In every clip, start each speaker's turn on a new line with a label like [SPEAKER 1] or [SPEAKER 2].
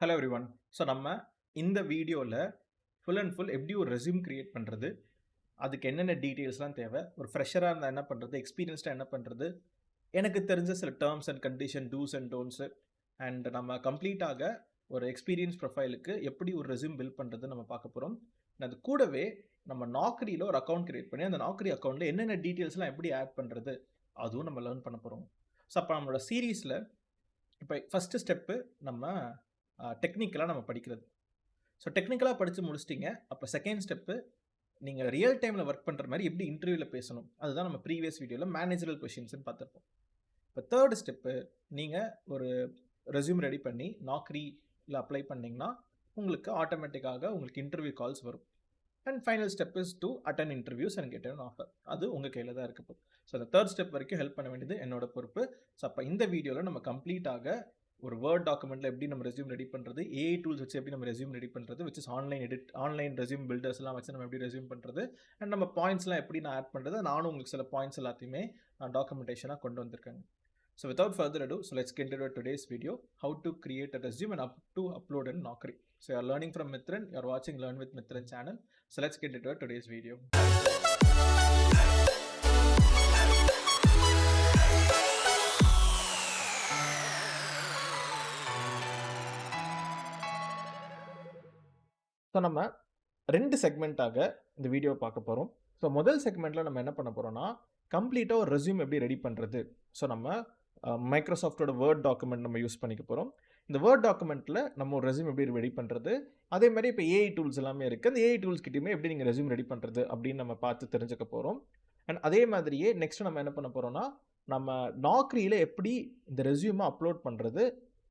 [SPEAKER 1] Hello everyone. So நம்ம இந்த வீடியோவில் ஃபுல் அண்ட் ஃபுல் எப்படி ஒரு ரெஸ்யூம் கிரியேட் பண்ணுறது, அதுக்கு என்னென்ன டீட்டெயில்ஸ்லாம் தேவை, ஒரு ஃப்ரெஷராக இருந்தால் என்ன பண்ணுறது, எக்ஸ்பீரியன்ஸ்டாக என்ன பண்ணுறது, எனக்கு தெரிஞ்ச சில terms and condition, two's and don'ts, and நம்ம கம்ப்ளீட்டாக ஒரு எக்ஸ்பீரியன்ஸ் ப்ரொஃபைலுக்கு எப்படி ஒரு ரெஸ்யூம் பில்ட் பண்ணுறது நம்ம பார்க்க போகிறோம். அது கூடவே நம்ம நாக்ரியில் ஒரு அக்கௌண்ட் கிரியேட் பண்ணி அந்த நாக்ரி அக்கௌண்ட்டில் என்னென்ன டீட்டெயில்ஸ்லாம் எப்படி ஆட் பண்ணுறது அதுவும் நம்ம லேர்ன் பண்ண போகிறோம். ஸோ அப்போ நம்மளோட சீரீஸில் இப்போ ஃபஸ்ட்டு ஸ்டெப்பு நம்ம டெக்னிக்கலாக நம்ம படிக்கிறது. ஸோ டெக்னிக்கலாக படித்து முடிச்சிட்டிங்க. அப்போ செகண்ட் ஸ்டெப்பு நீங்கள் ரியல் டைமில் ஒர்க் பண்ணுற மாதிரி எப்படி இன்டர்வியூவில் பேசணும், அதுதான் நம்ம ப்ரீவியஸ் வீடியோவில் மேனேஜரல் கொஷின்ஸ்னு பார்த்துருப்போம். இப்போ தேர்ட் ஸ்டெப்பு நீங்கள் ஒரு ரெஸ்யூம் ரெடி பண்ணி நாக்ரியில் அப்ளை பண்ணிங்கன்னா உங்களுக்கு ஆட்டோமேட்டிக்காக உங்களுக்கு இன்டர்வியூ கால்ஸ் வரும். And final step is to attend interviews and get an offer. அது உங்கள் கையில் தான் இருக்க போகுது. ஸோ அந்த தேர்ட் ஸ்டெப் வரைக்கும் ஹெல்ப் பண்ண வேண்டியது என்னோட பொறுப்பு. ஸோ அப்போ இந்த வீடியோவில் நம்ம கம்ப்ளீட்டாக ஒரு வேர்ட் டாக்குமெண்ட்டில் எப்படி நம்ம ரெஸ்யூம் ரெடி பண்ணுறது, ஏஐ டூல்ஸ் வச்சு எப்படி நம்ம ரெஸ்யூம் ரெடி பண்ணுறது, விச் இஸ் ஆன்லைன் ரெஸ்யூம் பில்டர்ஸ்லாம் வச்சு நம்ம எப்படி ரெஸ்யூம் பண்ணுறது, அண்ட் நம்ம பாயிண்ட்ஸ்லாம் எப்படி நான் ஆட் பண்ணுறது, நானும் உங்களுக்கு சில பாயிண்ட்ஸ் எல்லாத்தையுமே நான் டாக்குமெண்டேஷனாக கொண்டு வந்திருக்கேங்க. So without further ado, so let's get into today's video, how to create a resume and upload in Naukri. So you are learning from Mithran, you are watching Learn with Mithran channel. So let's get into today's video. So நம்ம ரெண்டு செக்மெண்ட்டாக இந்த video பார்க்க போகிறோம். So முதல் செக்மெண்ட்டில் நம்ம என்ன பண்ண போகிறோம்னா கம்ப்ளீட்டாக ஒரு ரெஸ்யூம் எப்படி ரெடி பண்ணுறது. ஸோ நம்ம மைக்ரோசாஃப்டோட வேர்ட் டாக்குமெண்ட் நம்ம யூஸ் பண்ணிக்க போகிறோம். இந்த வேர்ட் டாக்குமெண்ட்டில் நம்ம ஒரு ரெஸ்யூம் எப்படி ரெடி பண்ணுறது, அதே மாதிரி இப்போ ஏஐ டூல்ஸ் எல்லாமே இருக்குது, அந்த ஏஐ டூல்ஸ் கிட்டேயுமே எப்படி நீங்கள் ரெஸ்யூம் ரெடி பண்ணுறது அப்படின்னு நம்ம பார்த்து தெரிஞ்சுக்க போகிறோம். அண்ட் அதே மாதிரியே நெக்ஸ்ட் நம்ம என்ன பண்ண போகிறோம்னா நம்ம நாக்ரியில் எப்படி இந்த ரெஸ்யூமை அப்லோட் பண்ணுறது,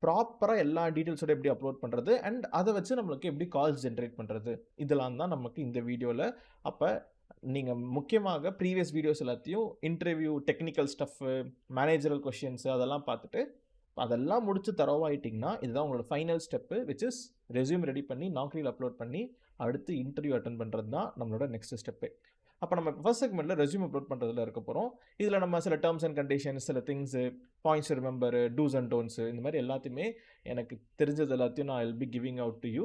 [SPEAKER 1] ப்ராப்பராக எல்லா டீட்டெயில்ஸோட எப்படி அப்லோட் பண்ணுறது, அண்ட் அதை வச்சு நம்மளுக்கு எப்படி கால்ஸ் ஜென்ரேட் பண்ணுறது, இதெல்லாம் தான் நமக்கு இந்த வீடியோவில். அப்போ நீங்கள் முக்கியமாக ப்ரீவியஸ் வீடியோஸ் எல்லாத்தையும் interview technical stuff, managerial questions அதெல்லாம் பார்த்துட்டு அதெல்லாம் முடிச்சு தரவாயிட்டிங்கன்னா இதுதான் உங்களோட final step, which is resume ready பண்ணி நாக்ரியில் அப்லோட் பண்ணி அடுத்து இன்டர்வியூ அட்டன் பண்ணுறது தான் நம்மளோட நெக்ஸ்ட் ஸ்டெப்பு. அப்போ நம்ம ஃபர்ஸ்ட் செக்மெண்ட்டில் ரெஸ்யூம் அப்லோட் பண்ணுறதுல இருக்க போகிறோம். இதில் நம்ம சில டேர்ம்ஸ் அண்ட் கண்டிஷன்ஸ், சில things, points remember, dos and don'ts, இந்த மாதிரி எல்லாத்தையுமே எனக்கு தெரிஞ்சது எல்லாத்தையும் நான் will be giving out to you.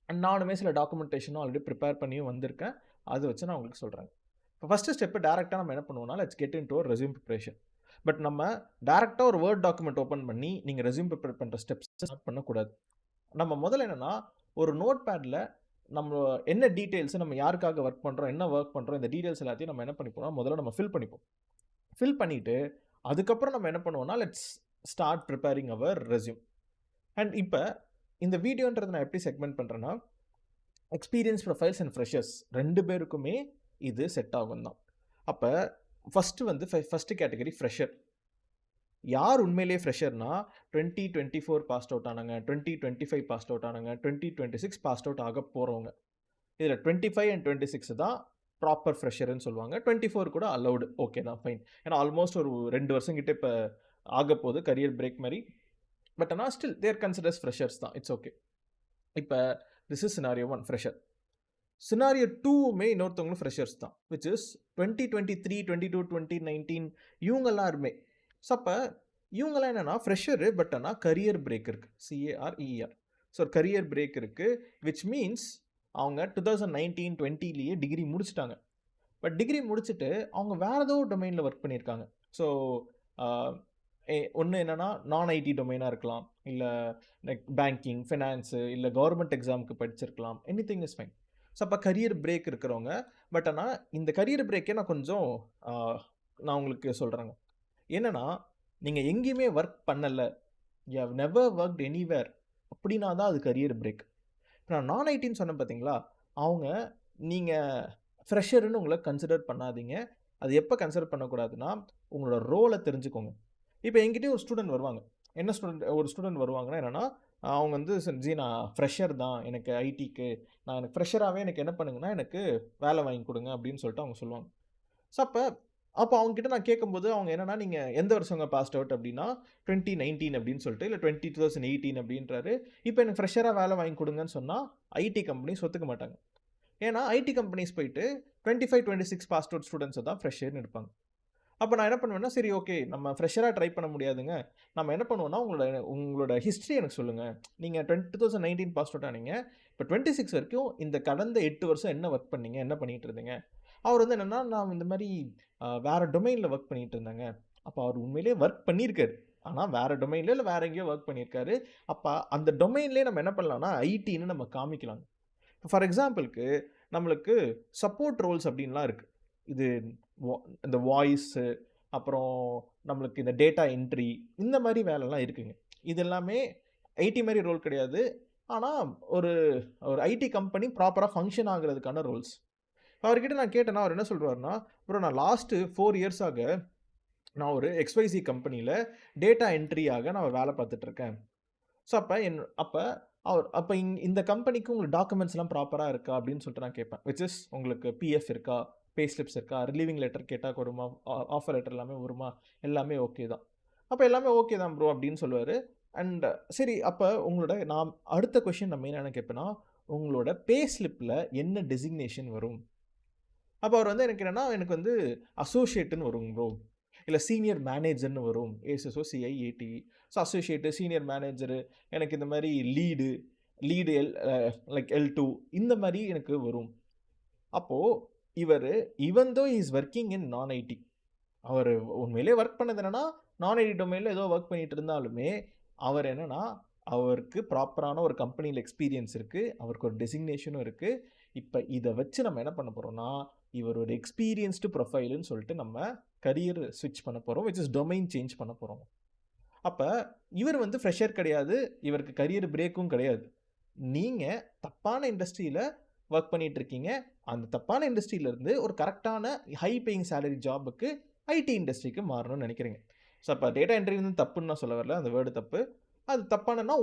[SPEAKER 1] And நானுமே சில டாக்குமெண்டேஷனும் ஆல்ரெடி ப்ரிப்பேர் பண்ணியும் வந்திருக்கேன், அதை வச்சு நான் உங்களுக்கு சொல்கிறேன். இப்போ ஃபஸ்ட்டு ஸ்டெப்பு டேரெக்டாக நம்ம என்ன பண்ணுவோம்னா லெட்ஸ் கெட் இன் டு ஒரு ரெஸ்யூம் ப்ரிப்பரேஷன். பட் நம்ம டேரெக்டாக ஒரு வேர்ட் டாக்குமெண்ட் ஓப்பன் பண்ணி நீங்கள் ரெஸ்யூம் ப்ரிப்பேர் பண்ணுற ஸ்டெப்ஸ் ஸ்டார்ட் பண்ணக்கூடாது. நம்ம முதல்ல என்னென்னா ஒரு நோட் பேடில் நம்ம என்ன டீட்டெயில்ஸு, நம்ம யாருக்காக ஒர்க் பண்ணுறோம், என்ன ஒர்க் பண்ணுறோம், இந்த டீட்டெயில்ஸ் எல்லாத்தையும் நம்ம என்ன பண்ணிப்போம், முதல்ல நம்ம ஃபில் பண்ணிப்போம். ஃபில் பண்ணிவிட்டு அதுக்கப்புறம் நம்ம என்ன பண்ணுவோம்னா let's start preparing our resume. And இப்போ இந்த வீடியோன்றது நான் எப்படி செக்மெண்ட் பண்ணுறேன்னா எக்ஸ்பீரியன்ஸ் ப்ரொஃபைல்ஸ் அண்ட் ஃப்ரெஷர்ஸ் ரெண்டு பேருக்குமே இது செட் ஆகும் தான். அப்போ ஃபஸ்ட்டு கேட்டகரி ஃப்ரெஷர். யார் உண்மையிலேயே ஃப்ரெஷர்னா 2024 பாஸ்ட் அவுட் ஆனாங்க, 2025 பாஸ்ட் அவுட் ஆனாங்க, 2026 பாஸ்ட் அவுட் ஆக போகிறவங்க. இதில் 25 அண்ட் 26 தான் ப்ராப்பர் ஃப்ரெஷர்னு சொல்லுவாங்க. 24 கூட அலௌடு, ஓகே தான், ஃபைன். ஏன்னா ஆல்மோஸ்ட் ஒரு 2 வருஷம் கிட்டே இப்போ ஆக போகுது, கரியர் பிரேக் மாதிரி. பட் ஆனால் ஸ்டில் தேர் கன்சிடர்ஸ் ஃப்ரெஷர்ஸ் தான், இட்ஸ் ஓகே. இப்போ this is scenario 1 fresher. Scenario 2மே இன்னொருத்தவங்களும் ஃப்ரெஷர்ஸ் தான், விச் இஸ் 2023, 22, 2019 இவங்க எல்லாருமே. ஸோ அப்போ இவங்கெல்லாம் என்னென்னா ஃப்ரெஷரு, பட் ஆனால் கரியர் பிரேக் இருக்குது, CARER. ஸோ கரியர் பிரேக் இருக்குது, விச் மீன்ஸ் அவங்க 2019-20லேயே டிகிரி முடிச்சுட்டாங்க. பட் டிகிரி முடிச்சுட்டு அவங்க வேறு ஏதோ டொமைனில் ஒர்க் பண்ணியிருக்காங்க. ஸோ ஒன்று என்னென்னா நான் ஐடி டொமைனாக இருக்கலாம், இல்லை லைக் பேங்கிங், ஃபினான்ஸு, இல்லை கவர்மெண்ட் எக்ஸாமுக்கு படிச்சிருக்கலாம், எனிதிங் இஸ் ஃபைன். ஸோ அப்போ கரியர் பிரேக் இருக்கிறவங்க. பட் ஆனால் இந்த கரியர் பிரேக்கே நான் கொஞ்சம் நான் உங்களுக்கு சொல்கிறேங்க. என்னென்னா நீங்கள் எங்கேயுமே ஒர்க் பண்ணலை, you have never worked anywhere, அப்படின்னா தான் அது கரியர் பிரேக். இப்போ நான் நான் ஐடின்னு சொன்னேன் பார்த்தீங்களா, அவங்க நீங்கள் ஃப்ரெஷர்னு உங்களை கன்சிடர் பண்ணாதீங்க. அது எப்போ கன்சிடர் பண்ணக்கூடாதுன்னா உங்களோட ரோலை தெரிஞ்சுக்கோங்க. இப்போ என்கிட்டயே ஒரு ஸ்டூடெண்ட் வருவாங்க. ஒரு ஸ்டூடெண்ட் வருவாங்கன்னா என்னென்னா அவங்க ஜி நான் ஃப்ரெஷர் தான், எனக்கு ஐடிக்கு எனக்கு ஃப்ரெஷராகவே எனக்கு என்ன பண்ணுங்கன்னா எனக்கு வேலை வாங்கி கொடுங்க அப்படின்னு சொல்லிட்டு அவங்க சொல்லுவாங்க. ஸோ அப்போ அவங்ககிட்ட நான் கேட்கும்போது அவங்க என்னென்னா நீங்கள் எந்த வருஷங்க பாஸ்ட் அவுட் அப்படின்னா 2019 அப்படின்னு சொல்லிட்டு, இல்லை 2018 அப்படின்றாரு. இப்போ எனக்கு ஃப்ரெஷராக வேலை வாங்கி கொடுங்கன்னு சொன்னால் ஐடி கம்பெனிஸ் ஒத்துக்க மாட்டாங்க. ஏன்னா ஐடி கம்பெனிஸ் போயிட்டு 25-26 பாஸ்ட் அவுட் ஸ்டூடெண்ட்ஸை தான் ஃப்ரெஷர்னு எடுப்பாங்க. அப்போ நான் என்ன பண்ணுவேன்னா, சரி ஓகே நம்ம ஃப்ரெஷராக ட்ரை பண்ண முடியாதுங்க. நம்ம என்ன பண்ணுவோம்னா, உங்களோட ஹிஸ்ட்ரி எனக்கு சொல்லுங்கள். நீங்கள் 2019 பாஸ் அவுட் ஆனீங்க. இப்போ 26 வரைக்கும் இந்த கடந்த 8 வருஷம் என்ன ஒர்க் பண்ணீங்க? என்ன பண்ணிட்டு இருந்தீங்க? அவர் வந்து என்னன்னா, நான் இந்த மாதிரி வேற டொமைனில் ஒர்க் பண்ணிட்டு இருந்தேங்க. அப்போ அவர் உண்மையிலேயே ஒர்க் பண்ணியிருக்காரு. ஆனால் வேற டொமைன்ல இல்லை வேற எங்கேயோ ஒர்க் பண்ணியிருக்காரு. அப்போ அந்த டொமைன்லேயே நம்ம என்ன பண்ணலாம்னா ஐடின்னு நம்ம காமிக்கலாம். ஃபார் எக்ஸாம்பிளுக்கு நம்மளுக்கு சப்போர்ட் ரோல்ஸ் அப்படின்லாம் இருக்குது. இது இந்த வாய்ஸு, அப்புறம் நம்மளுக்கு இந்த டேட்டா என்ட்ரி, இந்த மாதிரி வேலைலாம் இருக்குங்க. இது எல்லாமே ஐடி மாதிரி ரோல் கிடையாது. ஆனால் ஒரு ஒரு ஐடி கம்பெனி ப்ராப்பராக ஃபங்க்ஷன் ஆகுறதுக்கான ரோல்ஸ். அவர்கிட்ட நான் கேட்டேன்னா அவர் என்ன சொல்கிறாருன்னா, அப்புறம் நான் லாஸ்ட்டு 4 இயர்ஸாக நான் ஒரு எக்ஸ்வைசி கம்பெனியில் டேட்டா என்ட்ரியாக நான் வேலை பார்த்துட்ருக்கேன். ஸோ அப்போ இந்த கம்பெனிக்கு உங்களுக்கு டாக்குமெண்ட்ஸ்லாம் ப்ராப்பராக இருக்கா அப்படின்னு சொல்லிட்டு நான் கேட்பேன். விச் இஸ் உங்களுக்கு பிஎஃப் இருக்கா, பே ஸ்லிப்ஸ் இருக்கா, ரிலீவிங் லெட்டர் கேட்டால் வருமா, ஆஃபர் லெட்டர் எல்லாமே வருமா, எல்லாமே ஓகே தான். அப்போ எல்லாமே ஓகே தான் ப்ரோ அப்படின்னு சொல்லுவார். அண்ட் சரி அப்போ நான் அடுத்த கொஷின் நான் மெயினாக என்ன கேட்பேன்னா, உங்களோட பே ஸ்லிப்பில் என்ன டெசிக்னேஷன் வரும்? அப்போ அவர் வந்து எனக்கு வந்து அசோசியேட்டுன்னு வரும் ப்ரோ, இல்லை சீனியர் மேனேஜர்னு வரும், ஏஎஸ்எஸ்ஓ சிஐஏடி. ஸோ அசோசியேட்டு, சீனியர் மேனேஜரு, எனக்கு இந்த மாதிரி லீடு லைக் L2 இந்த மாதிரி எனக்கு வரும். அப்போது even though is working in நான் ஐடி, அவர் உண்மையிலே ஒர்க் பண்ணது என்னன்னா நான் ஐடி டொமைனில் ஏதோ ஒர்க் பண்ணிட்டு இருந்தாலுமே அவர் என்னன்னா அவருக்கு ப்ராப்பரான ஒரு கம்பெனியில் எக்ஸ்பீரியன்ஸ் இருக்குது, அவருக்கு ஒரு டெசிக்னேஷனும் இருக்குது. இப்போ இதை வச்சு நம்ம என்ன பண்ண போகிறோம்னா, இவர் ஒரு எக்ஸ்பீரியன்ஸ்டு ப்ரொஃபைலுன்னு சொல்லிட்டு நம்ம கரியர் ஸ்விட்ச் பண்ண போகிறோம், விச் இஸ் டொமைன் சேஞ்ச் பண்ண போகிறோம். அப்போ இவர் வந்து ஃப்ரெஷர் கிடையாது, இவருக்கு கரியர் பிரேக்கும் கிடையாது. நீங்கள் தப்பான இண்டஸ்ட்ரியில் ஒர்க் பண்ணிட்டு இருக்கீங்க. அந்த தப்பான இண்டஸ்ட்ரியிலேருந்து ஒரு கரெக்டான ஹை பேயிங் சேலரி ஜாபுக்கு ஐடி இண்டஸ்ட்ரிக்கு மாறணும்னு நினைக்கிறீங்க. ஸோ அப்போ டேட்டா என்ட்ரி வந்து தப்புன்னு நான் சொல்ல வரல, அந்த வேர்டு தப்பு. அது தப்பானன்னா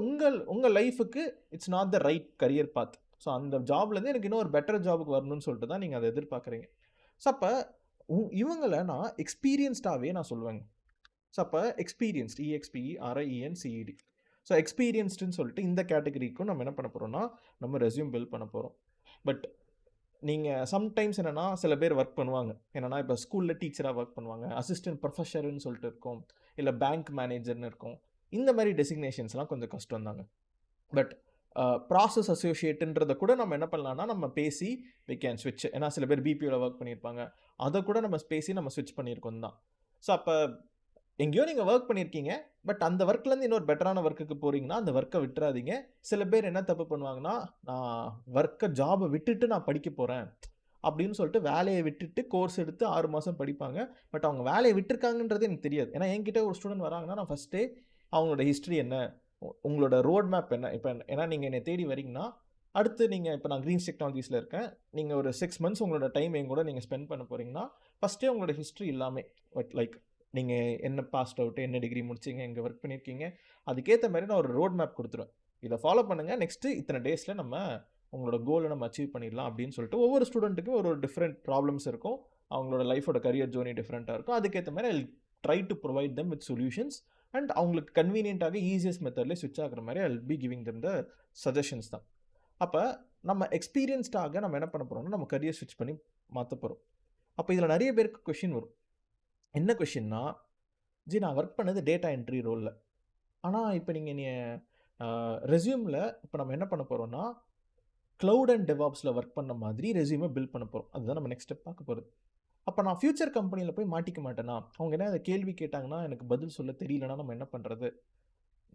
[SPEAKER 1] உங்கள் லைஃபுக்கு it's not the right career path. So அந்த ஜாப்லேருந்து எனக்கு இன்னும் ஒரு பெட்டர் ஜாபுக்கு வரணும்னு சொல்லிட்டு தான் நீங்கள் அதை எதிர்பார்க்குறீங்க. ஸோ அப்போ இவங்களை நான் எக்ஸ்பீரியன்ஸ்டாகவே நான் சொல்லுவேங்க. ஸோ அப்போ எக்ஸ்பீரியன்ஸ்ட், EXPERIENCED. ஸோ எக்ஸ்பீரியன்ஸ்டுன்னு சொல்லிட்டு இந்த கேட்டகரிக்கும் நம்ம என்ன பண்ண போகிறோம்னா நம்ம ரெஸ்யூம் பில்ட் பண்ண போகிறோம். பட் நீங்கள் சம்டைம்ஸ் என்னென்னா சில பேர் ஒர்க் பண்ணுவாங்க, என்னென்னா இப்போ ஸ்கூலில் டீச்சராக ஒர்க் பண்ணுவாங்க, அசிஸ்டன்ட் ப்ரொஃபஸர்னு சொல்லிட்டு இருக்கும், இல்லை பேங்க் மேனேஜர்னு இருக்கும். இந்த மாதிரி டெசிக்னேஷன்ஸ்லாம் கொஞ்சம் கஷ்டம் தாங்க. பட் ப்ராசஸ் அசோசியேட்டுன்றதை கூட நம்ம என்ன பண்ணலாம்னா நம்ம பேசி வி கேன் ஸ்விட்ச். ஏன்னா சில பேர் பிபிஓவில் ஒர்க் பண்ணியிருப்பாங்க, அதை கூட நம்ம பேசி நம்ம ஸ்விட்ச் பண்ணியிருக்கோம் தான். ஸோ அப்போ எங்கேயோ நீங்கள் ஒர்க் பண்ணியிருக்கீங்க, பட் அந்த ஒர்க்லேருந்து இன்னொரு பெட்டரான ஒர்க்குக்கு போகிறீங்கன்னா அந்த ஒர்க்கை விட்டுறாதீங்க. சில பேர் என்ன தப்பு பண்ணுவாங்கன்னா, நான் ஜாபை விட்டுட்டு நான் படிக்க போகிறேன் அப்படின்னு சொல்லிட்டு வேலையை விட்டுட்டு கோர்ஸ் எடுத்து 6 மாதம் படிப்பாங்க. பட் அவங்க வேலையை விட்டுருக்காங்கன்றது எனக்கு தெரியாது. ஏன்னா என்கிட்ட ஒரு ஸ்டூடெண்ட் வராங்கன்னா நான் ஃபஸ்ட்டே அவங்களோட ஹிஸ்ட்ரி என்ன, உங்களோட ரோட் மேப் என்ன, இப்போ ஏன்னா நீங்கள் என்னை தேடி வரீங்கன்னா அடுத்து நீங்கள் இப்போ நான் க்ரீன்ஸ் டெக்னாலஜிஸில் இருக்கேன், நீங்கள் ஒரு 6 மந்த்ஸ் உங்களோட டைம் என் கூட நீங்கள் ஸ்பெண்ட் பண்ண போகிறீங்கன்னா ஃபஸ்ட்டே உங்களோட ஹிஸ்ட்ரி எல்லாமே லைக் நீங்கள் என்ன பாஸ்ட் அவுட்டு, என்ன டிகிரி முடிச்சிங்க, எங்கே ஒர்க் பண்ணியிருக்கீங்க, அதுக்கேற்ற மாதிரி நான் ஒரு ரோட் மேப் கொடுத்துருவேன். இதை ஃபாலோ பண்ணுங்கள், நெக்ஸ்ட்டு இத்தனை டேஸில் நம்ம உங்களோட கோலை நம்ம அச்சீவ் பண்ணிடலாம் அப்படின்னு சொல்லிட்டு ஒவ்வொரு ஸ்டூடெண்ட்டுக்கும் ஒரு டிஃப்ரெண்ட் ப்ராப்ளம்ஸ் இருக்கும், அவங்களோட லைஃபோட கரியர் ஜோர்னி டிஃப்ரெண்ட்டாக இருக்கும். அதுக்கேற்ற மாதிரி I try to provide them with solutions and அவங்களுக்கு கன்வீனியன்ட்டாக ஈஸியஸ்ட் மெத்தட்லேயே ஸ்விட்ச் ஆகிற மாதிரி I be giving them the suggestions தான். அப்போ நம்ம எக்ஸ்பீரியன்ஸ்டாக நம்ம என்ன பண்ண போகிறோம்னா நம்ம கரியர் ஸ்விட்ச் பண்ணி மாற்ற போகிறோம். அப்போ இதில் நிறைய பேருக்கு கொஷின் வரும். என்ன கொஷின்னா, நான் ஒர்க் பண்ணது டேட்டா என்ட்ரி ரோலில், ஆனால் இப்போ நீங்கள் ரெஸ்யூமில் இப்போ நம்ம என்ன பண்ண போகிறோம்னா க்ளவுட் அண்ட் டெவாப்ஸில் ஒர்க் பண்ண மாதிரி ரெஸ்யூமை பில்ட் பண்ண போகிறோம். அதுதான் நம்ம நெக்ஸ்ட் ஸ்டெப் பார்க்க போகிறது. அப்போ நான் ஃபியூச்சர் கம்பெனியில் போய் மாட்டிக்க மாட்டேனா, அவங்க என்ன அதை கேள்வி கேட்டாங்கன்னா எனக்கு பதில் சொல்ல தெரியலனா நம்ம என்ன பண்ணுறது?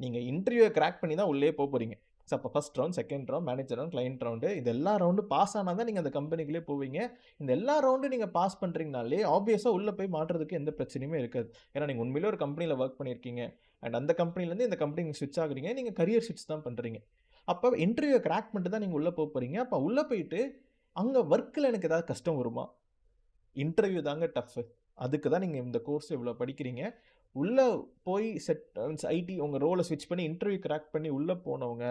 [SPEAKER 1] நீங்கள் இன்டர்வியூவை கிராக் பண்ணி தான் உள்ளே போக போகிறீங்க. ஸோ அப்போ first round, second round, manager round, client round, இது எல்லா ரவுண்டு பாஸ் ஆனால் தான் நீங்கள் அந்த கம்பெனிக்குள்ளே போவீங்க. இந்த எல்லா ரவுண்டும் நீங்கள் பாஸ் பண்ணுறீங்கனாலே ஆப்வியஸாக உள்ளே போய் மாட்டுறதுக்கு எந்த பிரச்சனையுமே இருக்காது. ஏன்னா நீங்கள் உண்மையிலே ஒரு கம்பெனியில் ஒர்க் பண்ணியிருக்கீங்க அண்ட் அந்த கம்பெனிலேருந்து இந்த கம்பெனிக்கு ஸ்விட்ச் ஆகுறீங்க, நீங்கள் கரியர் ஸ்விட்ச் தான் பண்ணுறீங்க. அப்போ இன்டர்வியூவை கிராக் பண்ணிட்டு தான் நீங்கள் உள்ளே போக போகிறீங்க. அப்போ உள்ளே போயிட்டு அங்கே ஒர்க்கில் எனக்கு ஏதாவது கஷ்டம் வருமா? இன்டர்வியூ தாங்க டஃப்பு. அதுக்கு தான் நீங்கள் இந்த கோர்ஸ் இவ்வளோ படிக்கிறீங்க. உள்ளே போய் ஐடி உங்கள் ரோலை ஸ்விட்ச் பண்ணி இன்டர்வியூ கிராக் பண்ணி உள்ளே போனவங்க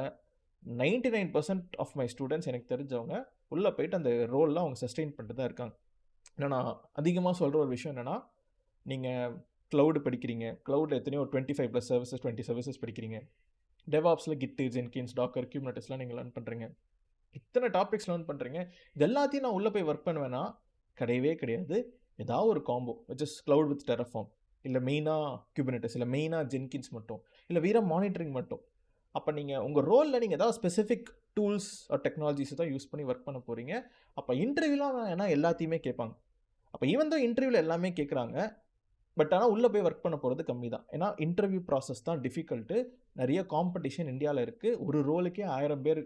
[SPEAKER 1] 99% ஆஃப் மை ஸ்டூடெண்ட்ஸ் எனக்கு தெரிஞ்சவங்க உள்ளே போயிட்டு அந்த ரோல்லாம் அவங்க சஸ்டெயின் பண்ணிட்டு தான் இருக்காங்க. ஏன்னா நான் அதிகமாக சொல்கிற ஒரு விஷயம் என்னென்னா, நீங்கள் க்ளவுடு படிக்கிறீங்க, க்ளவுடில் எத்தனையோ 25+ சர்வீசஸ், 20 சர்வீசஸ் படிக்கிறீங்க, டெவாப்ஸில் கிட்டு, ஜென்கின்ஸ், டாக்கர், குபர்னெட்டிஸ்லாம் நீங்கள் லேர்ன் பண்ணுறீங்க, இத்தனை டாபிக்ஸ் லேர்ன் பண்ணுறீங்க. இது எல்லாத்தையும் நான் உள்ளே போய் ஒர்க் பண்ணுவேன்னா கிடையவே கிடையாது. ஏதாவது ஒரு combo which is cloud with டெரஃபார்ம், இல்லை மெயினாக குபர்னெட்டிஸ், இல்லை மெயினாக ஜென்கின்ஸ் மட்டும், இல்லை வேற மானிட்டரிங் மட்டும். அப்போ நீங்கள் உங்கள் ரோலில் நீங்கள் ஏதாவது ஸ்பெசிஃபிக் டூல்ஸ் டெக்னாலஜிஸ் தான் யூஸ் பண்ணி ஒர்க் பண்ண போகிறீங்க. அப்போ இன்டர்வியூலாம் ஏன்னா எல்லாத்தையுமே கேட்பாங்க. அப்போ ஈவன் தான் இன்டர்வியூவில் எல்லாமே கேட்குறாங்க, பட் ஆனால் உள்ளே போய் ஒர்க் பண்ண போகிறது கம்மி தான். ஏன்னா இன்டர்வியூ ப்ராசஸ் தான் டிஃபிகல்ட்டு. நிறைய காம்படிஷன் இந்தியாவில் இருக்குது. ஒரு ரோலுக்கே 1000 பேர்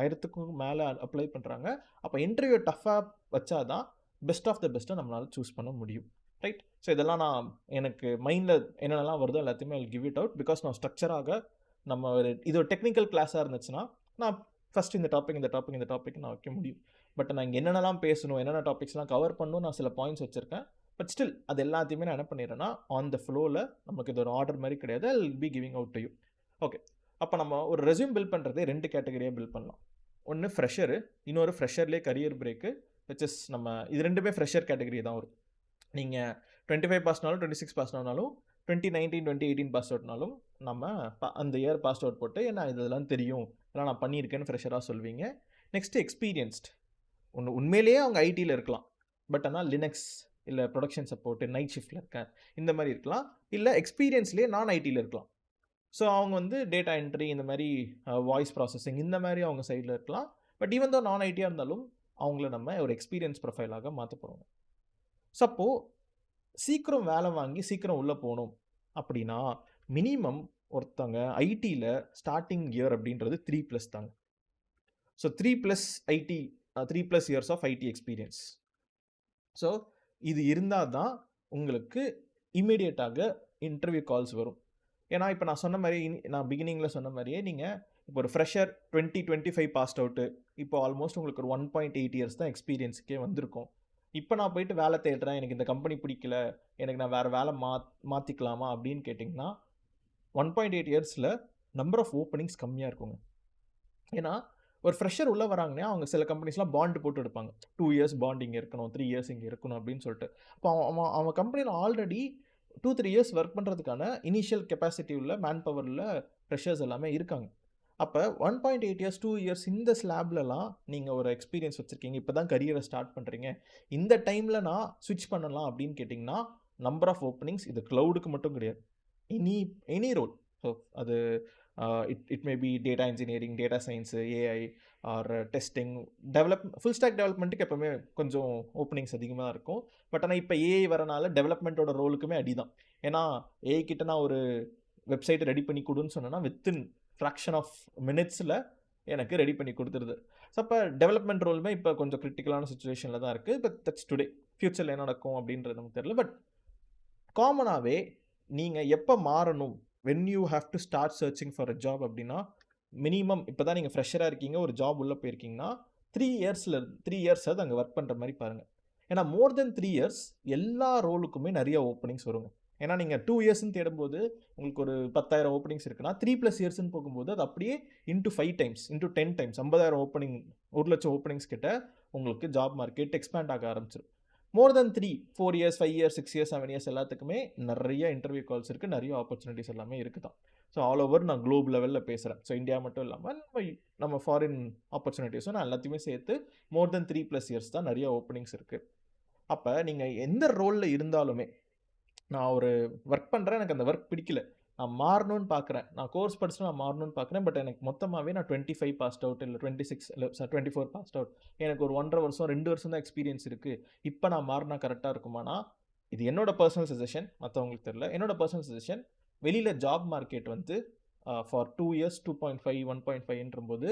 [SPEAKER 1] 1000க்கும் மேலே அப்ளை பண்ணுறாங்க. அப்போ இன்டர்வியூ டஃப்பாக வச்சாதான் பெஸ்ட் ஆஃப் த பெஸ்ட்டை நம்மளால் சூஸ் பண்ண முடியும். ரைட்? ஸோ இதெல்லாம் நான் எனக்கு மைண்டில் என்னென்னலாம் வருதோ எல்லாத்தையுமே I give it out. Because நான் ஸ்ட்ரக்சராக நம்ம இது ஒரு டெக்னிக்கல் கிளாஸாக இருந்துச்சுன்னா நான் ஃபஸ்ட் இந்த டாபிக் நான் வைக்க முடியும். பட் நான் இங்கே என்னென்னலாம் பேசணும், என்னென்ன டாபிக்ஸ்லாம் கவர் பண்ணணும், நான் சில பாயிண்ட்ஸ் வச்சுருக்கேன். பட் ஸ்டில் அது எல்லாத்தையுமே நான் என்ன பண்ணிடுறேன்னா ஆன் த ஃப்ளோவில், நமக்கு இது ஒரு ஆர்டர் மாதிரி கிடையாது, ஐ will be giving out to you. Okay, அப்போ நம்ம ஒரு ரெஸ்யூம் பில்ட் பண்ணுறதே 2 கேட்டகரியாக பில்ட் பண்ணலாம். ஒன்று ஃப்ரெஷரு, இன்னொரு ஃப்ரெஷர்லேயே கரியர் பிரேக்கு, விச் இஸ் நம்ம இது 2மே ஃப்ரெஷர் கேட்டகரி தான் வரும். நீங்கள் 25 பாஸ்னாலும் 26 பாஸ்னாலும் 2019 2018 பாஸ் அவுட்னாலும் நம்ம அந்த இயர் பாஸ் அவுட் போட்டு என்ன இதெல்லாம் தெரியும், இதெல்லாம் நான் பண்ணியிருக்கேன்னு ஃப்ரெஷராக சொல்வீங்க. நெக்ஸ்ட்டு எக்ஸ்பீரியன்ஸ்ட், உண்மையிலேயே அவங்க ஐடியில் இருக்கலாம், பட் ஆனால் லினக்ஸ் இல்லை ப்ரொடக்ஷன் சப்போர்ட்டு நைட் ஷிஃப்ட்டில் இருக்கேன் இந்த மாதிரி இருக்கலாம். இல்லை எக்ஸ்பீரியன்ஸ்லேயே நான் ஐடியில் இருக்கலாம். ஸோ அவங்க வந்து டேட்டா என்ட்ரி, இந்த மாதிரி வாய்ஸ் ப்ராசஸிங், இந்த மாதிரி அவங்க சைடில் இருக்கலாம். பட் ஈவன் தான் நான் ஐடியாக இருந்தாலும் அவங்கள நம்ம ஒரு எக்ஸ்பீரியன்ஸ் ப்ரொஃபைலாக மாற்ற போகிறோம். சப்போ சீக்கிரம் வேலை வாங்கி சீக்கிரம் உள்ளே போகணும் அப்படின்னா மினிமம் ஒருத்தங்க ஐடியில் ஸ்டார்டிங் இயர் அப்படின்றது 3+ தாங்க. So 3+ years of IT experience. So இது இருந்தால் தான் உங்களுக்கு இமீடியட்டாக இன்டர்வியூ கால்ஸ் வரும். ஏன்னா இப்போ நான் சொன்ன மாதிரி, நான் பிகினிங்கில் சொன்ன மாதிரியே நீங்கள் இப்போ ஒரு ஃப்ரெஷர் 2025 பாஸ்ட் அவுட்டு, இப்போ ஆல்மோஸ்ட் உங்களுக்கு ஒரு 1.8 இயர்ஸ் தான் எக்ஸ்பீரியன்ஸுக்கே வந்திருக்கும். இப்போ நான் போயிட்டு வேலை தேடுறேன், எனக்கு இந்த கம்பெனி பிடிக்கல, எனக்கு நான் வேறு வேலை மாற்றிக்கலாமா அப்படின்னு கேட்டிங்கன்னா 1.8 இயர்ஸில் நம்பர் ஆஃப் ஓப்பனிங்ஸ் கம்மியாக இருக்குங்க. ஏன்னா ஒரு ஃப்ரெஷர் உள்ளே வராங்கன்னா அவங்க சில கம்பெனிஸ்லாம் பாண்டு போட்டு எடுப்பாங்க, 2 இயர்ஸ் பாண்ட் இங்கே இருக்கணும், 3 இயர்ஸ் இங்கே இருக்கணும் அப்படின்னு சொல்லிட்டு. அப்போ அவன் கம்பெனியில் ஆல்ரெடி 2-3 இயர்ஸ் ஒர்க் பண்ணுறதுக்கான இனிஷியல் கெப்பாசிட்டி உள்ள மேன் பவரில் ஃப்ரெஷர்ஸ் எல்லாமே இருக்காங்க. அப்போ 1.8 இயர்ஸ் 2 இயர்ஸ் இந்த ஸ்லாப்லலாம் நீங்கள் ஒரு எக்ஸ்பீரியன்ஸ் வச்சுருக்கீங்க, இப்போ தான் கரியரை ஸ்டார்ட் பண்ணுறீங்க, இந்த டைமில் நான் ஸ்விட்ச் பண்ணலாம் அப்படின்னு கேட்டிங்கன்னா நம்பர் ஆஃப் ஓப்பனிங்ஸ் இது க்ளவுடுக்கு மட்டும் கிடையாது, எனி ரோல். ஸோ அது it may be data engineering, data science, AI or testing, full stack டெவலப்மெண்ட்டுக்கு எப்போவுமே கொஞ்சம் ஓப்பனிங்ஸ் அதிகமாக இருக்கும். பட் ஆனால் இப்போ ஏஐ வரனால டெவலப்மெண்ட்டோட ரோலுக்குமே அடிதான். ஏன்னா ஏஐ கிட்ட நான் ஒரு வெப்சைட் ரெடி பண்ணி கொடுன்னு சொன்னேன்னா வித்தின் ஃப்ராக்ஷன் ஆஃப் மினிட்ஸில் எனக்கு ரெடி பண்ணி கொடுத்துருது. ஸோ அப்போ டெவலப்மெண்ட் ரோலுமே இப்போ கொஞ்சம் கிரிட்டிக்கலான சுச்சுவேஷனில் தான் இருக்குது. But that's today. ஃப்யூச்சரில் என்ன நடக்கும் அப்படின்றது நமக்கு தெரியல. பட் காமனாகவே நீங்கள் எப்போ மாறணும், when you have to start searching for a job அப்படின்னா மினிமம் இப்போ தான் நீங்கள் ஃப்ரெஷராக இருக்கீங்க, ஒரு ஜாப் உள்ளே போயிருக்கீங்கன்னா 3 இயர்ஸ் அது அங்கே ஒர்க் பண்ணுற மாதிரி பாருங்கள். ஏன்னா மோர் தென் 3 இயர்ஸ் எல்லா ரோலுக்குமே நிறைய ஓப்பனிங்ஸ் வருங்க. ஏன்னா நீங்கள் 2 இயர்ஸ்ன்னு தேடும்போது உங்களுக்கு ஒரு 10,000 ஓப்பனிங்ஸ் இருக்குன்னா 3+ இயர்ஸ்ன்னு போகும்போது அது அப்படியே into 5 times into 10 times 50,000 opening, 1,00,000 openings கிட்ட உங்களுக்கு ஜாப் மார்க்கெட் எக்ஸ்பேண்ட் ஆக ஆரம்பிச்சிடும். மோர் தென் 4 இயர்ஸ் 5 இயர்ஸ் 6 இயர்ஸ் 7 இயர்ஸ் எல்லாத்துக்குமே நிறைய இன்டர்வியூ கால்ஸ் இருக்குது, நிறைய ஆப்பர்ச்சுனிட்டிஸ் எல்லாமே இருக்குது தான். ஸோ ஆல் ஓவர் நான் குளோப் லெவலில் பேசுகிறேன். ஸோ இந்தியா மட்டும் இல்லாமல் நம்ம ஃபாரின் ஆப்பர்ச்சுனிட்டிஸும் நான் எல்லாத்தையுமே சேர்த்து மோர் தென் 3+ இயர்ஸ் தான் நிறைய ஓப்பனிங்ஸ் இருக்குது. அப்போ நீங்கள் எந்த ரோலில் இருந்தாலுமே, நான் ஒரு ஒர்க் பண்ணுறேன், எனக்கு அந்த ஒர்க் பிடிக்கல, நான் மாறணும்னு பார்க்குறேன், நான் கோர்ஸ் படிச்சுட்டு நான் மாறணும்னு பார்க்குறேன், பட் எனக்கு மொத்தமாகவே நான் 25 பாஸ்ட் அவுட் இல்லை 26 இல்லை 24 பாஸ்ட் அவுட், எனக்கு ஒரு 1.5 வருஷம் 2 வருஷம் தான் எக்ஸ்பீரியன்ஸ் இருக்குது, இப்போ நான் மாறினா கரெக்டாக இருக்குமானா, இது என்னோட பர்சனல் சஜஷன், மற்றவங்களுக்கு தெரியல, என்னோட பர்சனல் சஜஷன். வெளியில் ஜாப் மார்க்கெட் வந்து ஃபார் 2 இயர்ஸ் 2.5 1.5ன்ற போது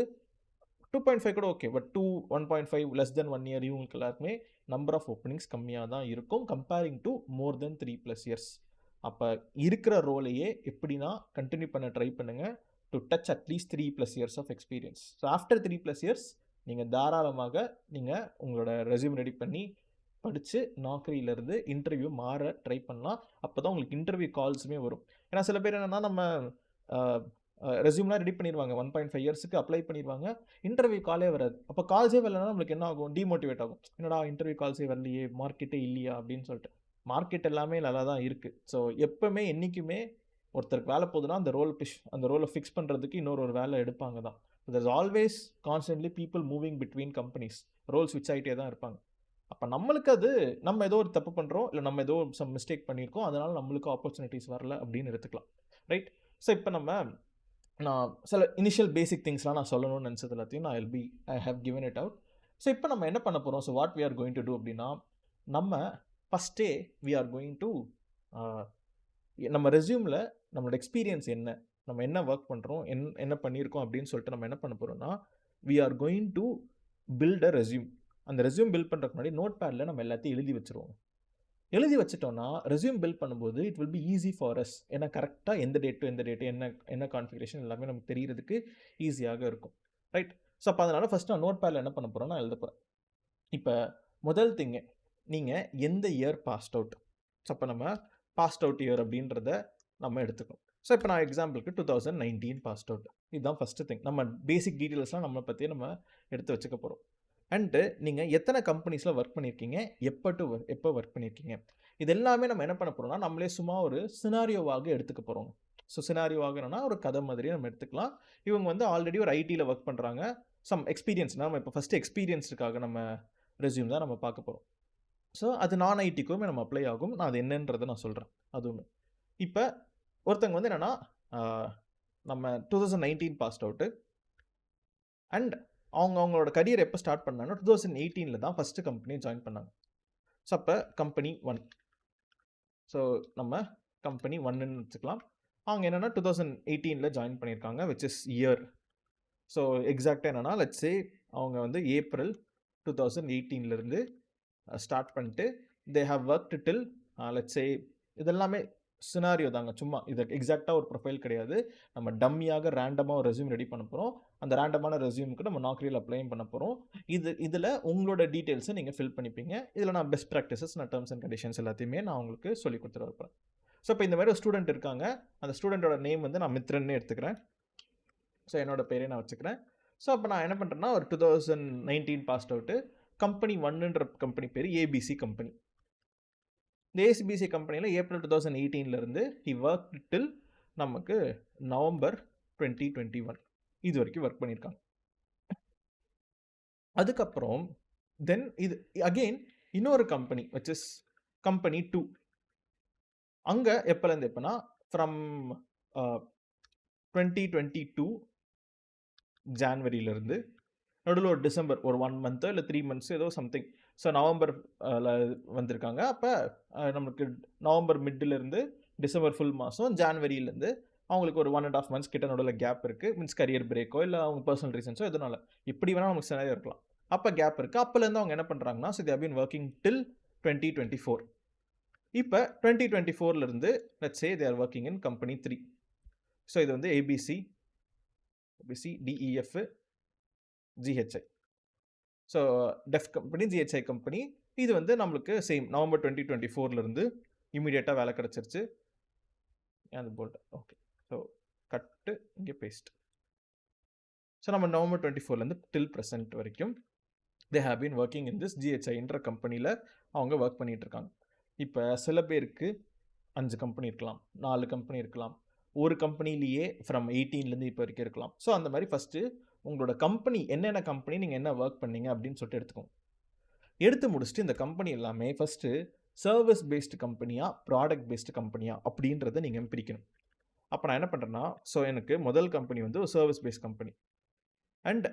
[SPEAKER 1] 2.5 கூட okay, but 1.5 less than 1 year இவங்களுக்கு எல்லாருக்குமே நம்பர் ஆஃப் ஓப்பனிங்ஸ் கம்மியாக தான் இருக்கும் comparing to more than 3+ years. அப்போ இருக்கிற ரோலையே எப்படின்னா கண்டினியூ பண்ண ட்ரை பண்ணுங்கள் to touch at least 3+ years of experience. So after 3+ years நீங்கள் தாராளமாக நீங்கள் உங்களோட ரெஸ்யூம் ரெடி பண்ணி படித்து நாக்கரியிலேருந்து இன்டர்வியூ மாற ட்ரை பண்ணலாம். அப்போ தான் உங்களுக்கு இன்டர்வியூ கால்ஸுமே வரும். ஏன்னா சில பேர் என்னென்னா நம்ம ரெஸ்யூம்லாம் ரெடி பண்ணிடுவாங்க, 1.5 இயர்ஸுக்கு அப்ளை பண்ணிடுவாங்க, இன்டர்வியூ காலே வராது. அப்போ கால்ஸே வரலன்னா நம்மளுக்கு என்ன ஆகும், டிமோட்டிவேட் ஆகும், என்னடா இன்டர்வியூ கால்ஸே வரலையே, மார்க்கெட்டே இல்லையா அப்படின்னு சொல்லிட்டு. மார்க்கெட் எல்லாமே நல்லா தான் இருக்குது. ஸோ எப்போவுமே என்றைக்குமே ஒருத்தருக்கு வேலை போகுதுன்னா அந்த ரோலை ஃபிக்ஸ் பண்ணுறதுக்கு இன்னொரு வேலை எடுப்பாங்க தான். there's always constantly people moving between companies, role ஸ்விட்ச் ஆகிட்டே தான் இருப்பாங்க. அப்போ நம்மளுக்கு அது நம்ம ஏதோ ஒரு தப்பு பண்ணுறோம், இல்லை நம்ம ஏதோ சம் மிஸ்டேக் பண்ணியிருக்கோம், அதனால் நம்மளுக்கு ஆப்பர்ச்சுனிட்டிஸ் வரல அப்படின்னு எடுத்துக்கலாம். ரைட். ஸோ இப்போ நான் சில இனிஷியல் பேசிக் திங்ஸ்லாம் நான் சொல்லணும்னு நினச்சது எல்லாத்தையும் I have given it out. So இப்போ நம்ம என்ன பண்ண போகிறோம், so what we are going to do அப்படின்னா, நம்ம ஃபஸ்ட்டே வி ஆர் கோயிங் டு நம்ம ரெஸ்யூமில் நம்மளோட எக்ஸ்பீரியன்ஸ் என்ன, நம்ம என்ன ஒர்க் பண்ணுறோம், என்ன பண்ணியிருக்கோம் அப்படின்னு சொல்லிட்டு நம்ம என்ன பண்ண போகிறோம்னா, we are going to build a resume. அந்த ரெஸ்யூம் பில்ட் பண்ணுறதுக்கு முன்னாடி நோட் பேடில் நம்ம எல்லாத்தையும் எழுதி வச்சுருவோம். எழுதி வச்சுட்டோம்னா ரெஸ்யூம் பில்ட் பண்ணும்போது it will be easy for us. ஏன்னா கரெக்டாக எந்த டேட்டு என்ன கான்ஃபிகரேஷன் எல்லாமே நமக்கு தெரியறதுக்கு ஈஸியாக இருக்கும். ரைட். ஸோ அப்போ அதனால் ஃபஸ்ட் நான் நோட் பேடில் என்ன பண்ண போகிறேன்னா எழுத போகிறேன். இப்போ முதல் திங்கு, நீங்கள் எந்த இயர் பாஸ்ட் அவுட். ஸோ அப்போ நம்ம பாஸ்ட் அவுட் இயர் அப்படின்றத நம்ம எடுத்துக்கணும். ஸோ இப்போ நான் எக்ஸாம்பிளுக்கு 2019 பாஸ்ட் அவுட். இதுதான் ஃபஸ்ட்டு திங். நம்ம பேசிக் டீட்டெயில்ஸ்லாம் நம்ம பற்றி நம்ம எடுத்து வச்சுக்க போகிறோம். அண்டு நீங்கள் எத்தனை கம்பெனிஸில் ஒர்க் பண்ணியிருக்கீங்க, எப்போ ஒர்க் பண்ணியிருக்கீங்க, இது எல்லாமே நம்ம என்ன பண்ண போகிறோம்னா நம்மளே சும்மா ஒரு சினாரியோவாக எடுத்துக்க போகிறோம். ஸோ சினாரியோவாக என்னன்னா ஒரு கதை மாதிரி நம்ம எடுத்துக்கலாம். இவங்க ஆல்ரெடி ஒரு ஐடியில் ஒர்க் பண்ணுறாங்க, சம் எக்ஸ்பீரியன்ஸ். நம்ம இப்போ ஃபஸ்ட்டு எக்ஸ்பீரியன்ஸுக்காக நம்ம ரெஸ்யூம் தான் நம்ம பார்க்க போகிறோம். ஸோ அது நான் ஐடிக்குமே நம்ம அப்ளை ஆகும். நான் அது என்னன்றதை நான் சொல்கிறேன். அது ஒன்று. இப்போ ஒருத்தங்க என்னென்னா நம்ம 2019 பாஸ்ட் அவுட்டு அண்ட் அவங்களோட கரியர் எப்போ ஸ்டார்ட் பண்ணாங்கன்னா 2018 தான் ஃபஸ்ட்டு கம்பெனி ஜாயின் பண்ணாங்க. ஸோ அப்போ கம்பெனி 1. ஸோ நம்ம கம்பெனி 1ன்னு வச்சுக்கலாம். அவங்க என்னென்னா 2018 ஜாயின் பண்ணியிருக்காங்க, விச் இஸ் இயர். ஸோ எக்ஸாக்டாக என்னென்னா லெட்ஸ் சே அவங்க ஏப்ரல் 2018 ஸ்டார்ட் பண்ணிட்டு they have worked till let's say, இதெல்லாமே சினாரியோ தாங்க, சும்மா இது எக்ஸாக்டாக ஒரு ப்ரொஃபைல் கிடையாது. நம்ம டம்மியாக ரேண்டமாக ஒரு ரெஸ்யூம் ரெடி பண்ண போகிறோம். அந்த ரேண்டமான ரெஸ்யூமுக்கு நம்ம நாக்ரியில் அப்ளையும் பண்ண போகிறோம். இதில் உங்களோட டீட்டெயில்ஸை நீங்கள் ஃபில் பண்ணிப்பீங்க. இதில் நான் பெஸ்ட் ப்ராக்டிசஸ், நான் டேர்ம்ஸ் அண்ட் கண்டிஷன்ஸ் எல்லாத்தையுமே நான் உங்களுக்கு சொல்லி கொடுத்துட்டு வரப்பேன். ஸோ இப்போ இந்த மாதிரி ஒரு ஸ்டூடெண்ட் இருக்காங்க. அந்த ஸ்டூடெண்ட்டோட நேம் நான் மித்ரன்னு எடுத்துக்கிறேன். ஸோ என்னோட பேரே நான் வச்சுக்கிறேன். ஸோ அப்போ நான் என்ன பண்ணுறேன்னா ஒரு 2019 பாஸ்ட் அவுட்டு, கம்பெனி 1ன்ற கம்பெனி பேர் ஏபிசி கம்பெனி. இந்த ஏசிபிசி கம்பெனியில் ஏப்ரல் 2018 ஹி ஒர்க் டில் நமக்கு நவம்பர் 2021 இது வரைக்கும் ஒர்க் பண்ணியிருக்காங்க. அதுக்கப்புறம் தென் இது அகெயின் இன்னொரு கம்பெனி விச் இஸ் கம்பெனி 2. அங்கே எப்போலேருந்து எப்போனா ஃப்ரம் 2022 ஜான்வரியிலேருந்து நடுவில் ஒரு டிசம்பர் ஒரு 1 மந்த்தோ இல்லை 3 மந்த்ஸ் ஏதோ சம்திங். ஸோ நவம்பர் வந்திருக்காங்க. அப்போ நம்மளுக்கு நவம்பர் மிட்டிலேருந்து டிசம்பர் ஃபுல் மாதம், ஜான்வரியிலேருந்து அவங்களுக்கு ஒரு 1.5 months கிட்ட நடுவில் கேப் இருக்குது. மீன்ஸ் கரியர் பிரேக்கோ இல்லை அவங்க பர்சனல் ரீசன்ஸோ எதனால இப்படி வேணால் நமக்கு சினாரியோ இருக்கலாம். அப்போ கேப் இருக்குது. அப்போலேருந்து அவங்க என்ன பண்ணுறாங்கன்னா, so they have been working till 2024. இப்போ 2024 let's say they are working in company 3. So இது ABC DEF GHI. So DEF company, GHI company. இது நம்மளுக்கு சேம் நவம்பர் 2024 இமீடியட்டாக வேலை கிடச்சிருச்சு. அது போல்ட் ஓகே. ஸோ கட்டு இங்கே பேஸ்ட். ஸோ நம்ம நவம்பர் 24 டில் ப்ரெசென்ட் வரைக்கும் they have been working in this ஜிஹெச்ஐன்ற கம்பெனியில் அவங்க ஒர்க் பண்ணிகிட்டு இருக்காங்க. இப்போ சில பேருக்கு 5 கம்பெனி இருக்கலாம், 4 கம்பெனி இருக்கலாம், ஒரு கம்பெனிலேயே ஃப்ரம் 18 இப்போ வரைக்கும் இருக்கலாம். ஸோ அந்த மாதிரி ஃபஸ்ட்டு உங்களோட கம்பெனி என்னென்ன கம்பெனி நீங்கள் என்ன ஒர்க் பண்ணீங்க அப்படின்னு சொல்லிட்டு எடுத்துக்கோங்க. எடுத்து முடிச்சுட்டு இந்த கம்பெனி எல்லாமே ஃபஸ்ட்டு சர்வீஸ் பேஸ்டு கம்பெனியா ப்ராடக்ட் பேஸ்டு கம்பெனியா அப்படின்றத நீங்கள் பிரிக்கணும். அப்போ நான் என்ன பண்ணுறேன்னா, ஸோ எனக்கு முதல் கம்பெனி ஒரு சர்வீஸ் பேஸ்ட் கம்பெனி, அண்ட்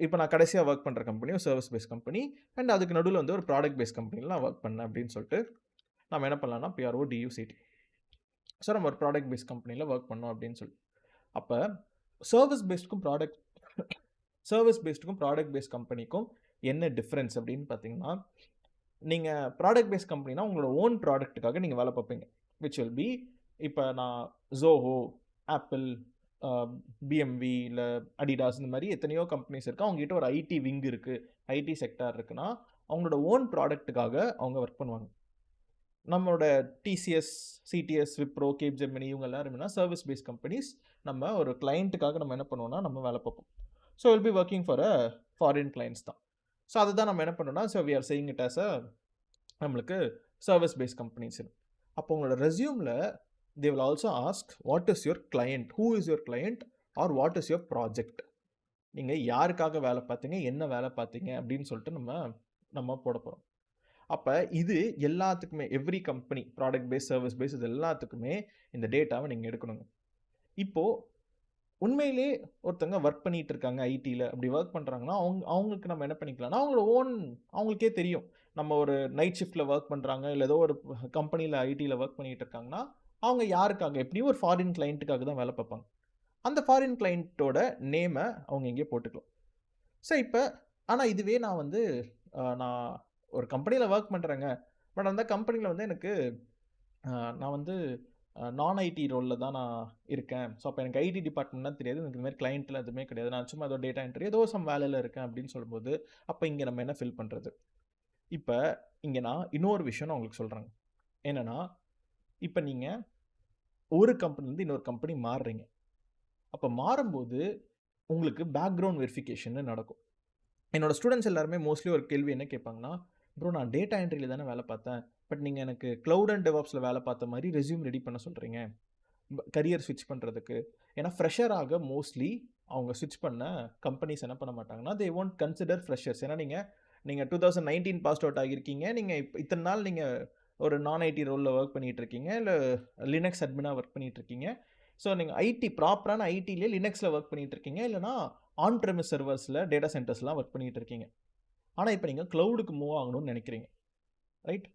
[SPEAKER 1] இப்போ நான் கடைசியாக ஒர்க் பண்ணுற கம்பெனி ஒரு சர்வீஸ் பேஸ்ட் கம்பெனி, அண்ட் அதுக்கு நடுவில் ஒரு ப்ராடக்ட் பேஸ்ட் கம்பெனியில் நான் ஒர்க் பண்ணேன் அப்படின்னு சொல்லிட்டு நம்ம என்ன பண்ணலாம்னா PRODUCT. ஸோ நம்ம ஒரு ப்ராடக்ட் பேஸ்ட் கம்பெனியில் ஒர்க் பண்ணோம் அப்படின்னு சொல்லி. அப்போ சர்வீஸ் பேஸ்டுக்கும் ப்ராடக்ட் பேஸ்ட் கம்பெனிக்கும் என்ன டிஃப்ரென்ஸ் அப்படின்னு பார்த்தீங்கன்னா, நீங்கள் ப்ராடக்ட் பேஸ்ட் கம்பெனினா உங்களோட ஓன் ப்ராடக்ட்டுக்காக நீங்கள் வேலை பார்ப்பீங்க. விச் வில் பி, இப்போ நான் ஜோஹோ, ஆப்பிள், பிஎம்வி இல்லை அடிடாஸ் இந்த மாதிரி எத்தனையோ கம்பெனிஸ் இருக்குது. அவங்ககிட்ட ஒரு ஐடி விங் இருக்குது, ஐடி செக்டார் இருக்குன்னா அவங்களோட ஓன் ப்ராடக்ட்டுக்காக அவங்க ஒர்க் பண்ணுவாங்க. நம்மளோட டிசிஎஸ், சிடிஎஸ், விப்ரோ, கேப்ஜெமினி இவங்க எல்லாருமே சர்வீஸ் பேஸ்ட் கம்பெனிஸ். நம்ம ஒரு கிளைண்ட்டுக்காக நம்ம என்ன பண்ணுவோம்னா நம்ம வேலை பார்ப்போம். So will be working for a foreign clients தான். ஸோ அதுதான் நம்ம என்ன பண்ணோம்னா, so we are saying it as நம்மளுக்கு சர்வீஸ் பேஸ்ட் கம்பெனிஸ். அப்போ உங்களோட ரெஸ்யூமில் they will also ask what is your client, who is your client or what is your project. நீங்கள் யாருக்காக வேலை பார்த்தீங்க, என்ன வேலை பார்த்தீங்க அப்படின்னு சொல்லிட்டு நம்ம போட போகிறோம். அப்ப இது எல்லாத்துக்குமே every company product base, service base இது எல்லாத்துக்குமே இந்த டேட்டாவை நீங்க எடுக்கணுங்க. இப்போ உண்மையிலேயே ஒருத்தங்க ஒர்க் பண்ணிட்டு இருக்காங்க ஐடில. அப்படி ஒர்க் பண்றாங்கன்னா, அவங்களுக்கு நம்ம என்ன பண்ணிக்கலாம்னா, அவங்களுக்கே தெரியும். நம்ம ஒரு நைட் ஷிஃப்ட்ல ஒர்க் பண்றாங்க, இல்ல ஏதோ ஒரு கம்பெனில ஐடில ஒர்க் பண்ணிட்டு இருக்காங்கன்னா, அவங்க யாருக்காக எப்படியும் ஒரு ஃபாரின் கிளையன்ட்டுக்காக தான் வேலை பார்ப்பாங்க. அந்த ஃபாரின் கிளையன்ட்டோட நேம அவங்க இங்கே போட்டுக்கலாம். ஸோ இப்ப ஆனா இதுவே நான் வந்து நான் ஒரு கம்பெனில ஒர்க் பண்றேங்க. பட் அந்த கம்பெனில வந்து எனக்கு நான் வந்து நான் ஐடி ரோல்ல தான் நான் இருக்கேன். ஸோ அப்ப எனக்கு ஐடி டிபார்ட்மெண்ட்லாம் தெரியாது. எனக்கு இந்த மாரி கிளையண்ட்லாம் எதுவுமே கிடையாது. நான் சும்மா ஏதோ டேட்டா என்ட்ரி ஏதோ சம் வேலையில இருக்கேன் அப்படின்னு சொல்லும்போது, அப்ப இங்க நம்ம என்ன ஃபில் பண்றது? இப்ப இங்க நான் இன்னொரு விஷயம் நான் உங்களுக்கு சொல்றேங்க. என்னன்னா, இப்ப நீங்க ஒரு கம்பெனிலருந்து இன்னொரு கம்பெனி மாறுறீங்க. அப்ப மாறும்போது உங்களுக்கு பேக்ரவுண்ட் வெரிஃபிகேஷன்னு நடக்கும். என்னோட ஸ்டூடண்ட்ஸ் எல்லாருமே மோஸ்ட்லி ஒரு கேள்வி என்ன கேட்பாங்கன்னா, ப்ரோ நான் டேட்டா என்ட்ரில தானே வேலை பார்த்தேன். பட் நீங்க எனக்கு கிளவுட் அண்ட் டெவாப்ஸ்ல வேலை பார்த்த மாரி ரெஸ்யூம் ரெடி பண்ண சொல்றீங்க. கரியர் ஸ்விட்ச் பண்றதுக்கு. ஏன்னா ஃப்ரெஷராக மோஸ்ட்லி அவங்க ஸ்விட்ச் பண்ண கம்பெனிஸ் என்ன பண்ண மாட்டாங்கன்னா, தே ஒன்ட் கன்சிடர் ஃப்ரெஷர்ஸ். ஏன்னா நீங்க நீங்க 2019 பாஸ்ட் அவுட் ஆகியிருக்கீங்க. நீங்க இத்தன நாள் நீங்க ஒரு நான் ஐடி ரோல்ல ஒர்க் பண்ணிட்டு இருக்கீங்க. இல்ல லினக்ஸ் அட்மினா ஒர்க் பண்ணிட்டு இருக்கீங்க. ஸோ நீங்க ஐடி ப்ராப்பரான ஐடிலயே லினக்ஸ்ல ஒர்க் பண்ணிட்டு இருக்கீங்க. இல்லன்னா ஆன் பிரெமிஸ் சர்வர்ஸ்ல டேட்டா சென்டர்ஸ்லாம் ஒர்க் பண்ணிட்டு இருக்கீங்க. ஆனா இப்ப நீங்க கிளவுடுக்கு மூவ் ஆகணும்னு நினைக்கிறீங்க. ரைட்?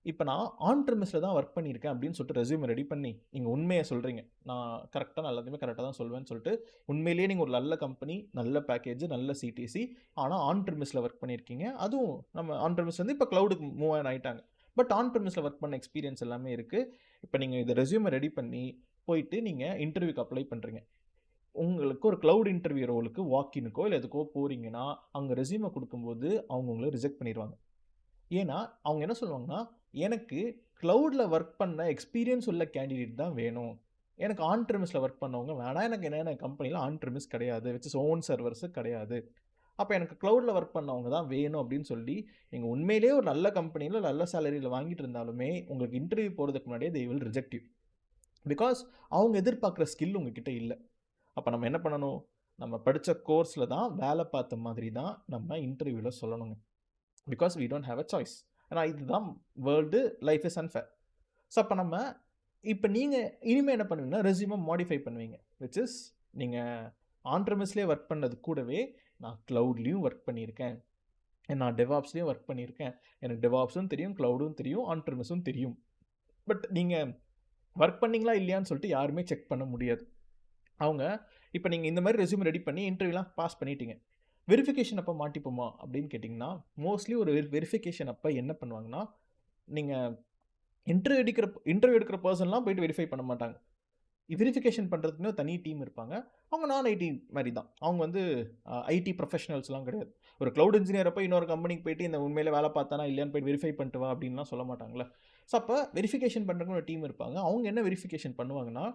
[SPEAKER 1] இப்ப நான் ஆன் பிரெமிஸ்ல தான் ஒர்க் பண்ணியிருக்கேன் அப்படின்னு சொல்லிட்டு ரெஸ்யூம் ரெடி பண்ணி, நீங்க உண்மைய சொல்றீங்க. நான் கரெக்ட்டா நான் எல்லாத்தையுமே கரெக்ட்டா தான் சொல்வேன்னு சொல்லிட்டு, உண்மையிலேயே நீங்க ஒரு நல்ல கம்பெனி, நல்ல பேக்கேஜ், நல்ல சிடிசி, ஆனா ஆன் பிரெமிஸ்ல ஒர்க் பண்ணியிருக்கீங்க. அதுவும் நம்ம ஆன் பிரெமிஸ்ல இருந்து இப்ப கிளவுடுக்கு மூவ் ஆன் ஆயிட்டாங்க. பட் ஆன் பிரெமிஸ்ல ஒர்க் பண்ண எக்ஸ்பீரியன்ஸ் எல்லாமே இருக்கு. இப்ப நீங்க இந்த ரெஸ்யூம ரெடி பண்ணி, போயிட்டு நீங்க இன்டர்வியூக்கு அப்ளை பண்றீங்க. உங்களுக்கு ஒரு கிளவுட் இன்டர்வியூ ரோலுக்கு வாக்கின்க்கோ இல்ல எதுக்கோ போறீங்கன்னா, அங்க ரெஸ்யூம குடுக்கும்போது அவங்க உங்கள ரிஜெக்ட் பண்ணிருவாங்க. ஏன்னா, அவங்க என்ன சொல்லுவாங்கன்னா, எனக்கு கிளவுட்ல ஒர்க் பண்ண எக்ஸ்பீரியன்ஸ் உள்ள கேண்டிடேட் தான் வேணும். எனக்கு ஆன் பிரெமிஸ்ல ஒர்க் பண்ணவங்க வேணாம். எனக்கு என்னென்ன கம்பெனில ஆன் பிரெமிஸ் கிடையாது. விச் இஸ் ஓன் சர்வர்ஸ் கிடையாது. அப்ப எனக்கு கிளவுட்ல ஒர்க் பண்ணவங்க தான் வேணும் அப்படின்னு சொல்லி, நீங்க உண்மையிலேயே ஒரு நல்ல கம்பெனில நல்ல சேலரில வாங்கிட்டு இருந்தாலுமே, உங்களுக்கு இன்டர்வியூ போறதுக்கு முன்னாடியே they will reject you. Because அவங்க எதிர்பார்க்குற ஸ்கில் உங்ககிட்ட இல்ல. அப்ப நம்ம என்ன பண்ணணும்? நம்ம படிச்ச கோர்ஸ்ல தான் வேலை பார்த்த மாதிரி தான் நம்ம இன்டர்வியூல சொல்லணுங்க. Because we don't have a choice. ஏன்னா இதுதான் world, life is unfair. So அப்ப நம்ம இப்ப நீங்க இனிமே என்ன பண்ணுவீங்கன்னா, ரெஸ்யூம மாடிஃபை பண்ணுவீங்க. விச் இஸ் நீங்க ஆன் பிரெமிஸ்லயே ஒர்க் பண்ணது கூடவே, நான் கிளவுட்லயும் ஒர்க் பண்ணியிருக்கேன். நான் டெவாப்ஸ்லயும் ஒர்க் பண்ணியிருக்கேன். எனக்கு டெவாப்ஸும் தெரியும், கிளவுடும் தெரியும், ஆன் பிரெமிஸும் தெரியும். பட் நீங்க ஒர்க் பண்ணீங்களா இல்லையான்னு சொல்லிட்டு யாருமே செக் பண்ண முடியாது. அவங்க இப்ப நீங்க இந்த மாரி ரெஸ்யூம் ரெடி பண்ணி இன்டர்வியூலாம் பாஸ் பண்ணிட்டீங்க. வெரிஃபிகேஷன் அப்ப மாட்டிப்போமா? அப்படின்னு கேட்டீங்கன்னா, மோஸ்ட்லி ஒரு வெரிஃபிகேஷன் அப்ப என்ன பண்ணுவாங்கன்னா, நீங்க இன்டர்வியூ எடுக்கிற பெர்சன்லாம் போயிட்டு வெரிஃபை பண்ண மாட்டாங்க. வெரிஃபிகேஷன் பண்றதுக்குன்னு ஒரு தனி டீம் இருப்பாங்க. அவங்க நான் ஐடி மாரி தான். அவங்க வந்து ஐடி ப்ரொஃபஷனல்ஸ்லாம் கிடையாது. ஒரு கிளவுட் இன்ஜினியர் போய் இன்னொரு கம்பெனிக்கு போயிட்டு இந்த உண்மையிலே வேலை பார்த்தானா இல்லையான்னு போய் வெரிஃபை பண்ணிட்டு வா அப்படின்லாம் சொல்ல மாட்டாங்கல்ல. ஸோ அப்ப வெரிஃபிகேஷன் பண்றதுக்குன்னு ஒரு டீம் இருப்பாங்க. அவங்க என்ன வெரிஃபிகேஷன் பண்ணுவாங்கன்னா,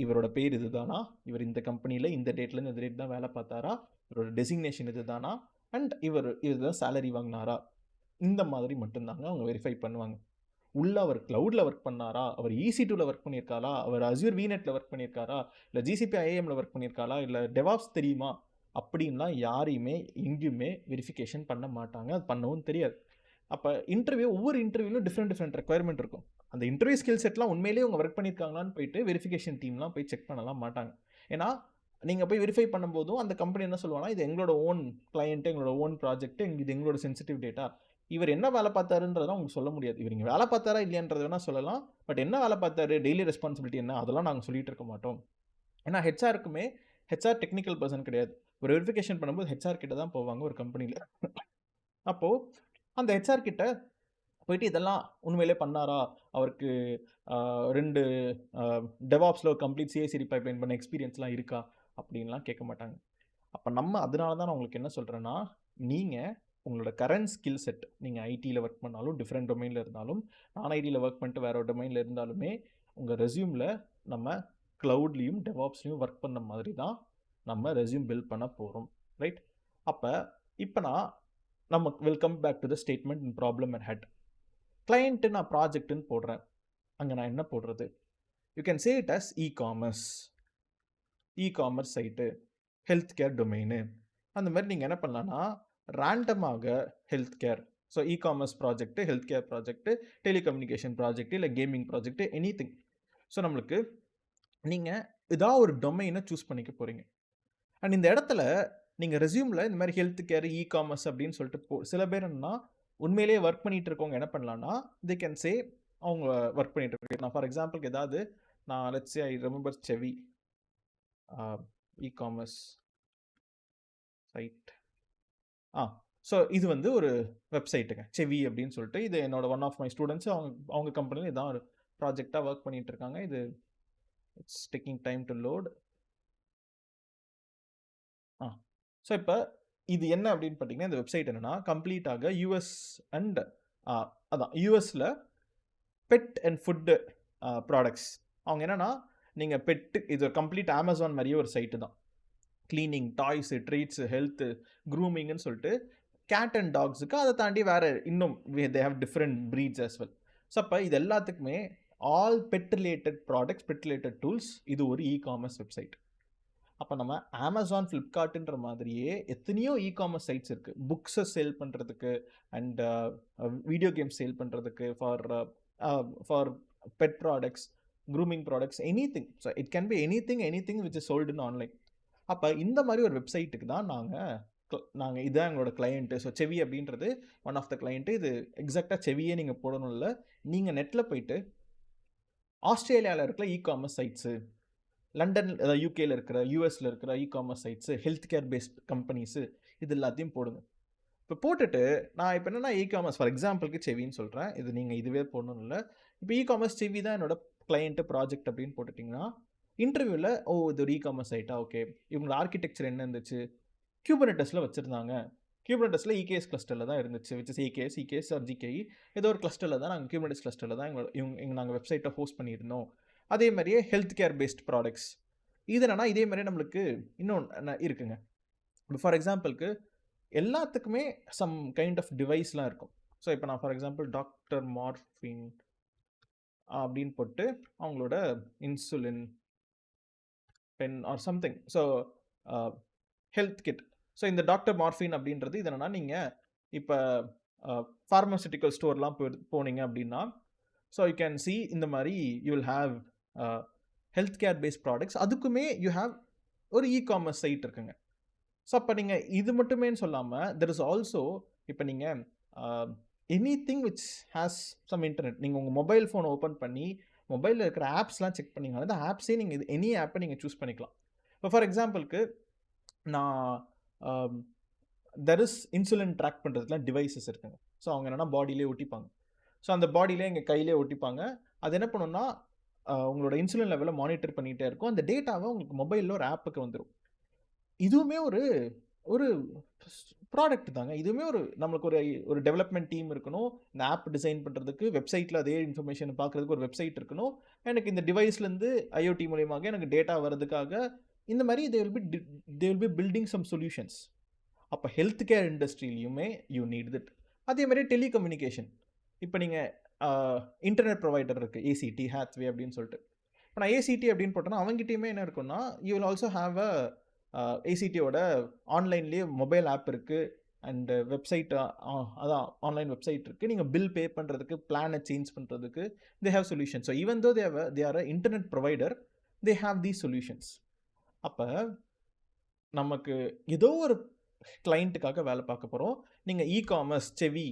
[SPEAKER 1] இவரோட பேர் இதுதானா? இவர் இந்த கம்பெனில இந்த டேட்லேருந்து இந்த டேட் தான் வேலை பார்த்தாரா? இவரோட டெசிக்னேஷன் இதுதானா? அண்ட் இதுதான் சேலரி வாங்கினாரா? இந்த மாதிரி மட்டும் தாங்க அவங்க வெரிஃபை பண்ணுவாங்க. உள்ள அவர் கிளவுட்ல ஒர்க் பண்ணாரா? அவர் EC2ல ஒர்க் பண்ணியிருக்காரா? அவர் Azure VNetல ஒர்க் பண்ணியிருக்காரா? இல்ல GCP IAMல ஒர்க் பண்ணியிருக்காரா? இல்ல DevOps தெரியுமா? அப்படின்லாம் யாரையுமே எங்கேயுமே வெரிஃபிகேஷன் பண்ண மாட்டாங்க. அது பண்ணவும் தெரியாது. அப்ப ஒவ்வொரு இன்டர்வியூலும் டிஃபரெண்ட் ரெக்யர்மென்ட் இருக்கும். அந்த இன்டர்வியூ ஸ்கில் செட்லாம் உண்மையிலேயே அவங்க ஒர்க் பண்ணியிருக்காங்களான்னு போயிட்டு வெரிஃபிகேஷன் டீம்லாம் போய் செக் பண்ணலாம் மாட்டாங்க. ஏன்னா, நீங்க போய் வெரிஃபை பண்ணும்போதும் அந்த கம்பெனி என்ன சொல்லுவாங்கன்னா, இது எங்களோட ஓன் கிளையன்ட், எங்களோட ஓன் ப்ராஜெக்ட், இது எங்களோட சென்சிட்டிவ் டேட்டா. இவர் என்ன வேலை பார்த்தாருன்றதெல்லாம் உங்களுக்கு சொல்ல முடியாது. இவர் இங்க வேலை பார்த்தாரா இல்லையான்றத வேணா சொல்லலாம். பட் என்ன வேலை பார்த்தாரு, டெய்லி ரெஸ்பான்சிபிலிட்டி என்ன, அதெல்லாம் நாங்க சொல்லிட்டு இருக்க மாட்டோம். ஏன்னா ஹெச்ஆர் டெக்னிக்கல் பெர்சன் கிடையாது. ஒரு வெரிஃபிகேஷன் பண்ணும்போது ஹெச்ஆர் கிட்ட தான் போவாங்க ஒரு கம்பெனில. அப்போ அந்த ஹெச்ஆர் கிட்ட போயிட்டு இதெல்லாம் உண்மையிலே பண்ணாரா? அவருக்கு 2 டெவாப்ஸ்ல ஒரு கம்ப்ளீட் CI/CD பைப்லைன் பண்ண எக்ஸ்பீரியன்ஸ்லாம் இருக்கா? அப்படின்லாம் கேட்க மாட்டாங்க. அப்ப அதனால தான் நான் உங்களுக்கு என்ன சொல்றேன்னா, நீங்க உங்களோட கரண்ட் ஸ்கில் செட், நீங்க ஐடில ஒர்க் பண்ணாலும், டிஃபரெண்ட் டொமைன்ல இருந்தாலும், நான் ஐடில ஒர்க் பண்ணிட்டு வேற ஒரு டொமைன்ல இருந்தாலுமே, உங்க ரெஸ்யூம்ல நம்ம கிளவுட்லயும், டெவாப்ஸ்லயும் ஒர்க் பண்ண மாதிரி தான் நம்ம ரெஸ்யூம் பில்ட் பண்ண போறோம். ரைட்? அப்ப இப்ப நம்ம will come back to the statement and problem at hand. Client நான் ப்ராஜெக்ட்னு போடுறேன். அங்க நான் என்ன போடுறது? You can say it as e-commerce site, health care domain. அந்த மாதிரி நீங்க என்ன பண்ணலாம்னா, ரேண்டமாக health care, so e-commerce project, health care project, telecommunication project, இல்லை கேமிங் ப்ராஜெக்ட், எனிதிங். ஸோ நம்மளுக்கு நீங்கள் ஏதாவது ஒரு டொமைனை சூஸ் பண்ணிக்க போகிறீங்க. அண்ட் இந்த இடத்துல நீங்கள் ரெஸ்யூமில் இந்த மாதிரி ஹெல்த் கேர், இ-காமர்ஸ் அப்படின்னு சொல்லிட்டு சில பேர் என்னன்னா உண்மையிலேயே ஒர்க் பண்ணிட்டு இருக்கவங்க என்ன பண்ணலான்னா, தே கேன் சே அவங்க ஒர்க் பண்ணிட்டு இருக்கு. நான் ஃபார் எக்ஸாம்பிளுக்கு ஏதாவது நான் லெட்ஸ் சே ஐ ரிமெம்பர் செவி இ-காமர்ஸ் சைட். ஸோ இது வந்து ஒரு வெப்சைட்டுங்க, செவி அப்படின்னு சொல்லிட்டு. இது என்னோட ஒன் ஆஃப் மை ஸ்டூடெண்ட்ஸ் அவங்க கம்பெனியில் இதான் ஒரு ப்ராஜெக்டாக ஒர்க் பண்ணிட்டு இருக்காங்க. இது it's taking time to load. So இப்போ இது என்ன அப்படின்னு பார்த்தீங்கன்னா, இந்த வெப்சைட் என்னன்னா கம்ப்ளீட்டாக யூஎஸ் அண்ட் அதான் யூஎஸில் பெட் அண்ட் ஃபுட்டு ப்ராடக்ட்ஸ். அவங்க என்னன்னா நீங்கள் பெட்டு, இது ஒரு கம்ப்ளீட் அமேசான் மாதிரியே ஒரு சைட்டு தான். கிளீனிங், டாய்ஸு, ட்ரீட்ஸு, ஹெல்த்து, க்ரூமிங்னு சொல்லிட்டு கேட் அண்ட் டாக்ஸுக்கு அதை தாண்டி வேறு இன்னும் they have different breeds as well. So அப்போ இது எல்லாத்துக்குமே all pet related products, pet related tools, இது ஒரு இ-காமர்ஸ் வெப்சைட். அப்போ நம்ம அமேசான், ஃப்ளிப்கார்ட்டுன்ற மாதிரியே எத்தனையோ இ-காமர்ஸ் சைட்ஸ் இருக்குது. புக்ஸை சேல் பண்ணுறதுக்கு அண்ட் வீடியோ கேம் சேல் பண்ணுறதுக்கு, for pet products, grooming products, anything. So it can be anything which is sold in online. அப்போ இந்த மாதிரி ஒரு வெப்சைட்டுக்கு தான் நாங்கள் இதுதான் எங்களோட கிளையண்ட்டு. ஸோ செவி அப்படின்றது ஒன் ஆஃப் த கிளையண்ட்டு. இது எக்ஸாக்டாக செவியே நீங்கள் போடணும் இல்லை, நீங்கள் நெட்டில் போயிட்டு ஆஸ்திரேலியாவில் இருக்கிற இ-காமர்ஸ் சைட்ஸு, லண்டன், யூகேயில் இருக்கிற, யூஎஸில் இருக்கிற e-commerce sites, health care based companies, இது எல்லாத்தையும் போடுங்க. இப்போ போட்டுட்டு நான் இப்போ என்னென்னா இ-காமர்ஸ் ஃபார் எக்ஸாம்பிளுக்கு செவின்னு சொல்கிறேன். இது நீங்கள் இதுவே போடணும் இல்லை. இப்போ இ-காமர்ஸ் செவி தான் என்னோட கிளையண்ட்டு ப்ராஜெக்ட் அப்படின்னு போட்டுட்டிங்கன்னா இன்டர்வியூவில் இது ஒரு இ-காமர்ஸ் சைட்டா, ஓகே, இவங்களோட ஆர்கிடெக்சர் என்ன இருந்துச்சு, கியூபர்நெட்டஸில் வச்சுருந்தாங்க. கியூபர்நெட்டஸில் இகேஎஸ் கிளஸ்டரில் தான் இருந்துச்சு, விச் இஸ் இகேஎஸ் ஆர் ஜிகேஇ, ஏதோ ஒரு கிளஸ்டரில் தான் நாங்கள் கியூபர்நெட்டஸ் கிளஸ்டரில் தான் நாங்கள் வெப்சைட்டை ஹோஸ்ட் பண்ணியிருந்தோம். அதே மாதிரியே ஹெல்த் கேர் பேஸ்ட் ப்ராடக்ட்ஸ். இது என்னன்னா இதே மாதிரியே நம்மளுக்கு இன்னொன்று இருக்குங்க. ஃபார் எக்ஸாம்பிளுக்கு எல்லாத்துக்குமே சம் கைண்ட் ஆஃப் டிவைஸ்லாம் இருக்கும். ஸோ இப்போ நான் ஃபார் எக்ஸாம்பிள் டாக்டர் மார்ஃபின் அப்படின்னு போட்டு அவங்களோட insulin pen or something, so health kit. So இந்த டாக்டர் மார்ஃபின் அப்படின்றது இது என்னன்னா நீங்கள் இப்போ ஃபார்மசூட்டிக்கல் ஸ்டோர்லாம் போனீங்க அப்படின்னா, ஸோ யூ கேன் சி இந்த மாதிரி you will have health care based products. அதுக்குமே யூ ஹாவ் ஒரு இ-காமர்ஸ் சைட் இருக்குங்க. ஸோ அப்போ நீங்கள் இது மட்டுமேன்னு சொல்லாமல் தெர் இஸ் ஆல்சோ இப்போ நீங்கள் anything which has some internet, நீங்கள் உங்கள் மொபைல் ஃபோன் ஓப்பன் பண்ணி மொபைலில் இருக்கிற ஆப்ஸ்லாம் செக் பண்ணிங்கன்னா அந்த ஆப்ஸே நீங்கள் எனி ஆப்பை நீங்கள் சூஸ் பண்ணிக்கலாம். இப்போ ஃபார் எக்ஸாம்பிளுக்கு நான் தெர் இஸ் இன்சுலின் ட்ராக் பண்ணுறதுக்குலாம் டிவைசஸ் இருக்குங்க. ஸோ அவங்க என்னென்னா பாடியிலே ஒட்டிப்பாங்க. ஸோ அந்த பாடியிலே எங்கள் கையிலே ஒட்டிப்பாங்க. அது என்ன பண்ணுன்னா உங்களோட இன்சுலின் லெவலை மானிட்டர் பண்ணிகிட்டே இருக்கும். அந்த டேட்டாவை உங்களுக்கு மொபைலில் ஒரு ஆப்புக்கு வந்துடும். இதுவுமே ஒரு ப்ராடக்ட் தாங்க. இதுவுமே நம்மளுக்கு ஒரு டெவலப்மெண்ட் டீம் இருக்கணும். இந்த ஆப் டிசைன் பண்ணுறதுக்கு, வெப்சைட்டில் அதே இன்ஃபர்மேஷன் பார்க்குறதுக்கு ஒரு வெப்சைட் இருக்கணும். எனக்கு இந்த டிவைஸ்லேருந்து ஐஓடி மூலியமாக எனக்கு டேட்டா வர்றதுக்காக இந்த மாதிரி they will be building some solutions. அப்போ ஹெல்த் கேர் இண்டஸ்ட்ரியிலையுமே யூ நீட் திட். அதே மாதிரி டெலிகம்யூனிகேஷன். இப்போ நீங்கள் இன்டர்நெட் ப்ரொவைடர் இருக்குது, ஏசிடி, ஹேத்வே அப்படின்னு சொல்லிட்டு. இப்போ நான் ஏசிடி அப்படின்னு போட்டேன்னா அவங்ககிட்டயுமே என்ன இருக்குன்னா யூ வில் ஆல்சோ ஹாவ் ஏசிடியோட ஆன்லைன்லேயே மொபைல் ஆப் இருக்குது அண்ட் வெப்சைட், அதான் ஆன்லைன் வெப்சைட் இருக்குது. நீங்கள் பில் பே பண்ணுறதுக்கு, பிளானை சேஞ்ச் பண்ணுறதுக்கு they have solution. So even though they are a internet provider, they have these solutions. அப்போ நமக்கு ஏதோ ஒரு கிளைண்ட்டுக்காக வேலை பார்க்க போகிறோம். நீங்கள் இ-காமர்ஸ், செவி,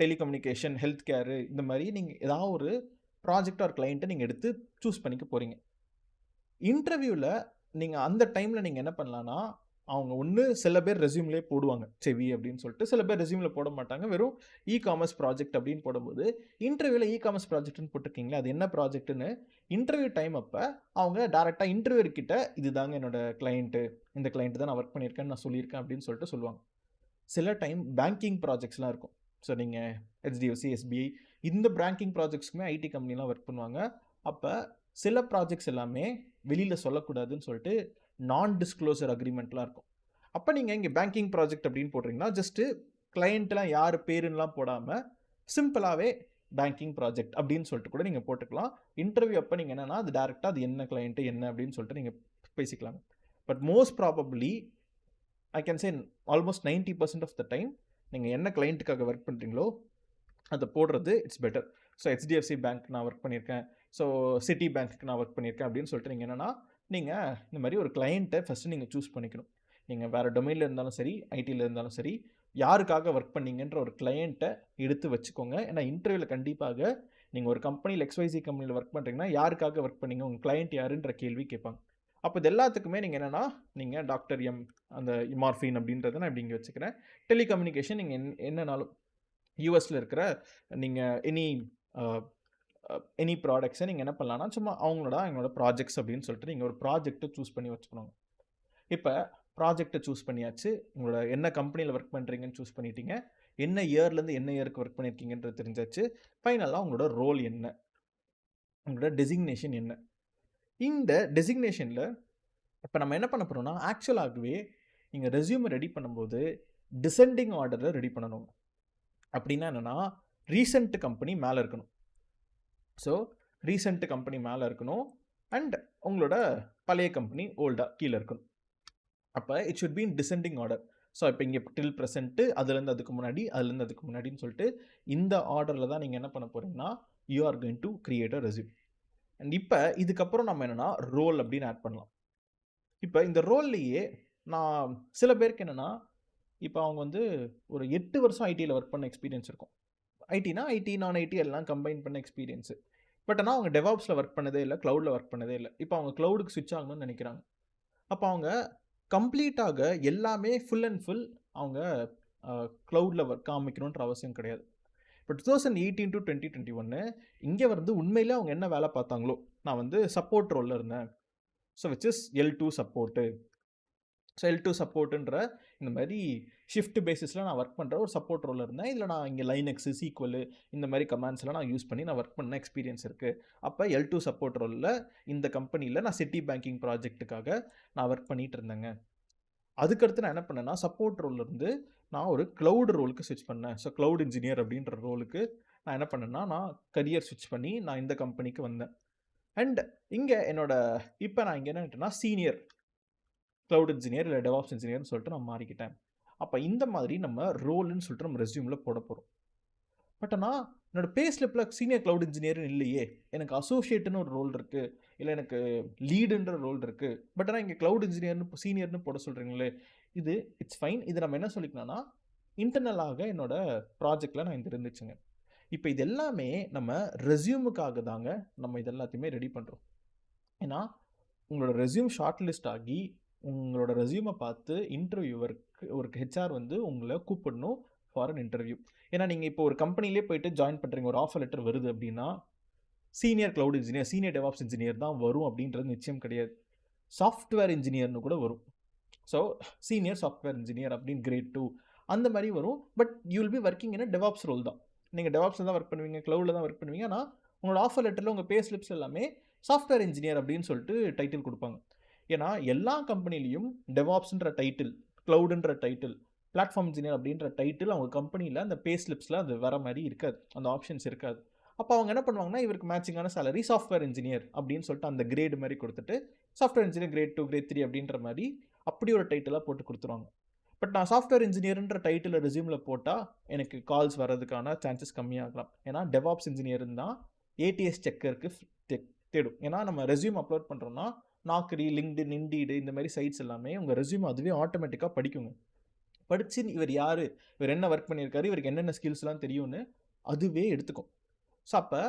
[SPEAKER 1] டெலிகம்யூனிகேஷன், ஹெல்த் கேரு, இந்த மாதிரி நீங்கள் ஏதாவது ஒரு ப்ராஜெக்ட் ஆர் கிளைண்ட்டை நீங்கள் எடுத்து சூஸ் பண்ணிக்க போகிறீங்க. இன்டர்வியூவில் நீங்கள் அந்த டைமில் நீங்கள் என்ன பண்ணலான்னா, அவங்க ஒன்று சில பேர் ரெஸ்யூம்லேயே போடுவாங்க செவி அப்படின்னு சொல்லிட்டு, சில பேர் ரெஸ்யூமில் போட மாட்டாங்க, வெறும் இ-காமர்ஸ் ப்ராஜெக்ட் அப்படின்னு போடும்போது இன்டர்வியூவில் இ-காமர்ஸ் ப்ராஜெக்ட்னு போட்டிருக்கீங்களா, அது என்ன ப்ராஜெக்ட்டுன்னு இன்டர்வியூ டைம் அப்போ அவங்க டேரெக்டாக இன்டர்வியூர்கிட்ட இதுதாங்க என்னோட கிளைண்ட்டு, இந்த கிளைண்ட்டு தான் நான் ஒர்க் பண்ணியிருக்கேன்னு நான் சொல்லியிருக்கேன் அப்படின்னு சொல்லிட்டு சொல்லுவாங்க. சில டைம் பேங்கிங் ப்ராஜெக்ட்ஸ்லாம் இருக்கும். ஸோ நீங்கள் ஹெச்டிஎஃப்சி, எஸ்பிஐ, இந்த பேங்கிங் ப்ராஜெக்ட்ஸ்க்குமே ஐடி கம்பெனிலாம் ஒர்க் பண்ணுவாங்க. அப்போ சில ப்ராஜெக்ட்ஸ் எல்லாமே வெளியில் சொல்லக்கூடாதுன்னு சொல்லிட்டு நான் டிஸ்க்ளோசர் அக்ரிமெண்ட்லாம் இருக்கும். அப்போ நீங்கள் இங்கே பேங்கிங் ப்ராஜெக்ட் அப்படின்னு போடுறீங்கன்னா ஜஸ்ட்டு கிளைண்ட்லாம் யார் பேருன்னெலாம் போடாமல் சிம்பிளாகவே பேங்கிங் ப்ராஜெக்ட் அப்படின்னு சொல்லிட்டு கூட நீங்கள் போட்டுக்கலாம். இன்டர்வியூ அப்போ நீங்கள் என்னென்னா அது டேரெக்டாக அது என்ன கிளைண்ட்டு என்ன அப்படின்னு சொல்லிட்டு நீங்கள் பேசிக்கலாம். But most probably I can say almost 90% of the time நீங்கள் என்ன கிளைண்ட்டுக்காக ஒர்க் பண்ணுறீங்களோ அதை போடுறது it's better. So HDFC bank நான் ஒர்க் பண்ணியிருக்கேன், ஸோ சிட்டி பேங்க்குக்கு நான் ஒர்க் பண்ணியிருக்கேன் அப்படின்னு சொல்லிட்டு நீங்கள் என்னென்னா நீங்கள் இந்த மாதிரி ஒரு கிளைண்ட்டை ஃபஸ்ட்டு நீங்கள் சூஸ் பண்ணிக்கணும். நீங்கள் வேறு டொமைனில் இருந்தாலும் சரி, ஐடியில் இருந்தாலும் சரி, யாருக்காக ஒர்க் பண்ணீங்கன்ற ஒரு கிளையண்ட்டை எடுத்து வச்சுக்கோங்க. ஏன்னா இன்டர்வியூவில் கண்டிப்பாக நீங்கள் ஒரு கம்பெனியில் XYZ கம்பெனியில் ஒர்க் பண்ணுறீங்கன்னா யாருக்காக ஒர்க் பண்ணீங்க, உங்கள் கிளையண்ட் யாருன்ற கேள்வி கேட்பாங்க. அப்போ இது எல்லாத்துக்குமே நீங்கள் என்னென்னா நீங்கள் டாக்டர் எம் அந்த மார்ஃபின் அப்படின்றத நான் இப்படி இங்கே வச்சுக்கிறேன். டெலிகம்யூனிகேஷன் நீங்கள் என்னன்னாலும் யூஎஸில் இருக்கிற நீங்கள் எனி ப்ராடக்ட்ஸை நீங்கள் என்ன பண்ணலான்னா சும்மா அவங்களோட ப்ராஜெக்ட்ஸ் அப்படின்னு சொல்லிட்டு நீங்கள் ஒரு ப்ராஜெக்ட்டை சூஸ் பண்ணி வச்சுக்கணும். இப்போ ப்ராஜெக்டை சூஸ் பண்ணியாச்சு, உங்களோட என்ன கம்பெனியில் ஒர்க் பண்ணுறீங்கன்னு சூஸ் பண்ணிட்டீங்க, என்ன இயர்லேருந்து என்ன இயருக்கு ஒர்க் பண்ணியிருக்கீங்கன்றது தெரிஞ்சாச்சு. ஃபைனலாக உங்களோட ரோல் என்ன, உங்களோட டெசிக்னேஷன் என்ன. இந்த டெசிக்னேஷனில் இப்போ நம்ம என்ன பண்ண போகிறோம்னா ஆக்சுவலாகவே நீங்கள் ரெஸ்யூமை ரெடி பண்ணும்போது டிசெண்டிங் ஆர்டரில் ரெடி பண்ணணும். அப்படின்னா என்னென்னா ரீசெண்ட் கம்பெனி மேலே இருக்கணும். ஸோ ரீசெண்ட் கம்பெனி மேலே இருக்கணும் அண்ட் உங்களோட பழைய கம்பெனி ஓல்டாக கீழே இருக்கணும். அப்போ it should be in descending order. So இப்போ இங்கே டில் ப்ரெசென்ட்டு, அதுலேருந்து அதுக்கு முன்னாடி, அதுலேருந்து அதுக்கு முன்னாடின்னு சொல்லிட்டு இந்த ஆர்டரில் தான் நீங்கள் என்ன பண்ண போகிறீங்கன்னா you are going to create a resume. And இப்போ இதுக்கப்புறம் நம்ம என்னென்னா ரோல் அப்படின்னு ஆட் பண்ணலாம். இப்போ இந்த ரோல்லையே நான் சில பேருக்கு என்னென்னா இப்போ அவங்க வந்து ஒரு 8 வருஷம் ஐடியில் ஒர்க் பண்ண எக்ஸ்பீரியன்ஸ் இருக்கும். ஐடினா ஐடி நான் ஐடி எல்லாம் கம்பைன் பண்ண எக்ஸ்பீரியன்ஸு. பட் ஆனால் அவங்க டெவாப்ஸில் ஒர்க் பண்ணதே இல்லை, க்ளவுடில் ஒர்க் பண்ணதே இல்லை. இப்போ அவங்க க்ளவுடுக்கு ஸ்விட்ச் ஆகணும்னு நினைக்கிறாங்க. அப்போ அவங்க கம்ப்ளீட்டாக எல்லாமே ஃபுல் அண்ட் ஃபுல் அவங்க க்ளவுடில் ஒர்க் காமிக்கணுன்ற அவசியம் கிடையாது. இப்போ 2018 to 2021 இங்கே வந்து உண்மையிலே அவங்க என்ன வேலை பார்த்தாங்களோ, நான் வந்து சப்போர்ட் ரோலில் இருந்தேன், so which is L2 support. So L2 சப்போர்ட்டுன்ற இந்த மாதிரி ஷிஃப்ட் பேசிஸில் நான் ஒர்க் பண்ணுற ஒரு சப்போர்ட் ரோலில் இருந்தேன். இதில் நான் இங்கே லைனக்ஸு, சீக்வல் இந்த மாதிரி கமாண்ட்ஸ்லாம் நான் யூஸ் பண்ணி நான் ஒர்க் பண்ண எக்ஸ்பீரியன்ஸ் இருக்குது. அப்போ L2 சப்போர்ட் ரோலில் இந்த கம்பெனியில் நான் சிட்டி பேங்கிங் ப்ராஜெக்ட்டுக்காக நான் ஒர்க் பண்ணிகிட்டு இருந்தேங்க. அதுக்கடுத்து நான் என்ன பண்ணேன்னா சப்போர்ட் ரோல்லேருந்து நான் ஒரு க்ளவுட் ரோலுக்கு ஸ்விட்ச் பண்ணேன். ஸோ க்ளவுட் இன்ஜினியர் அப்படின்ற ரோலுக்கு நான் என்ன பண்ணேன்னா நான் கரியர் ஸ்விட்ச் பண்ணி நான் இந்த கம்பெனிக்கு வந்தேன். அண்ட் இங்கே இப்போ நான் இங்கே என்னன்னா சீனியர் க்ளவுட் இன்ஜினியர் இல்லை டெவாப்ஸ் இன்ஜினியர்னு சொல்லிட்டு நான் மாறிக்கிட்டேன். அப்போ இந்த மாதிரி நம்ம ரோல்னு சொல்லிட்டு நம்ம ரெஸ்யூமில் போட போகிறோம். பட் ஆனால் என்னோட பே ஸ்லிப்பில் சீனியர் க்ளவுட் இன்ஜினியர்னு இல்லையே, எனக்கு அசோசியேட்டுன்னு ஒரு ரோல் இருக்குது, இல்லை எனக்கு லீடுன்ற ரோல் இருக்குது. பட் ஆனால் இங்கே க்ளவுட் இன்ஜினியர்னு சீனியர்னு போட சொல்கிறீங்களே, இது இட்ஸ் ஃபைன். இது நம்ம என்ன சொல்லிக்கலாம்னா இன்டர்னலாக என்னோட ப்ராஜெக்டில் நான் இது இருந்துச்சுங்க. இப்போ இது எல்லாமே நம்ம ரெஸ்யூமுக்காக தாங்க நம்ம இது எல்லாத்தையுமே ரெடி பண்ணுறோம். ஏன்னா உங்களோட ரெஸ்யூம் ஷார்ட் லிஸ்ட் ஆகி உங்களோட ரெஸ்யூமை பார்த்து இன்டர்வியூவருக்கு ஒரு ஹெச்ஆர் வந்து உங்களை கூப்பிடணும் ஃபார் அன் இன்டர்வியூ. ஏன்னா நீங்கள் இப்போ ஒரு கம்பெனிலே போயிட்டு ஜாயின் பண்ணுறீங்க, ஒரு ஆஃபர் லெட்டர் வருது அப்படின்னா senior cloud engineer, senior DevOps engineer தான் வரும் அப்படின்றது நிச்சயம் கிடையாது. சாஃப்ட்வேர் இன்ஜினியர்னு கூட வரும். ஸோ சீனியர் சாஃப்ட்வேர் இன்ஜினியர் அப்படின்னு கிரேட் 2 அந்த மாதிரி வரும். But you will be working in DevOps role தான். நீங்கள் டெவாப்ஸில் தான் ஒர்க் பண்ணுவீங்க, க்ளவுடில் தான் ஒர்க் பண்ணுவீங்க. ஆனால் உங்களோட ஆஃபர் லெட்டரில் உங்கள் பே ஸ்லிப்ஸ் எல்லாமே சாஃப்ட்வேர் இன்ஜினியர் அப்படின்னு சொல்லிட்டு டைட்டில் கொடுப்பாங்க. ஏன்னா எல்லா கம்பெனிலையும் டெவாப்ஸ்ன்ற டைட்டில், க்ளவுடுன்ற டைட்டில், பிளாட்ஃபார்ம் இன்ஜினியர் அப்படின்ற டைட்டில் அவங்க கம்பெனியில் அந்த பே ஸ்லிப்ஸில் அது வர மாதிரி இருக்காது, அந்த ஆப்ஷன்ஸ் இருக்காது. அப்போ அவங்க என்ன பண்ணுவாங்கன்னா இவருக்கு மேட்சிங்கான சேலரி சாஃப்ட்வேர் இன்ஜினியர் அப்படின்னு சொல்லிட்டு அந்த கிரேடு மாதிரி கொடுத்துட்டு சாஃப்ட்வேர் இன்ஜினியர் கிரேட் 2 கிரேட் 3 அப்படின்ற மாதிரி அப்படி ஒரு டைட்டிலாக போட்டு கொடுத்துருவாங்க. பட் நான் சாஃப்ட்வேர் இன்ஜினியர்ன்ற டைட்டில் ரெஸ்யூமில் போட்டால் எனக்கு கால்ஸ் வர்றதுக்கான சான்சஸ் கம்மியாகலாம். ஏன்னா டெவாப்ஸ் இன்ஜினியர் தான் ATS செக்கருக்கு தேடும். ஏன்னா நம்ம ரெஸ்யூம் அப்லோட் பண்ணுறோம்னா நாக்ரி, லிங்க்டின், இண்டீடு இந்த மாதிரி சைட்ஸ் எல்லாமே உங்கள் ரெஸ்யூம் அதுவே ஆட்டோமேட்டிக்காக படிக்குங்க. படித்து இவர் யார், இவர் என்ன ஒர்க் பண்ணியிருக்காரு, இவருக்கு என்னென்ன ஸ்கில்ஸ்லாம் தெரியும்னு அதுவே எடுத்துக்கும். ஸோ அப்போ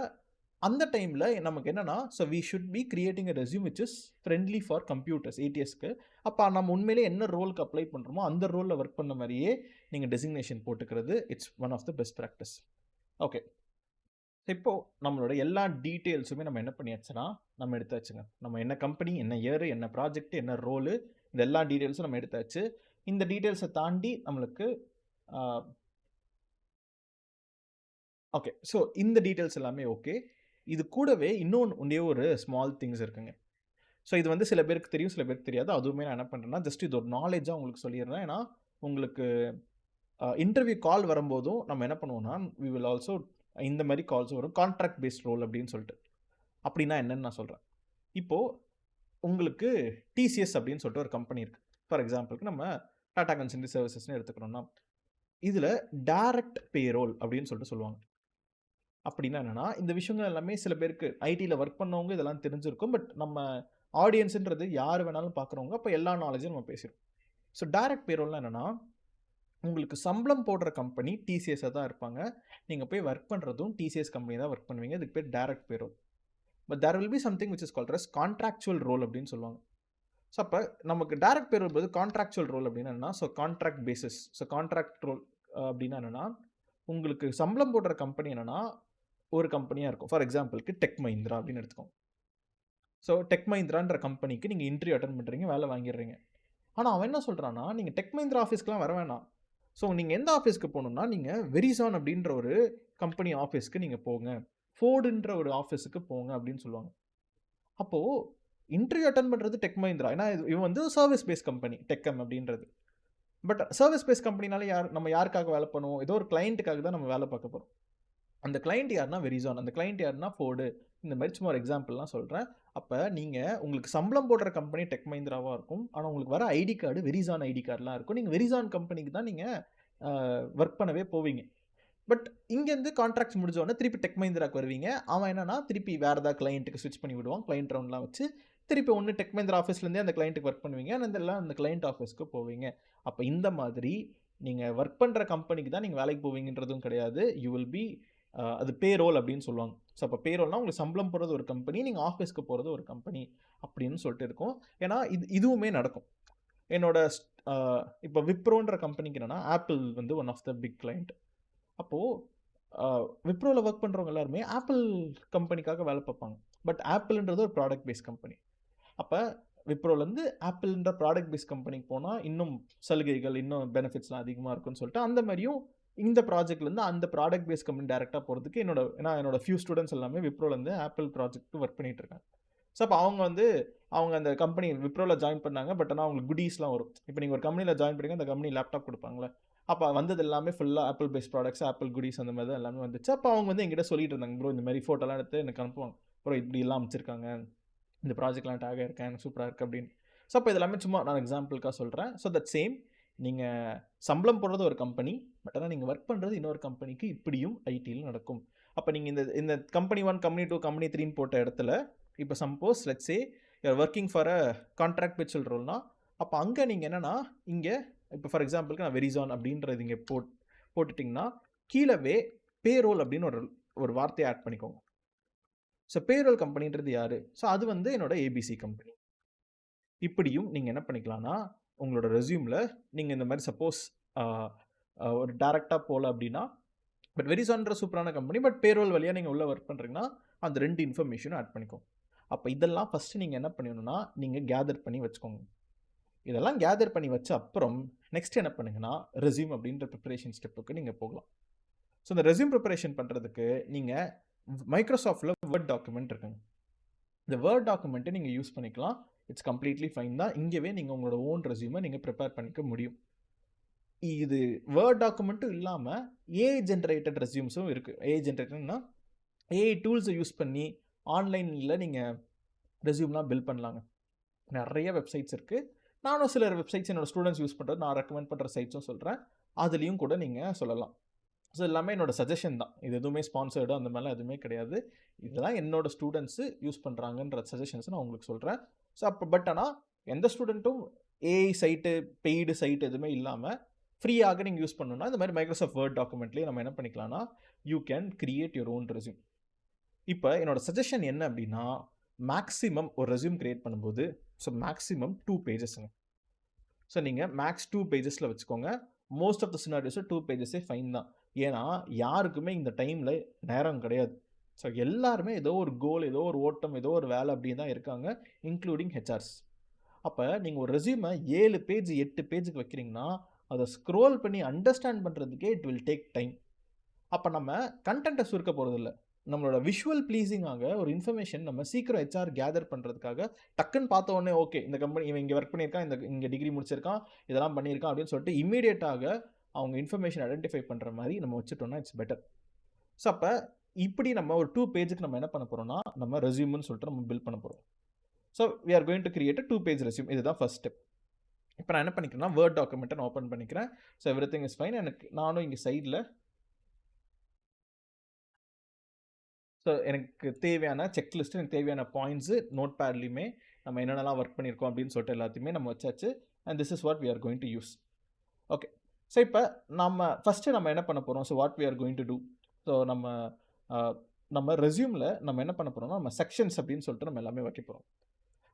[SPEAKER 1] அந்த டைமில் நமக்கு என்னென்னா so we should be creating a resume which is friendly for computers, ATSக்கு. அப்போ நம்ம உண்மையிலே என்ன ரோலுக்கு அப்ளை பண்ணுறோமோ அந்த ரோலில் ஒர்க் பண்ண மாதிரியே நீங்கள் டெசிக்னேஷன் போட்டுக்கிறது it's one of the best practice. Okay, இப்போது நம்மளோட எல்லா டீட்டெயில்ஸுமே நம்ம என்ன பண்ணியாச்சுன்னா நம்ம எடுத்தாச்சுங்க. நம்ம என்ன கம்பெனி, என்ன இயர், என்ன ப்ராஜெக்ட், என்ன ரோலு, இந்த எல்லா டீட்டெயில்ஸும் நம்ம எடுத்தாச்சு. இந்த டீட்டெயில்ஸை தாண்டி நம்மளுக்கு ஓகே, ஸோ இந்த டீட்டெயில்ஸ் எல்லாமே ஓகே. இது கூடவே ஒன்றே ஒரு ஸ்மால் திங்ஸ் இருக்குங்க. ஸோ இது வந்து சில பேருக்கு தெரியும், சில பேருக்கு தெரியாது. அதுவுமே நான் என்ன பண்ணுறேன்னா ஜஸ்ட் இது ஒரு நாலேஜாக உங்களுக்கு சொல்லிடுறேன். ஏன்னா உங்களுக்கு இன்டர்வியூ கால் வரும்போதும் நம்ம என்ன பண்ணுவோம்னா வி வில் ஆல்சோ இந்த மாதிரி கால்ஸ் வரும், கான்ட்ராக்ட் பேஸ்ட் ரோல் அப்படின்னு சொல்லிட்டு. அப்படின்னா என்னன்னு நான் சொல்கிறேன். இப்போது உங்களுக்கு TCS அப்படின்னு சொல்லிட்டு ஒரு கம்பெனி இருக்குது. ஃபார் எக்ஸாம்பிளுக்கு நம்ம டாடா கன்சல்டன்சி சர்வீசஸ்ன்னு எடுத்துக்கிறோம்னா இதில் டைரக்ட் பேரோல் அப்படின்னு சொல்லிட்டு சொல்லுவாங்க. அப்படின்னா என்னன்னா, இந்த விஷயங்கள் எல்லாமே சில பேருக்கு ஐடியில் ஒர்க் பண்ணவங்க இதெல்லாம் தெரிஞ்சிருக்கும். பட் நம்ம ஆடியன்ஸ்ன்றது யார் வேணாலும் பார்க்குறவங்க. அப்போ எல்லா நாலேஜும் நம்ம பேசியிருக்கோம். ஸோ டைரக்ட் பேரோல்னா என்னன்னா, உங்களுக்கு சம்பளம் போடுற கம்பெனி டிசிஎஸ்ஸாக தான் இருப்பாங்க. நீங்கள் போய் ஒர்க் பண்ணுறதும் டிசிஎஸ் கம்பெனி தான் ஒர்க் பண்ணுவீங்க. இதுக்கு பேர் direct payroll. But there will be something which is called as contractual role அப்படின்னு சொல்லுவாங்க. ஸோ அப்போ நமக்கு டைரக்ட் பேரோல் போது கான்ட்ராக்சுவல் ரோல் அப்படின்னா என்னன்னா, so contract basis. So contract role அப்படின்னா என்னன்னா, உங்களுக்கு சம்பளம் போடுற கம்பெனி என்னன்னா ஒரு கம்பெனியாக இருக்கும். ஃபார் எக்ஸாம்பிளுக்கு டெக் மஹிந்திரா அப்படின்னு எடுத்துக்கோங்க. ஸோ டெக் மஹிந்திரான்ற கம்பெனிக்கு நீங்கள் இன்டர்வியூ அட்டன் பண்ணுறீங்க, வேலை வாங்கிடுறீங்க. ஆனால் அவன் என்ன சொல்கிறான்னா, நீங்கள் டெக் மஹிந்திரா ஆஃபீஸ்க்குலாம் வர வேணாம். ஸோ நீங்கள் எந்த ஆஃபீஸ்க்கு போகணுன்னா, நீங்கள் வெரிசான் அப்படின்ற ஒரு கம்பெனி ஆஃபீஸ்க்கு நீங்கள் போங்க. ஃபோர்டுன்ற ஒரு ஆஃபீஸுக்கு போங்க அப்படின்னு சொல்லுவாங்க. அப்போது இன்டர்வியூ அட்டன் பண்ணுறது டெக் மஹிந்திரா. ஏன்னா இவன் வந்து சர்வீஸ் பேஸ் கம்பெனி டெக்எம் அப்படின்றது. பட் சர்வீஸ் பேஸ் கம்பெனினால நம்ம யாருக்காக வேலை பண்ணுவோம்? ஏதோ ஒரு கிளைண்ட்டுக்காக தான் நம்ம வேலை பார்க்க போகிறோம். அந்த கிளைண்ட் யாருன்னா வெரிசான், அந்த கிளைண்ட் யாருன்னா ஃபோர்டு. இந்த மாதிரி சும்மா ஒரு எக்ஸாம்பிள்லாம் சொல்கிறேன். அப்போ நீங்கள் உங்களுக்கு சம்பளம் போடுற கம்பெனி டெக் மஹிந்திராவாக இருக்கும். ஆனால் உங்களுக்கு வர ஐடி கார்டு வெரிசான் ஐடி கார்டெலாம் இருக்கும். நீங்கள் வெரிசான் கம்பெனிக்கு தான் நீங்கள் ஒர்க் பண்ணவே போவீங்க. பட் இங்கேருந்து கான்ட்ராக்ட்ஸ் முடிஞ்சோடனே திருப்பி டெக் மஹிந்திராக்கு வருவீங்க. அவன் என்னன்னா திருப்பி வேறு ஏதாவது கிளைண்ட்டுக்கு ஸ்விட்ச் பண்ணி விடுவான். கிளைண்ட் ரவுண்ட்லாம் வச்சு திருப்பி ஒன்று டெக் மஹிந்திரா ஆஃபீஸ்லேருந்தே அந்த கிளைண்ட்டுக்கு ஒர்க் பண்ணுவீங்க. அதெல்லாம் அந்த கிளைண்ட் ஆஃபீஸ்க்கு போவீங்க. அப்போ இந்த மாதிரி நீங்கள் ஒர்க் பண்ணுற கம்பெனிக்கு தான் நீங்கள் வேலைக்கு போவீங்கன்றதும் கிடையாது. யூ வில் பி அது பேரோல் அப்படின்னு சொல்லுவாங்க. ஸோ அப்போ பேரோல்னால் உங்களுக்கு சம்பளம் போடுறது ஒரு கம்பெனி, நீங்கள் ஆஃபீஸ்க்கு போகிறது ஒரு கம்பெனி அப்படின்னு சொல்லிட்டு இருக்கும். ஏன்னா இதுவுமே நடக்கும். என்னோட இப்போ விப்ரோன்ற கம்பெனிக்கு என்னென்னா ஆப்பிள் வந்து one of the big client. அப்போது விப்ரோவில் ஒர்க் பண்ணுறவங்க எல்லாருமே ஆப்பிள் கம்பெனிக்காக வேலை பார்ப்பாங்க. பட் ஆப்பிள்ன்றது ஒரு ப்ராடக்ட் பேஸ் கம்பெனி. அப்போ விப்ரோலேருந்து ஆப்பிள்ன்ற ப்ராடக்ட் பேஸ் கம்பெனிக்கு போனால் இன்னும் சலுகைகள், இன்னும் பெனிஃபிட்ஸ்லாம் அதிகமாக இருக்குன்னு சொல்லிட்டு அந்த மாதிரியும் இந்த ப்ராஜெக்ட்லேருந்து அந்த ப்ராடக்ட் பேஸ் கம்பெனி டேரெக்டாக போகிறதுக்கு என்னோட ஃபியூ ஸ்டூடெண்ட்ஸ் எல்லாமே விப்ரோலேருந்து ஆப்பிள் ப்ராஜெக்ட்டுக்கு ஒர்க் பண்ணிகிட்டு இருக்காங்க. ஸோ அப்போ அவங்க அந்த கம்பெனி விப்ரோவில் ஜாயின் பண்ணாங்க. பட் ஆனால் அவங்களுக்கு குடீஸ்லாம் வரும். இப்போ நீங்கள் ஒரு கம்பெனியில் ஜாயின் பண்ணீங்க, அந்த கம்பெனி லேப்டாப் கொடுப்பாங்களே. அப்போ வந்தது எல்லாமே ஃபுல்லாக Apple based products, Apple goodies அந்த மாதிரி தான் எல்லாமே வந்துச்சு. அப்போ அவங்க வந்து எங்கிட்ட சொல்லிட்டு இருந்தாங்க, ப்ரோ இந்த மாதிரி ஃபோட்டோலாம் எடுத்து எனக்கு அனுப்புவாங்க. ப்ரோ இப்படி எல்லாம் அமைச்சிருக்காங்க, இந்த ப்ராஜெக்ட்லாம் டேக் ஆகிருக்கேன், எனக்கு சூப்பராக இருக்குது அப்படின்னு. ஸோ அப்போ இதெல்லாமே சும்மா நான் எக்ஸாம்பிளுக்காக சொல்கிறேன். ஸோ தட் சேம் நீங்கள் சம்பளம் போடுறது ஒரு கம்பெனி, பட் ஆனால் நீங்கள் ஒர்க் பண்ணுறது இன்னொரு கம்பெனிக்கு இப்படியும் ஐடியில் நடக்கும். அப்போ நீங்கள் இந்த கம்பெனி 1, கம்பெனி 2, கம்பெனி 3ன்னு போட்ட இடத்துல இப்போ suppose let's say you are working for a contract பேச்சுவல் ரோல்னா, அப்போ அங்கே நீங்கள் என்னென்னா இங்கே இப்போ ஃபார் எக்ஸாம்பிளுக்கு நான் வெரிசான் அப்படின்றது இங்கே போட்டுட்டிங்கன்னா கீழவே பேரோல் அப்படின்னு ஒரு வார்த்தையை ஆட் பண்ணிக்கோங்க. ஸோ பேரோல் கம்பெனின்றது யார்? ஸோ அது வந்து என்னோட ஏபிசி கம்பெனி. இப்படியும் நீங்கள் என்ன பண்ணிக்கலாம்னா உங்களோட ரெஸ்யூமில் நீங்கள் இந்த மாதிரி சப்போஸ் ஒரு டேரெக்டாக போகல அப்படின்னா, பட் வெரிசான்ற சூப்பரான கம்பெனி, பட் பேரோல் வழியாக நீங்கள் உள்ளே ஒர்க் பண்ணுறீங்கன்னா அந்த 2 இன்ஃபர்மேஷனும் ஆட் பண்ணிக்கோங்க. அப்போ இதெல்லாம் ஃபஸ்ட்டு நீங்கள் என்ன பண்ணணும்னா நீங்கள் கேதர் பண்ணி வச்சுக்கோங்க. இதெல்லாம் கேதர் பண்ணி வச்ச அப்புறம் நெக்ஸ்ட் என்ன பண்ணுங்கன்னா ரெஸ்யூம் அப்படின்ற ப்ரிப்பரேஷன் ஸ்டெப்புக்கு நீங்கள் போகலாம். ஸோ இந்த ரெஸ்யூம் ப்ரிப்பரேஷன் பண்ணுறதுக்கு நீங்கள் மைக்ரோசாஃப்டில் வேர்ட் டாக்குமெண்ட் இருக்குங்க. இந்த வேர்ட் டாக்குமெண்ட்டை நீங்கள் யூஸ் பண்ணிக்கலாம். இட்ஸ் கம்ப்ளீட்லி ஃபைன் தான். இங்கேவே நீங்கள் உங்களோட ஓன் ரெஸ்யூமை நீங்கள் ப்ரிப்பேர் பண்ணிக்க முடியும். இது வேர்ட் டாக்குமெண்ட்டும் இல்லாமல் ஏஐ ஜென்ரேட்டட் ரெஸ்யூம்ஸும் இருக்குது. ஏஐ ஜென்ரேட்டட்னா ஏஐ டூல்ஸை யூஸ் பண்ணி ஆன்லைனில் நீங்கள் ரெஸ்யூம்லாம் பில்ட் பண்ணலாங்க. நிறைய வெப்சைட்ஸ் இருக்குது. நானும் சில வெப்சைட்ஸ் என்னோடய ஸ்டூடெண்ட்ஸ் யூஸ் பண்ணுறது நான் ரெக்கமெண்ட் பண்ணுற சைட்ஸும் சொல்கிறேன். அதுலேயும் கூட நீங்கள் சொல்லலாம். ஸோ எல்லாமே என்னோடய சஜஷன் தான். இது எதுவுமே ஸ்பான்சர்டு அந்த மாதிரிலாம் எதுவுமே கிடையாது. இதெல்லாம் என்னோடய ஸ்டூடெண்ட்ஸு யூஸ் பண்ணுறாங்கன்ற சஜஷன்ஸ் நான் உங்களுக்கு சொல்கிறேன். ஸோ அப்போ பட் ஆனால் எந்த ஸ்டூடெண்ட்டும் ஏஐ சைட்டு, பெய்டு சைட்டு எதுவுமே இல்லாமல் ஃப்ரீயாக நீங்கள் யூஸ் பண்ணணும்னா இந்த மாதிரி மைக்ரோசாஃப்ட் வேர்ட் டாக்குமெண்ட்லேயே நம்ம என்ன பண்ணிக்கலாம்னா you can create your own resume. இப்போ என்னோட சஜஷன் என்ன அப்படின்னா மேக்ஸிமம் ஒரு ரெஸ்யூம் கிரியேட் பண்ணும்போது மேக்ஸிமம் 2 பேஜஸ்ங்க. ஸோ நீங்கள் மேக்ஸ் 2 பேஜஸில் வச்சுக்கோங்க. மோஸ்ட் ஆஃப் த சினாரியோஸை 2 பேஜஸே ஃபைன் தான். ஏன்னா யாருக்குமே இந்த டைமில் நேரம் கிடையாது. ஸோ எல்லாருமே ஏதோ ஒரு கோல், ஏதோ ஒரு ஓட்டம், ஏதோ ஒரு வேலை அப்படின்னு தான் இருக்காங்க, இன்க்ளூடிங் ஹெச்ஆர்ஸ். அப்போ நீங்கள் ஒரு ரெஸ்யூமை 7 பேஜ் 8 பேஜுக்கு வைக்கிறீங்கன்னா அதை ஸ்க்ரோல் பண்ணி அண்டர்ஸ்டாண்ட் பண்ணுறதுக்கே இட் வில் டேக் டைம். அப்போ நம்ம கண்டென்ட்டை சுருக்க போகிறதில்ல, நம்மளோட விஷுவல் ப்ளீஸிங்காக ஒரு இன்ஃபர்மேஷன் நம்ம சீக்கிரம் ஹெச்ஆர் கேதர் பண்ணுறதுக்காக டக்குன்னு பார்த்த உடனே ஓகே இந்த கம்பெனி இவன் இங்கே ஒர்க் பண்ணியிருக்கான், இங்கே டிகிரி முடிச்சிருக்கான், இதெல்லாம் பண்ணியிருக்கான் அப்படின்னு சொல்லிட்டு இமீடியட்டாக அவங்க இன்ஃபர்மேஷன் ஐடென்டிஃபை பண்ணுற மாதிரி நம்ம வச்சுட்டோம்னா இட்ஸ் பெட்டர். ஸோ அப்போ இப்படி நம்ம ஒரு 2 பேஜுக்கு நம்ம என்ன பண்ண போகிறோம்னா நம்ம ரெஸ்யூம்னு சொல்லிட்டு நம்ம பில்ட் பண்ண போகிறோம். So we are going to create 2 page resume. இதுதான் ஃபர்ஸ்ட் ஸ்டெப். இப்போ நான் என்ன பண்ணிக்கிறேன்னா வேர்ட் டாக்குமெண்ட்டை நான் ஓப்பன் பண்ணிக்கிறேன். So everything is fine. நானும் இங்கே சைடில் ஸோ எனக்கு தேவையான செக்லிஸ்ட்டு, எனக்கு தேவையான பாயிண்ட்ஸு நோட் பேட்லேயுமே நம்ம என்னென்னலாம் ஒர்க் பண்ணியிருக்கோம் அப்படின்னு சொல்லிட்டு எல்லாத்தையுமே நம்ம வச்சாச்சு. And this is what we are going to use. Okay. So இப்போ ஃபஸ்ட்டு நம்ம என்ன பண்ண போகிறோம்? So what we are going to do. So நம்ம ரெஸ்யூமில் நம்ம என்ன பண்ண போகிறோம்னா நம்ம செக்ஷன்ஸ் அப்படின்னு சொல்லிட்டு நம்ம எல்லாமே வைக்க போகிறோம்.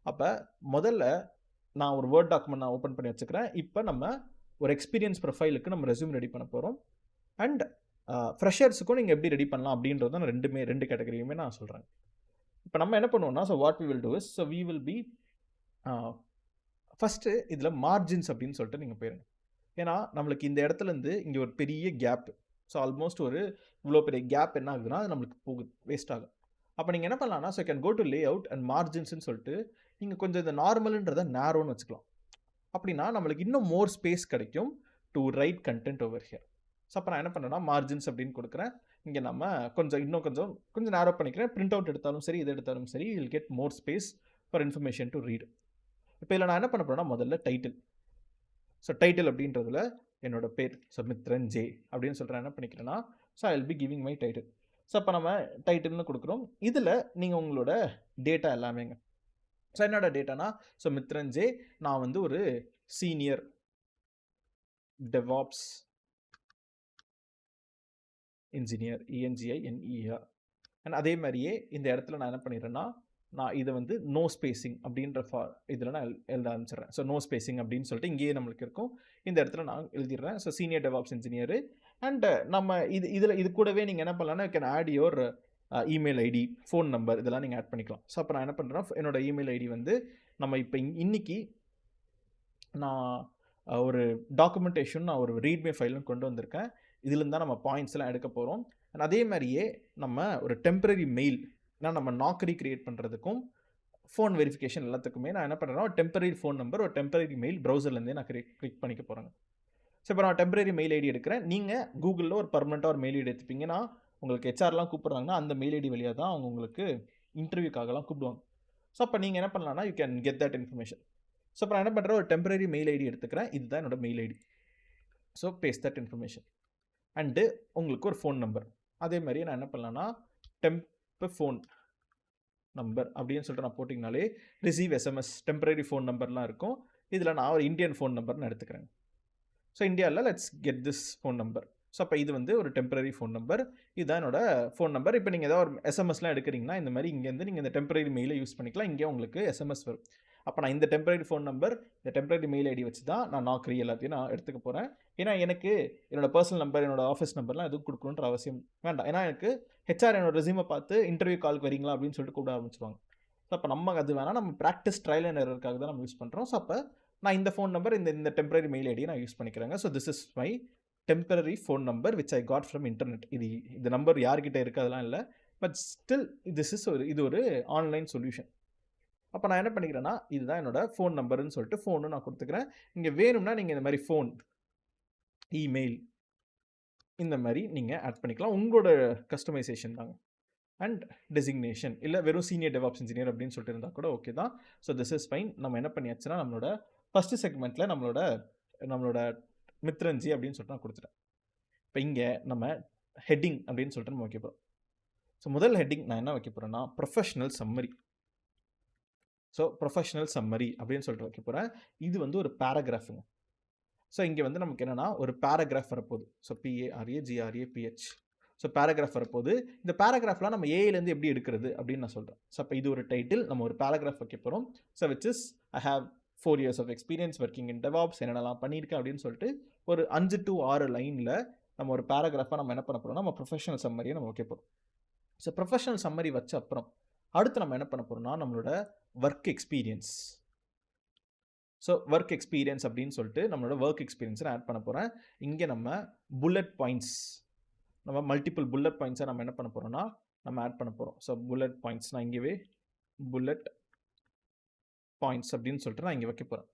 [SPEAKER 1] அப்போ முதல்ல நான் ஒரு வேர்ட் டாக்குமெண்ட் நான் ஓப்பன் பண்ணி வச்சுக்கிறேன். இப்போ நம்ம ஒரு எக்ஸ்பீரியன்ஸ் ப்ரொஃபைலுக்கு நம்ம ரெஸ்யூம் ரெடி பண்ண போகிறோம். அண்ட் ஃப்ரெஷர்ஸுக்கும் நீங்கள் எப்படி ரெடி பண்ணலாம் அப்படின்றத நான் ரெண்டு கேட்டகரியுமே நான் சொல்கிறேன். இப்போ நம்ம என்ன பண்ணுவோம்னா, so what we will do is, so we will be first இதில் மார்ஜின்ஸ் அப்படின்னு சொல்லிட்டு நீங்கள் போயிருங்க. ஏன்னா நம்மளுக்கு இந்த இடத்துலேருந்து இங்கே ஒரு பெரிய கேப், ஸோ ஆல்மோஸ்ட் ஒரு இவ்வளோ பெரிய கேப் என்ன ஆகுதுன்னா அது நம்மளுக்கு போகுது, வேஸ்ட் ஆகும். அப்போ நீங்கள் என்ன பண்ணலாம்னா, so can go to layout and மார்ஜின்ஸ்னு சொல்லிட்டு நீங்கள் கொஞ்சம் இந்த நார்மலுன்றதை நேரோன்னு வச்சுக்கலாம். அப்படின்னா நம்மளுக்கு இன்னும் மோர் ஸ்பேஸ் கிடைக்கும் to right content over here. So அப்போ நான் என்ன பண்ணேன்னா மார்ஜின்ஸ் அப்படின்னு கொடுக்குறேன். இங்கே நம்ம இன்னும் கொஞ்சம் நேரோ பண்ணிக்கிறேன். பிரிண்ட் அவுட் எடுத்தாலும் சரி, இது எடுத்தாலும் சரி, will get more space for information to read. இப்போ இதில் நான் என்ன பண்ண போகிறேன்னா முதல்ல டைட்டில். ஸோ டைட்டில் அப்படின்றதுல என்னோட பேர் மித்ரன் ஜே அப்படின்னு சொல்லிட்டு என்ன பண்ணிக்கிறேன்னா, so I will be giving my title. So அப்போ நம்ம டைட்டில்னு கொடுக்குறோம். இதில் நீங்கள் உங்களோட டேட்டா எல்லாமேங்க. ஸோ என்னோட டேட்டானா, ஸோ மித்ரன் ஜே, நான் வந்து ஒரு senior DevOps engineer, ENGINER. And அதே மாதிரியே இந்த இடத்துல நான் என்ன பண்ணிடுறேன்னா, நான் இதை வந்து நோ ஸ்பேசிங் அப்படின்ற இதில் நான் எழுத ஆரம்பிச்சிடுறேன். ஸோ நோ ஸ்பேசிங் அப்படின்னு சொல்லிட்டு இங்கேயே நம்மளுக்கு இருக்கும். இந்த இடத்துல நான் எழுதிடுறேன். So senior DevOps engineer. And நம்ம இது கூடவே நீங்கள் என்ன பண்ணலாம்னா, can add your email ID, phone number, இதெல்லாம் நீங்கள் ஆட் பண்ணிக்கலாம். ஸோ அப்போ நான் என்ன பண்ணுறேன்னா, என்னோட இமெயில் ஐடி வந்து நம்ம இப்போ இன்னைக்கு நான் ஒரு டாக்குமெண்டேஷன், நான் ஒரு ரீட்மே ஃபைலும் கொண்டு வந்திருக்கேன். இதுலேருந்து தான் நம்ம பாயிண்ட்ஸ்லாம் எடுக்க போகிறோம். அண்ட் அதே மாதிரியே நம்ம ஒரு டெம்பரரி மெயில், ஏன்னா நம்ம நாக்கரி கிரியேட் பண்ணுறதுக்கும் ஃபோன் வெரிஃபிகேஷன் எல்லாத்துக்குமே நான் என்ன பண்ணுறேன்னா, ஒரு டெம்பரரி ஃபோன் நம்பர், ஒரு டெம்பரரி மெயில் ப்ரௌசர்லேருந்தே நான் கிளிக் பண்ணிக்க போகிறேங்க. ஸோ இப்போ நான் டெம்பரரி மெயில் ஐடி எடுக்கிறேன். நீங்கள் கூகுளில் ஒரு பர்மனெண்ட்டாக ஒரு மெயில் ஐடி எடுத்துப்பீங்கன்னா, உங்களுக்கு ஹெச்ஆர்லாம் கூப்பிட்றாங்கன்னா அந்த மெயில் ஐடி வழியாக தான் அவங்க உங்களுக்கு இன்டர்வியூக்காகலாம் கூப்பிடுவாங்க. ஸோ அப்போ நீங்கள் என்ன பண்ணலாம்னா, you can get that information. So இப்போ நான் என்ன பண்ணுறேன், ஒரு டெம்பரரி மெயில் ஐடி எடுத்துக்கிறேன். இதுதான் என்னோட mail ID. So paste that information. And உங்களுக்கு ஒரு ஃபோன் நம்பர். அதே மாதிரி நான் என்ன பண்ணலான்னா, ஃபோன் நம்பர் அப்படின்னு சொல்லிட்டு நான் போட்டிங்கனாலே ரிசீவ் எஸ்எம்எஸ் டெம்பரரி ஃபோன் நம்பர்லாம் இருக்கும். இதில் நான் ஒரு இந்தியன் ஃபோன் நம்பர்னு எடுத்துக்கிறேன். ஸோ இந்தியாவில் let's get this phone number. So அப்போ இது வந்து ஒரு டெம்பரரி ஃபோன் நம்பர். இதுதான் என்னோட ஃபோன் நம்பர். இப்போ நீங்கள் ஏதாவது ஒரு எஸ்எம்எஸ்லாம் எடுக்கிறீங்கன்னா, இந்த மாதிரி இங்கேருந்து நீங்கள் இந்த டெம்பரரி மெயிலை யூஸ் பண்ணிக்கலாம். இங்கே உங்களுக்கு எஸ்எம்எஸ் வரும். அப்போ நான் இந்த டெம்பரரி ஃபோன் நம்பர், இந்த டெம்பரரி மெயில் ஐடி வச்சு தான் நான் நாக்கரி எல்லாத்தையும் நான் எடுத்துக்க போகிறேன். ஏன்னா எனக்கு என்னோட பர்சனல் நம்பர், என்னோட ஆஃபீஸ் நம்பர்லாம் எதுவும் கொடுக்கணுன்ற அவசியம் வேண்டாம். ஏன்னா எனக்கு ஹெச்ஆர் என்னோட ரெஸ்யூமை பார்த்து இன்டர்வியூ காலுக்கு வரீங்களா அப்படின்னு சொல்லிட்டு கூப்பிட ஆரம்பிச்சிருவாங்க. ஸோ அப்போ நம்ம அது வேணால் நம்ம ப்ராக்டிஸ் ட்ரையல் அண்ட் எரருக்காக தான் நம்ம யூஸ் பண்ணுறோம். ஸோ அப்போ நான் இந்த ஃபோன் நம்பர், இந்த டெம்பரரி மெயில் ஐடியை நான் யூஸ் பண்ணிக்கிறேங்க. So this is my temporary phone number which I got from internet. இந்த நம்பர் யார்கிட்ட இருக்குது அதெல்லாம் இல்லை. பட் ஸ்டில் இது ஒரு ஆன்லைன் சொல்யூஷன். அப்போ நான் என்ன பண்ணிக்கிறேன்னா, இதுதான் என்னோட ஃபோன் நம்பர்னு சொல்லிட்டு ஃபோனு நான் கொடுத்துக்கிறேன். இங்கே வேணும்னா நீங்கள் இந்த மாதிரி ஃபோன், இமெயில் இந்த மாதிரி நீங்கள் ஆட் பண்ணிக்கலாம். உங்களோட கஸ்டமைசேஷன் தாங்க. அண்ட் டெசிக்னேஷன் இல்லை வெறும் சீனியர் டெவாப்ஸ் இன்ஜினியர் அப்படின்னு சொல்லிட்டு இருந்தால் கூட ஓகே தான். So this is fine. நம்ம என்ன பண்ணியாச்சுன்னா, நம்மளோட ஃபஸ்ட்டு செக்மெண்ட்டில் நம்மளோட மித்ரன்ஜி அப்படின்னு சொல்லிட்டு நான் கொடுத்துட்டேன். இப்போ இங்கே நம்ம ஹெட்டிங் அப்படின்னு சொல்லிட்டு நம்ம வைக்க போகிறோம். ஸோ முதல் ஹெட்டிங் நான் என்ன வைக்க போகிறேன்னா, professional summary. So professional summary அப்படின்னு சொல்லிட்டு வைக்க போகிறேன். இது வந்து ஒரு பேராகிராஃபுங்க. ஸோ இங்கே வந்து நமக்கு என்னென்னா ஒரு பேராகிராஃப் வரப்போகுது. So PARAGRAPH. ஸோ பேராகிராஃப் வரப்போகுது. இந்த பேராகிராஃப்லாம் நம்ம ஏலேருந்து எப்படி எடுக்கிறது அப்படின்னு நான் சொல்கிறேன். ஸோ அப்போ இது ஒரு டைட்டில், நம்ம ஒரு பேராகிராஃப் வைக்க போகிறோம். So which is I have 4 years of experience working in DevOps, என்னென்னலாம் பண்ணியிருக்கேன் அப்படின்னு சொல்லிட்டு ஒரு 5 to 6 லைனில் நம்ம ஒரு பேராகிராஃபாக நம்ம என்ன பண்ண போகிறோம்னா, நம்ம ப்ரொஃபஷனல் சம்மரியை நம்ம வைக்க போகிறோம். ஸோ ப்ரொஃபஷனல் சம்மரி வச்ச அப்புறம் அடுத்து நம்ம என்ன பண்ண போகிறோம்னா, நம்மளோட work experience. So work experience அப்படின்னு சொல்லிட்டு நம்மளோட ஒர்க் எக்ஸ்பீரியன்ஸை நான் ஆட் பண்ண போகிறேன். இங்கே நம்ம புல்லட் பாயிண்ட்ஸ், நம்ம மல்டிபிள் புல்லட் பாயிண்ட்ஸை நம்ம என்ன பண்ண போகிறோம்னா நம்ம ஆட் பண்ண போகிறோம். ஸோ புல்லட் பாயிண்ட்ஸ் நான் இங்கேவே புல்லட் பாயிண்ட்ஸ் அப்படின்னு சொல்லிட்டு நான் இங்கே வைக்க போகிறேன்.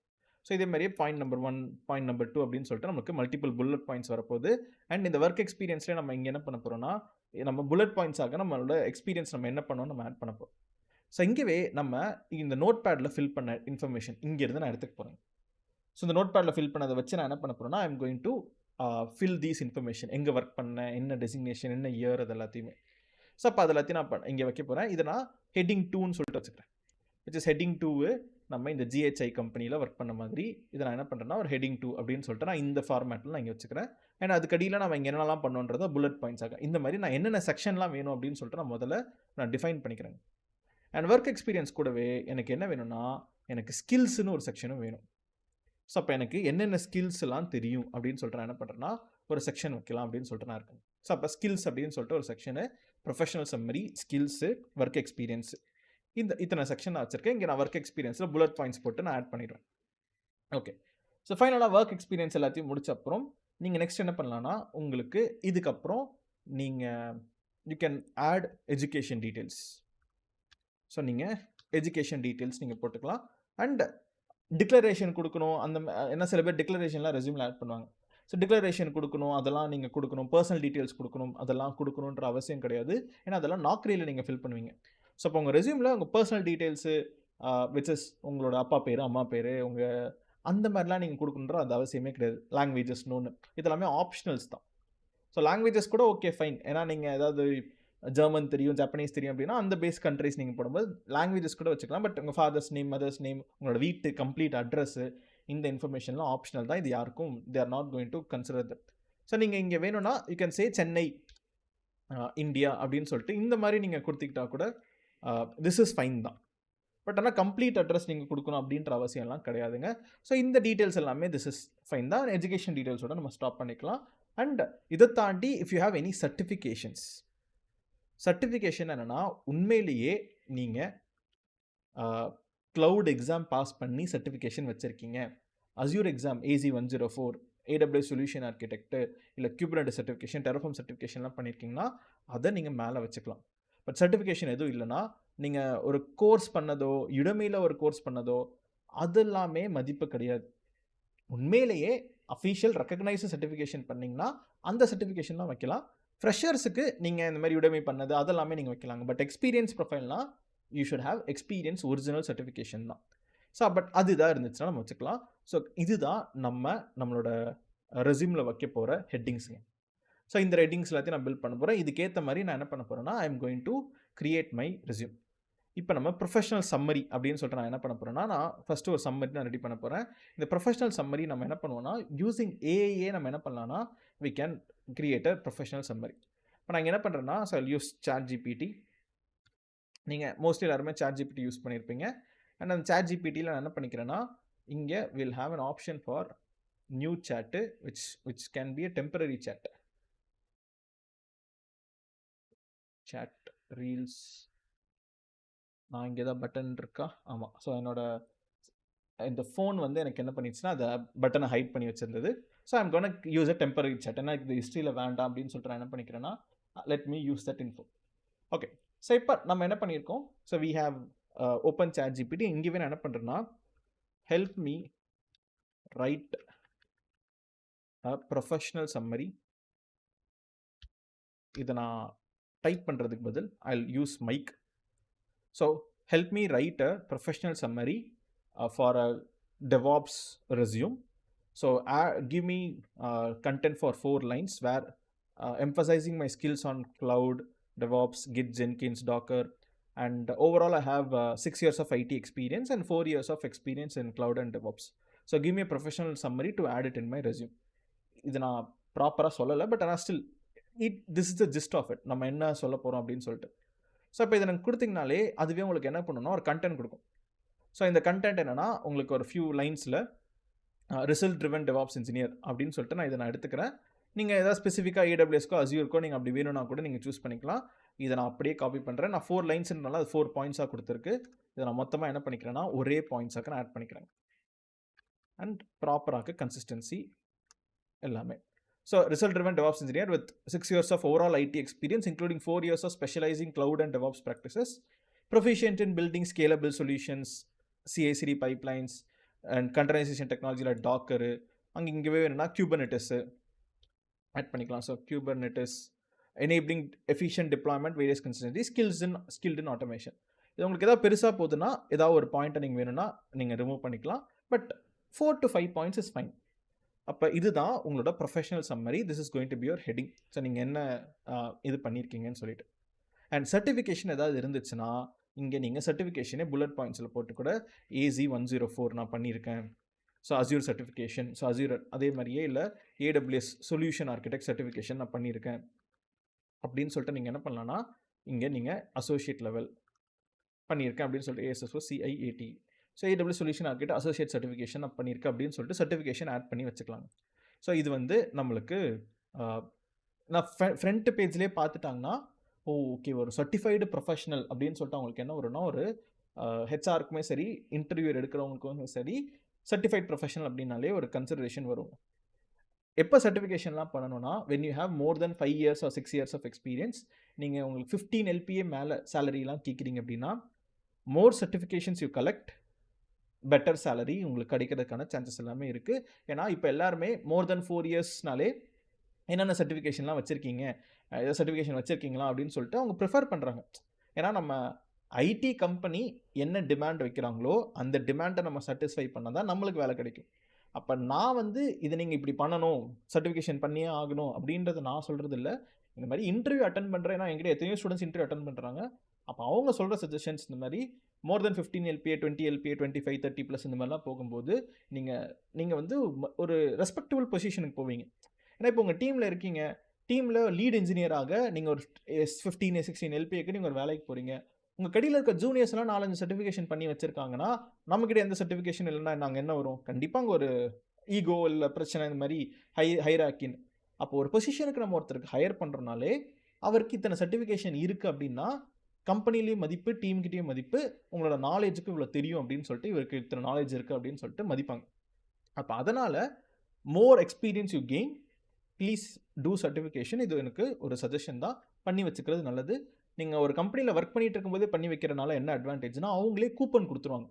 [SPEAKER 1] ஸோ இதே மாதிரியே பாயிண்ட் நம்பர் 1, பாயிண்ட் நம்பர் 2 அப்படின்னு சொல்லிட்டு நமக்கு மல்டிபிள் புல்லட் பாயிண்ட்ஸ் வரப்போகுது. அண்ட் இந்த ஒர்க் எக்ஸ்பீரியன்ஸ்லேயே நம்ம இங்கே என்ன பண்ண போகிறோம்னா, நம்ம புல்லட் பாயிண்ட்ஸாக நம்மளோட எக்ஸ்பீரியன்ஸ் நம்ம என்ன பண்ணோம் நம்ம ஆட் பண்ண போகிறோம். ஸோ இங்கேவே நம்ம இந்த நோட் பேடில் ஃபில் பண்ண இன்ஃபர்மேஷன் இங்கேருந்து நான் எடுத்துக்க போகிறேன். ஸோ இந்த நோட் பேடில் ஃபில் பண்ணதை வச்சு நான் என்ன பண்ண போகிறேன்னா I am going to fill these information, எங்கே ஒர்க் பண்ணேன், என்ன டெசிக்னேஷன், என்ன இயர், அது எல்லாத்தையுமே. ஸோ அப்போ அது எல்லாத்தையும் நான் இங்கே வைக்க போகிறேன். இதை நான் ஹெட்டிங் 2ன்னு சொல்லிட்டு வச்சுக்கிறேன். விச் இஸ் ஹெட்டிங் 2 நம்ம இந்த GHI கம்பெனியில் ஒர்க் பண்ண மாதிரி இதை நான் என்ன பண்ணுறேன்னா ஒரு ஹெட்டிங் 2 அப்படின்னு சொல்லிட்டு நான் இந்த ஃபார்மேட்டில் நான் இங்கே வச்சுக்கிறேன். அண்ட் அதுக்கடியில் நம்ம இங்கே என்னெல்லாம் பண்ணுன்றதை புல்லட் பாயிண்ட்ஸாக இந்த மாதிரி நான் என்னென்ன செக்ஷன்லாம் வேணும் அப்படின்னு சொல்லிட்டு நான் முதல்ல நான் டிஃபைன் பண்ணிக்கிறேன். அண்ட் ஒர்க் எக்ஸ்பீரியன்ஸ் கூடவே எனக்கு என்ன வேணும்னா எனக்கு ஸ்கில்ஸ்னு ஒரு செக்ஷனும் வேணும். ஸோ அப்போ எனக்கு என்னென்ன ஸ்கில்ஸ் எல்லாம் தெரியும் அப்படின்னு சொல்லிட்டு நான் என்ன பண்ணுறேன்னா ஒரு செக்ஷன் வைக்கலாம் அப்படின்னு சொல்லிட்டு நான் இருக்கேன். ஸோ அப்போ ஸ்கில்ஸ் அப்படின்னு சொல்லிட்டு ஒரு section, professional summary, skills, work experience, இத்தனை செக்ஷன் நான் வச்சிருக்கேன். இங்கே நான் ஒர்க் எக்ஸ்பீரியன்ஸில் புல்லட் பாயிண்ட்ஸ் போட்டு நான் ஆட் பண்ணிடுவேன். ஓகே, ஸோ ஃபைனலாக ஒர்க் எக்ஸ்பீரியன்ஸ் எல்லாத்தையும் முடிச்ச அப்புறம் நீங்கள் நெக்ஸ்ட் என்ன பண்ணலான்னா உங்களுக்கு இதுக்கப்புறம் நீங்கள் you can add education details. So நீங்கள் எஜுகேஷன் டீட்டெயில்ஸ் நீங்கள் போட்டுக்கலாம். அண்ட் டிக்ளரேஷன் கொடுக்கணும். அந்த என்ன சில பேர் டிக்ளரேஷன்லாம் ரெஸ்யூமில் ஆட் பண்ணுவாங்க. ஸோ டிக்ளரேஷன் கொடுக்கணும், அதெல்லாம் நீங்கள் கொடுக்கணும். பர்சனல் டீட்டெயில்ஸ் கொடுக்கணும், அதெல்லாம் கொடுக்கணுன்ற அவசியம் கிடையாது. ஏன்னா அதெல்லாம் நாக்ரியில் நீங்கள் ஃபில் பண்ணுவீங்க. ஸோ அப்போ உங்கள் ரெஸ்யூமில் உங்கள் பர்சனல் டீட்டெயில்ஸு விச் இஸ் உங்களோட அப்பா பேர், அம்மா பேர், உங்கள் அந்த மாதிரிலாம் நீங்கள் கொடுக்கணுன்ற அது அவசியமே கிடையாது. லாங்குவேஜஸ்னு இதெல்லாமே ஆப்ஷனல்ஸ் தான். ஸோ லாங்குவேஜஸ் கூட ஓகே ஃபைன். ஏன்னா நீங்கள் ஏதாவது ஜெர்மன் தெரியும், ஜப்பனீஸ் தெரியும் அப்படின்னா அந்த பேஸ் கண்ட்ரிஸ் நீங்கள் போடும்போது லாங்குவேஜஸ் கூட வச்சுக்கலாம். பட் உங்கள் ஃபாதர்ஸ் நேம், மதர்ஸ் நேம், உங்களோட வீட்டு கம்ப்ளீட் அட்ரஸ்ஸு, இந்த இன்ஃபர்மேஷன்லாம் ஆப்ஷனல் தான். இது யாருக்கும் they are not going to consider that. So நீங்கள் இங்கே வேணும்னா you can say Chennai, India அப்படின்னு சொல்லிட்டு இந்த மாதிரி நீங்கள் கொடுத்துக்கிட்டா கூட திஸ் இஸ் ஃபைன் தான். பட் ஆனால் கம்ப்ளீட் அட்ரஸ் நீங்கள் கொடுக்கணும் அப்படின்ற அவசியம்லாம் கிடையாதுங்க. ஸோ இந்த டீட்டெயில்ஸ் எல்லாமே திஸ் இஸ் ஃபைன் தான். எஜுகேஷன் டீட்டெயில்ஸோட நம்ம ஸ்டாப் பண்ணிக்கலாம். அண்ட் இதை தாண்டி if you have any certifications, certification என்னென்னா உண்மையிலேயே நீங்கள் க்ளவுட் எக்ஸாம் பாஸ் பண்ணி சர்டிஃபிகேஷன் வச்சுருக்கீங்க, Azure exam AZ-104, AWS solution architect, இல்லை குபர்நெட்டிஸ் சர்டிஃபிகேஷன், டெரஃபார்ம் சர்டிஃபிகேஷன்லாம் பண்ணியிருக்கீங்கன்னா அதை நீங்கள் மேலே வச்சுக்கலாம். பட் சர்டிஃபிகேஷன் எதுவும் இல்லைன்னா நீங்கள் ஒரு கோர்ஸ் பண்ணதோ, யுடமியில் ஒரு கோர்ஸ் பண்ணதோ அதெல்லாமே மதிப்பு கிடையாது. உண்மையிலேயே அஃபீஷியல் ரெக்கக்னைஸ்டு சர்டிஃபிகேஷன் பண்ணிங்கன்னா அந்த சர்டிஃபிகேஷன்லாம் வைக்கலாம். ஃப்ரெஷர்ஸுக்கு நீங்கள் இந்த மாதிரி யுடமி பண்ணது அதெல்லாமே நீங்கள் வைக்கலாங்க. பட் எக்ஸ்பீரியன்ஸ் ப்ரொஃபைல்னால் you should have experience original certification தான். ஸோ பட் அது இதாக இருந்துச்சுன்னா நம்ம வச்சுக்கலாம். ஸோ இதுதான் நம்மளோட ரெஸ்யூமில் வைக்க போகிற ஹெட்டிங்ஸுங்க. ஸோ இந்த ஹெட்டிங்ஸ் எல்லாத்தையும் நான் பில்ட் பண்ண போகிறேன். இதுக்கேற்ற மாதிரி நான் என்ன பண்ண போகிறேன்னா I am going to create my resume. இப்போ நம்ம ப்ரொஃபஷனல் சம்மரி அப்படின்னு சொல்லிட்டு நான் என்ன பண்ண போகிறேன்னா நான் ஃபஸ்ட்டு ஒரு சம்மரி நான் ரெடி பண்ண போகிறேன். இந்த ப்ரொஃபஷனல் சம்மரி நம்ம என்ன பண்ணுவோம்னா யூஸிங் ஏஐஏ நம்ம என்ன பண்ணலாம்னா we can create a professional summary. இப்போ நான் என்ன பண்ணுறேன்னா ஸோ யூஸ் ChatGPT. நீங்கள் மோஸ்ட்லி எல்லாருமே ChatGPT யூஸ் பண்ணியிருப்பீங்க. அண்ட் அந்த ChatGPTயில் நான் என்ன பண்ணிக்கிறேன்னா இங்கே will have an option for new chat which can be a temporary chat reels. நான் இங்கே தான் பட்டன் இருக்கா? ஆமாம். ஸோ என்னோட இந்த ஃபோன் வந்து எனக்கு என்ன பண்ணிடுச்சுன்னா அதை பட்டனை ஹைட் பண்ணி வச்சிருந்தது. So I'm gonna use a temporary chat. ஏன்னா இது ஹிஸ்ட்ரியில் வேண்டாம் அப்படின்னு சொல்லிட்டு நான் என்ன பண்ணிக்கிறேன்னா let me use that info. Okay, so இப்போ நம்ம என்ன பண்ணியிருக்கோம், so we have open ChatGPT. இங்கேவே நான் என்ன பண்ணுறேன்னா help me write a professional summary. இதை நான் டைப் பண்ணுறதுக்கு பதில் I will use mic. So help me write a professional summary for a DevOps resume. So give me content for 4 lines where emphasizing my skills on cloud, DevOps, Git, Jenkins, Docker, and overall I have 6 years of IT experience and 4 years of experience in cloud and DevOps. So give me a professional summary to add it in my resume. இது நான் ப்ராப்பராக சொல்லலை, but ஆனால் still this is the gist of it. நம்ம என்ன சொல்ல போகிறோம் அப்படின்னு சொல்லிட்டு. ஸோ இப்போ இதை எனக்கு கொடுத்தீங்கனாலே அதுவே உங்களுக்கு என்ன பண்ணணும்னா ஒரு கண்டென்ட் கொடுக்கும். ஸோ இந்த கண்டென்ட் என்னென்னா உங்களுக்கு ஒரு ஃபியூ லைன்ஸில் ரிசல்ட் ட்ரிவன் டெவாப்ஸ் இன்ஜினியர் அப்படின்னு சொல்லிட்டு நான் இதை நான் எடுத்துக்கிறேன். நீங்கள் ஏதாவது ஸ்பெசிஃபிக்காக AWSக்கோ அஸ்யூர்க்கோ நீங்கள் அப்படி வேணும்னா கூட நீங்கள் சூஸ் பண்ணிக்கலாம். இதை நான் அப்படியே காப்பி பண்ணுறேன். நான் 4 லைன்ஸ்னால அது 4 பாயிண்ட்ஸாக கொடுத்துருக்கு. இதை நான் மொத்தமாக என்ன பண்ணிக்கிறேன்னா ஒரே பாயிண்ட்ஸாக நான் ஆட் பண்ணிக்கிறேன். அண்ட் ப்ராப்பராக கன்சிஸ்டன்சி எல்லாமே. So result-driven DevOps engineer with 6 years of overall IT experience, including 4 years of specializing cloud and DevOps practices, proficient in building scalable solutions, CI/CD pipelines, and containerization technology like Docker. இங்கேவே வேணும்னா Kubernetes add பண்ணிக்கலாம். So Kubernetes enabling efficient deployment, various consistency, skilled in automation. இது உங்களுக்கு ஏதாவது பெருசாக போகுதுன்னா ஏதாவது ஒரு பாயிண்ட்டை நீங்கள் வேணும்னா நீங்கள் ரிமூவ் பண்ணிக்கலாம். But 4 to 5 points is fine. அப்போ இதுதான் உங்களோட professional summary. This is going to be your heading. So நீங்கள் என்ன இது பண்ணியிருக்கீங்கன்னு சொல்லிட்டு. அண்ட் சர்டிஃபிகேஷன் ஏதாவது இருந்துச்சுன்னா இங்கே நீங்கள் சர்டிஃபிகேஷனே புல்லட் பாயிண்ட்ஸில் போட்டு கூட AZ104 நான் பண்ணியிருக்கேன். So Azure certification, so Azure அதே மாதிரியே இல்லை AWS சொல்யூஷன் ஆர்கிடெக்ட் சர்டிஃபிகேஷன் நான் பண்ணியிருக்கேன் அப்படின்னு சொல்லிட்டு நீங்கள் என்ன பண்ணலான்னா இங்கே நீங்கள் அசோசியேட் லெவல் பண்ணியிருக்கேன் அப்படின்னு சொல்லிட்டு ASSO CIAT, so AWS solution architect associate certification நான் பண்ணியிருக்கேன் அப்படின்னு சொல்லிட்டு சர்டிஃபிகேஷன் ஆட் பண்ணி வச்சுக்கலாங்க. ஸோ இது வந்து நம்மளுக்கு நான் ஃப்ரண்ட் பேஜ்லேயே பார்த்துட்டாங்கன்னா ஓகே ஒரு சர்டிஃபைடு ப்ரொஃபஷனல் அப்படின்னு சொல்லிட்டு அவங்களுக்கு என்ன வரும்னா ஒரு ஹெச்ஆருக்குமே சரி இன்டர்வியூர் எடுக்கிறவங்களுக்கும் சரி சர்டிஃபைட் ப்ரொஃபஷனல் அப்படின்னாலே ஒரு கன்சிடரேஷன் வரும். எப்போ சர்டிஃபிகேஷன்லாம் பண்ணணும்னா when you have more than 5 years or 6 years of experience, நீங்கள் உங்களுக்கு 15 LPA மேலே சேலரிலாம் கேட்குறீங்க அப்படின்னா more certifications you collect better salary உங்களுக்கு கிடைக்கிறதுக்கான சான்சஸ் எல்லாமே இருக்குது. ஏன்னா இப்போ எல்லாருமே மோர் தென் 4 இயர்ஸ்னாலே என்னென்ன சர்டிஃபிகேஷன்லாம் வச்சுருக்கீங்க, ஏதோ சர்டிஃபிகேஷன் வச்சுருக்கீங்களா அப்படின்னு சொல்லிட்டு அவங்க ப்ரிஃபர் பண்ணுறாங்க. ஏன்னா நம்ம ஐடி கம்பெனி என்ன டிமாண்ட் வைக்கிறாங்களோ அந்த டிமாண்டை நம்ம சாட்டிஸ்ஃபை பண்ணால் தான் நம்மளுக்கு வேலை கிடைக்கும். அப்போ நான் வந்து இதை நீங்கள் இப்படி பண்ணணும், சர்டிஃபிகேஷன் பண்ணியே ஆகணும் அப்படின்றத நான் சொல்கிறது இல்லை. இந்த மாதிரி இன்டர்வியூ அட்டன் பண்ணுறேன், ஏன்னா என்கிட்ட எத்தனையோ ஸ்டூடெண்ட்ஸ் இன்டர்வியூ அட்டன் பண்ணுறாங்க. அப்போ அவங்க சொல்கிற சஜஷன்ஸ் இந்த மாதிரி மோர் தென் 15 LPA 20 LPA 25 30 ப்ளஸ் இந்த மாதிரிலாம் போகும்போது நீங்கள் வந்து ஒரு ரெஸ்பெக்டபுள் பொசிஷனுக்கு போவீங்க. ஏன்னா இப்போ உங்கள் டீமில் இருக்கீங்க, டீமில் லீட் இன்ஜினியராக நீங்கள் ஒரு 15 16 LPAக்கு நீங்கள் ஒரு வேலைக்கு போகிறீங்க. உங்கள் கடையில் இருக்க ஜூனியர்ஸ்லாம் 4-5 சர்டிஃபிகேஷன் பண்ணி வச்சுருக்காங்கன்னா நம்மக்கிட்ட எந்த சர்டிஃபிகேஷன் இல்லைன்னா நாங்கள் என்ன வரும்? கண்டிப்பாக அங்கே ஒரு ஈகோ இல்லை பிரச்சனை இந்த மாதிரி ஹைராக்கின்னு. அப்போ ஒரு பொசிஷனுக்கு நம்ம ஒருத்தருக்கு ஹையர் பண்ணுறோனாலே அவருக்கு இத்தனை சர்டிஃபிகேஷன் இருக்குது அப்படின்னா கம்பெனிலையும் மதிப்பு, டீம்கிட்டையும் மதிப்பு, உங்களோட நாலேஜுக்கு இவ்வளோ தெரியும் அப்படின்னு சொல்லிட்டு இவருக்கு இத்தனை நாலேஜ் இருக்குது அப்படின்னு சொல்லிட்டு மதிப்பாங்க. அப்போ அதனால் மோர் experience you gain, please do certification. இது எனக்கு ஒரு சஜஷன் தான், பண்ணி வச்சுக்கிறது நல்லது. நீங்கள் ஒரு கம்பெனியில் ஒர்க் பண்ணிட்டு இருக்கும்போதே பண்ணி வைக்கிறனால என்ன அட்வான்டேஜ்னா அவங்களே கூப்பன் கொடுத்துருவாங்க,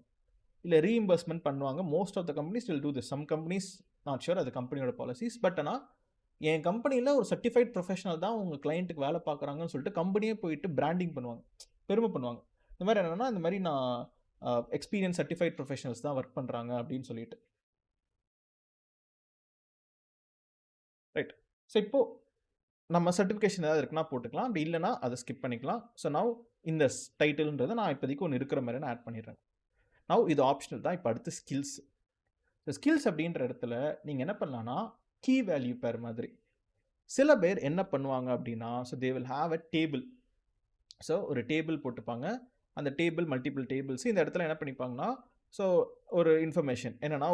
[SPEAKER 1] இல்லை ரீஇம்பர்ஸ்மெண்ட் பண்ணுவாங்க. Most of the companies will do this. Some companies not sure, அது கம்பெனியோட பாலிசிஸ். பட் ஆனால் என் கம்பெனியில் ஒரு சர்டிஃபைட் ப்ரொஃபஷனல் தான் உங்கள் கிளைண்ட்டுக்கு வேலை பார்க்குறாங்கன்னு சொல்லிட்டு கம்பெனியே போயிட்டு பிராண்டிங் பண்ணுவாங்க, பெருமை பண்ணுவாங்க. இந்த மாதிரி என்னென்னா இந்த மாதிரி நான் எக்ஸ்பீரியன்ஸ் சர்டிஃபைட் ப்ரொஃபஷனல்ஸ் தான் ஒர்க் பண்ணுறாங்க அப்படின்னு சொல்லிட்டு. ரைட். ஸோ இப்போது நம்ம சர்டிஃபிகேஷன் ஏதாவது இருக்குன்னா போட்டுக்கலாம், அப்படி இல்லைனா அதை ஸ்கிப் பண்ணிக்கலாம். ஸோ நவ் இந்த டைட்டில்ன்றதை நான் இப்போதைக்கு ஒன்று இருக்கிற மாதிரி நான் ஆட் பண்ணிடுறேன். நவ் இது ஆப்ஷனல் தான். இப்போ அடுத்து ஸ்கில்ஸ். இந்த ஸ்கில்ஸ் அப்படின்ற இடத்துல நீங்கள் என்ன பண்ணலான்னா கீ வேல்யூ பேர் மாதிரி சில பேர் என்ன பண்ணுவாங்க அப்படின்னா, so they will have a table. So ஒரு டேபிள் போட்டுப்பாங்க. அந்த டேபிள் மல்டிபிள் டேபிள்ஸ் இந்த இடத்துல என்ன பண்ணிப்பாங்கன்னா, ஸோ ஒரு இன்ஃபர்மேஷன் என்னென்னா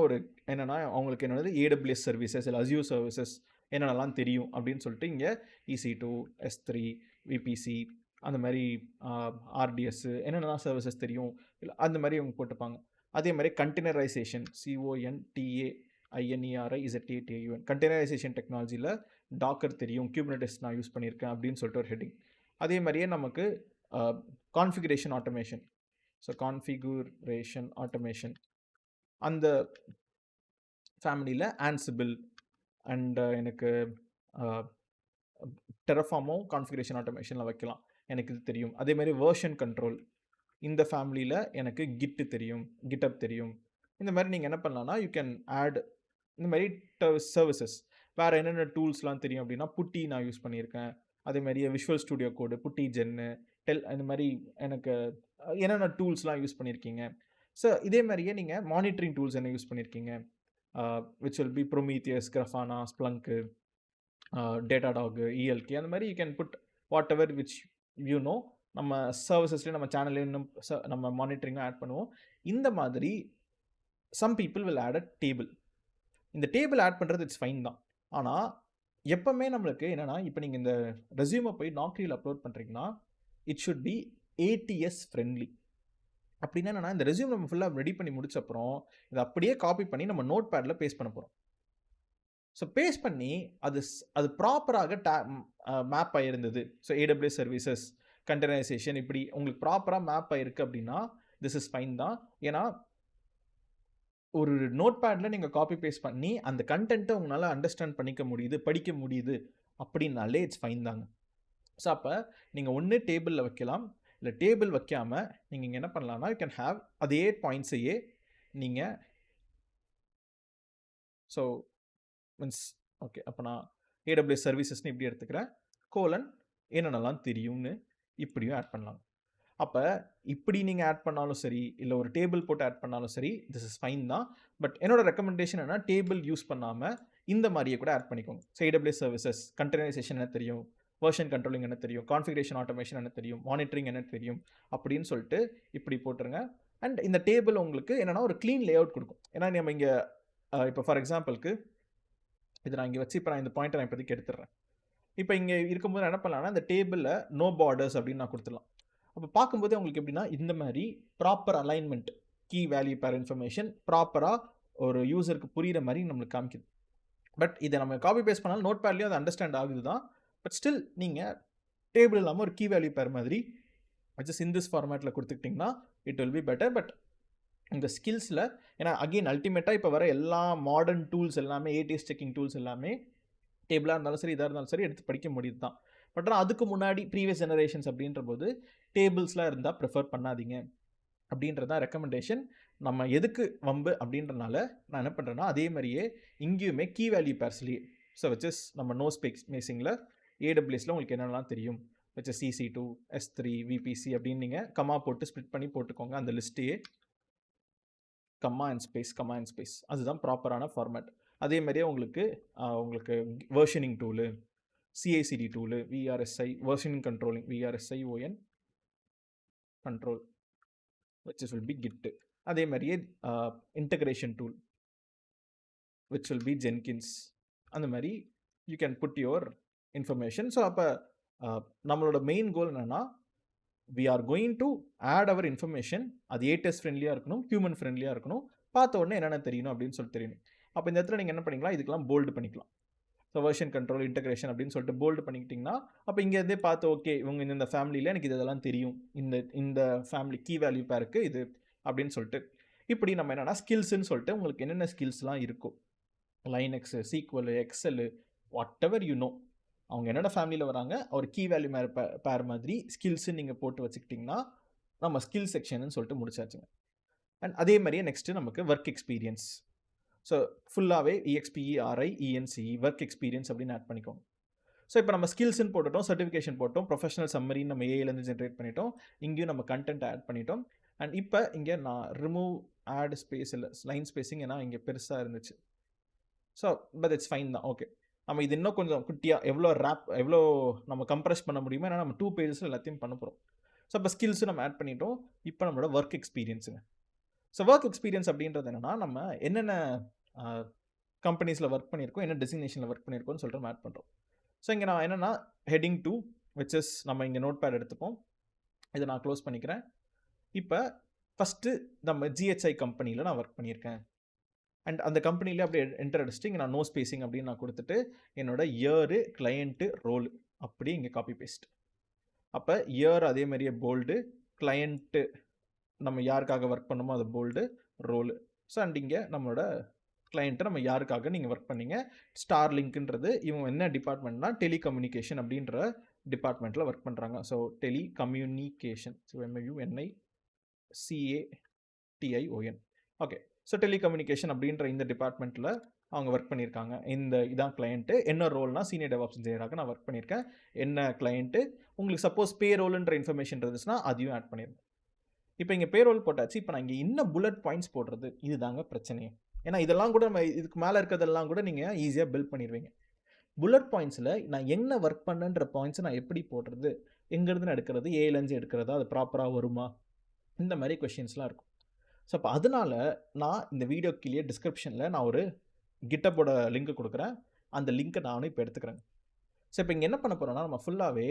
[SPEAKER 1] அவங்களுக்கு என்னது AWS சர்வீசஸ் இல்லை அஸ்யூர் சர்வீசஸ் என்னென்னலாம் தெரியும் அப்படின்னு சொல்லிட்டு இங்கே EC2, S3, VPC அந்த மாதிரி RDS என்னென்னலாம் சர்வீசஸ் தெரியும் இல்லை அந்த மாதிரி அவங்க போட்டுப்பாங்க. அதே மாதிரி கண்டெய்னரைசேஷன் CONTAINERIZATAUN கண்டெய்னரைசேஷன் டெக்னாலஜியில் டாக்கர் தெரியும், குபர்னெட்டிஸ் நான் யூஸ் பண்ணியிருக்கேன் அப்படின்னு சொல்லிட்டு ஒரு ஹெட்டிங். அதே மாதிரியே நமக்கு configuration automation, so configuration automation அந்த ஃபேமிலியில் ஆன்சிபிள் அண்ட் எனக்கு டெரஃபார்மும் கான்ஃபிகரேஷன் ஆட்டோமேஷனில் வைக்கலாம், எனக்கு இது தெரியும். அதே மாதிரி வேர்ஷன் கண்ட்ரோல் இந்த ஃபேமிலியில் எனக்கு கிட்டு தெரியும், கிட்டப் தெரியும். இந்த மாதிரி நீங்கள் என்ன பண்ணலான்னா யூ கேன் ஆட் இந்த மாதிரி சர்வீசஸ். வேறு என்னென்ன டூல்ஸ்லாம் தெரியும் அப்படின்னா புட்டி நான் யூஸ் பண்ணியிருக்கேன். அதே மாதிரி விஷுவல் ஸ்டுடியோ கோடு, புட்டி ஜென்னு, இந்த மாதிரி எனக்கு என்னென்ன டூல்ஸ்லாம் யூஸ் பண்ணியிருக்கீங்க. ஸோ இதே மாதிரியே நீங்கள் மானிட்டரிங் டூல்ஸ் என்ன யூஸ் பண்ணியிருக்கீங்க, which will be Prometheus, Grafana, Splunk, Datadog, ELK அந்த மாதிரி you can put whatever which you know. நம்ம சர்வீசஸ்லேயும் நம்ம சேனல்லையும் நம்ம மானிட்டரிங்கும் ஆட் பண்ணுவோம். இந்த மாதிரி some people will add a table. இந்த டேபிள் ஆட் பண்ணுறது இட்ஸ் ஃபைன் தான். ஆனால் எப்போவுமே நம்மளுக்கு என்னென்னா இப்போ நீங்கள் இந்த ரெஸ்யூமை போய் நாக்ரியில் அப்லோட் பண்ணுறீங்கன்னா it should B ATS friendly. அப்படின்னா என்னென்னா இந்த ரெஸ்யூம் நம்ம ஃபுல்லாக ரெடி பண்ணி முடிச்சப்பறம் இதை அப்படியே காப்பி பண்ணி நம்ம நோட் பேடில் பேஸ்ட் பண்ண போகிறோம். ஸோ பேஸ்ட் பண்ணி அது ப்ராப்பராக மேப் ஆகிருந்தது. ஸோ AWS சர்வீசஸ், கண்டெய்னரைசேஷன் இப்படி உங்களுக்கு ப்ராப்பராக மேப் ஆகிருக்கு அப்படின்னா திஸ் இஸ் ஃபைன் தான். ஏன்னா ஒரு நோட் பேடில் நீங்கள் காப்பி பேஸ்ட் பண்ணி அந்த கண்டென்ட்டை உங்களால் அண்டர்ஸ்டாண்ட் பண்ணிக்க முடியுது, படிக்க முடியுது அப்படின்னாலே இட்ஸ் ஃபைன் தாங்க. ஸோ அப்போ நீங்கள் ஒன்று டேபிளில் வைக்கலாம், இல்லை டேபிள் வைக்காமல் நீங்கள் இங்கே என்ன பண்ணலான்னா யூ கேன் ஹேவ் அதே பாயிண்ட்ஸையே நீங்கள் ஸோ மீன்ஸ் ஓகே, அப்போ நான் ஏடபிள்யூஎஸ் சர்வீசஸ்னு இப்படி எடுத்துக்கிறேன், கோலன் என்னென்னலாம் தெரியும்னு இப்படியும் ஆட் பண்ணலாம். அப்போ இப்படி நீங்கள் ஆட் பண்ணாலும் சரி, இல்லை ஒரு டேபிள் போட்டு ஆட் பண்ணாலும் சரி, திஸ் இஸ் ஃபைன் தான். பட் என்னோட ரெக்கமெண்டேஷன் என்ன, டேபிள் யூஸ் பண்ணாமல் இந்த மாதிரியே கூட ஆட் பண்ணிக்கோங்க. ஸோ ஏடபிள்யூஎஸ் சர்வீசஸ் கண்டெய்னரைசேஷன் என்ன தெரியும், வெர்ஷன் கண்ட்ரோலிங் என்ன தெரியும், கான்ஃபிகரேஷன் ஆட்டோமேஷன் என்ன தெரியும், மானிட்டரிங் என்ன தெரியும் அப்படின்னு சொல்லிட்டு இப்படி போட்டுருங்க. அண்ட் இந்த டேபிள் உங்களுக்கு என்னென்னா ஒரு க்ளீன் லே அவுட் கொடுக்கும். ஏன்னா நம்ம இங்கே இப்போ ஃபார் எக்ஸாம்பிளுக்கு இது நான் இங்கே வச்சு இப்போ நான் இந்த பாயிண்ட்டை நான் இப்போதைக்கு எடுத்துடுறேன். இப்போ இங்கே இருக்கும்போது என்ன பண்ணலாம்னா இந்த டேபிளில் நோ பார்டர்ஸ் அப்படின்னு நான் கொடுத்துடலாம். அப்போ பார்க்கும்போது உங்களுக்கு எப்படின்னா இந்த மாதிரி proper alignment, key value pair information ப்ராப்பராக ஒரு யூசருக்கு புரிகிற மாதிரி நம்மளுக்கு காமிக்குது. பட் இதை நம்ம காப்பி பேஸ்ட் பண்ணாலும் நோட் பேட்லேயும் அது அண்டர்ஸ்டாண்ட் ஆகுது தான். பட் ஸ்டில் நீங்கள் டேபிள் இல்லாமல் ஒரு கீ வேல்யூ பேர் மாதிரி ஜஸ்ட் இன் திஸ் ஃபார்மேட்டில் கொடுத்துக்கிட்டிங்கன்னா it will be better. But இந்த ஸ்கில்ஸில் ஏன்னா அகெயின் அல்டிமேட்டாக இப்போ வர எல்லா மாடர்ன் டூல்ஸ் எல்லாமே, ஏடிஎஸ் செக்கிங் டூல்ஸ் எல்லாமே டேபிளாக இருந்தாலும் சரி, இதாக இருந்தாலும் சரி எடுத்து படிக்க முடியுது தான். பட் ஆனால் அதுக்கு முன்னாடி ப்ரீவியஸ் ஜெனரேஷன்ஸ் அப்படின்ற போது டேபிள்ஸ்லாம் இருந்தால் ப்ரிஃபர் பண்ணாதீங்க அப்படின்றதான் ரெக்கமெண்டேஷன். நம்ம எதுக்கு வம்பு அப்படின்றனால நான் என்ன பண்ணுறேன்னா அதே மாதிரியே இங்கேயுமே கீ வேல்யூ பேர்ஸ்லேயே, ஸோ வச்சஸ் நம்ம நோ ஸ்பேசிங்கில் ஏடபிள்யூஎஸில் உங்களுக்கு என்னென்னலாம் தெரியும், வச்சஸ் CC2, S3, VPC அப்படின்னு நீங்கள் கமா போட்டு ஸ்ப்ளிட் பண்ணி போட்டுக்கோங்க. அந்த லிஸ்ட்டையே கம்மா அண்ட் ஸ்பேஸ் அதுதான் ப்ராப்பரான ஃபார்மேட். அதே மாதிரியே உங்களுக்கு versioning tool, CI/CD tool, VRSI versioning controlling, VRSION control which will be Git. அதே மாதிரியே integration tool which will be Jenkins. அந்த மாதிரி you can put your information. So அப்போ நம்மளோட மெயின் கோல் என்னென்னா we are going to add our information. அது ATS ஃப்ரெண்ட்லியாக இருக்கணும், ஹியூமன் ஃப்ரெண்ட்லியாக இருக்கணும், பார்த்த உடனே என்னென்ன தெரியணும் அப்படின்னு சொல்லிட்டு தெரியணும். அப்போ இந்த இடத்துல நீங்கள் என்ன பண்ணிக்கலாம், இதுக்கெல்லாம் போல்டு பண்ணிக்கலாம். ஸோ வெர்ஷன் கண்ட்ரோல், இன்டகிரேஷன் அப்படின்னு சொல்லிட்டு போல்டு பண்ணிக்கிட்டிங்கன்னா அப்போ இங்கேருந்தே பார்த்து ஓகே இவங்க இந்த ஃபேமிலியில் எனக்கு இதெல்லாம் தெரியும், இந்த ஃபேமிலி கீ வேல்யூ பேருக்கு இது அப்படின்னு சொல்லிட்டு இப்படி நம்ம என்னென்னா ஸ்கில்ஸ்ன்னு சொல்லிட்டு உங்களுக்கு என்னென்ன ஸ்கில்ஸ்லாம் இருக்கும், Linux, SQL, Excel, whatever you know, அவங்க என்னென்ன ஃபேமிலியில் வராங்க ஒரு கீ வேல்யூ பேர் மாதிரி ஸ்கில்ஸுன்னு நீங்கள் போட்டு வச்சுக்கிட்டிங்கன்னா நம்ம ஸ்கில் செக்ஷன்னு சொல்லிட்டு முடிச்சாச்சுங்க. அண்ட் அதே மாதிரியே நெக்ஸ்ட்டு நமக்கு ஒர்க் எக்ஸ்பீரியன்ஸ். ஸோ ஃபுல்லாகவே EXPERIENCE ஒர்க் எக்ஸ்பீரியன்ஸ் அப்படின்னு ஆட் பண்ணிக்கோங்க. ஸோ இப்போ நம்ம ஸ்கில்ஸ்ன்னு போட்டுட்டோம், சர்டிஃபிகேஷன் போட்டோம், ப்ரொஃபஷனல் சம்மரின்னு நம்ம ஏலேருந்து ஜென்ரேட் பண்ணிட்டோம், இங்கேயும் நம்ம கண்டென்ட் ஆட் பண்ணிட்டோம். அண்ட் இப்போ இங்கே நான் ரிமூவ் ஆட் ஸ்பேஸ் இல்லை லைன் ஸ்பேஸிங் ஏன்னா இங்கே பெருசாக இருந்துச்சு. ஸோ பட் இட்ஸ் ஃபைன் தான். ஓகே, நம்ம இது இன்னும் கொஞ்சம் குட்டியாக எவ்வளோ நம்ம கம்ப்ரெஸ் பண்ண முடியுமோ, ஏன்னா நம்ம 2 பேஜஸில் எல்லாத்தையும் பண்ண போகிறோம். ஸோ இப்போ ஸ்கில்ஸு நம்ம ஆட் பண்ணிட்டோம். இப்போ நம்மளோட ஒர்க் எக்ஸ்பீரியன்ஸுங்க. ஸோ ஒர்க் எக்ஸ்பீரியன்ஸ் அப்படின்றது என்னென்னா நம்ம என்னென்ன கம்பெனிஸில் ஒர்க் பண்ணியிருக்கோம், என்ன டெசிக்னேஷனில் ஒர்க் பண்ணியிருக்கோம்னு சொல்லிட்டு நம்ம ஆட் பண்ணுறோம். ஸோ இங்கே நான் என்னென்னா ஹெட்டிங் 2 which is நம்ம இங்கே நோட் பேட் எடுத்துப்போம், இதை நான் க்ளோஸ் பண்ணிக்கிறேன். இப்போ ஃபஸ்ட்டு நம்ம GHI கம்பெனியில் நான் ஒர்க் பண்ணியிருக்கேன். அண்ட் அந்த கம்பெனியில் அப்படியே என்டர் அடிச்சுட்டு இங்கே நான் நோ ஸ்பேசிங் அப்படின்னு நான் கொடுத்துட்டு என்னோட இயரு, கிளையண்ட்டு, ரோல் அப்படி இங்கே காப்பி பேஸ்ட். அப்போ இயர் அதே மாதிரியே போல்டு, கிளையண்ட்டு நம்ம யாருக்காக ஒர்க் பண்ணுமோ அது போல்டு, ரோலு. ஸோ அண்ட் இங்கே நம்மளோட கிளையண்ட்டை நம்ம யாருக்காக நீங்கள் ஒர்க் பண்ணீங்க. ஸ்டார்லிங்க்ன்றது இவங்க என்ன டிபார்ட்மெண்ட்னா டெலிகம்யூனிகேஷன் அப்படின்ற டிபார்ட்மெண்ட்டில் ஒர்க் பண்ணுறாங்க. So telecommunication, so MUNICATION. Okay, so telecommunication அப்படின்ற இந்த டிபார்ட்மெண்ட்டில் அவங்க ஒர்க் பண்ணியிருக்காங்க. இதான் கிளையண்ட்டு. என்ன ரோல்னா சீனியர் டெவாப்ஸ் இன்ஜினியராக நான் ஒர்க் பண்ணியிருக்கேன். என்ன கிளையண்ட்டு, உங்களுக்கு சப்போஸ் பே ரோல்ன்ற இன்ஃபர்மேஷன் இருந்துச்சுன்னா அதையும் ஆட் பண்ணிடுங்க. இப்போ இங்கே பே ரோல் போட்டாச்சு. இப்போ நான் இங்கே இன்னும் புல்லட் பாயிண்ட்ஸ் போடுறது இதுதாங்க பிரச்சனையே. ஏன்னா இதெல்லாம் கூட நம்ம இதுக்கு மேலே இருக்கிறதெல்லாம் கூட நீங்கள் ஈஸியாக பில்ட் பண்ணிடுவீங்க. புல்லட் பாயிண்ட்ஸில் நான் என்ன ஒர்க் பண்ணுன்ற பாயிண்ட்ஸை நான் எப்படி போடுறது, எங்கேருந்து நான் எடுக்கிறது, ஏலேருந்து எடுக்கிறதா, அது ப்ராப்பராக வருமா, இந்த மாதிரி கொஷின்ஸ்லாம் இருக்கும். ஸோ அப்போ அதனால் நான் இந்த வீடியோ கீழே டிஸ்கிரிப்ஷனில் நான் ஒரு கிட்டப்போட லிங்க் கொடுக்குறேன். அந்த லிங்க்கை நானும் இப்போ எடுத்துக்கிறேன். ஸோ இப்போ இங்கே என்ன பண்ண போகிறோன்னா நம்ம ஃபுல்லாகவே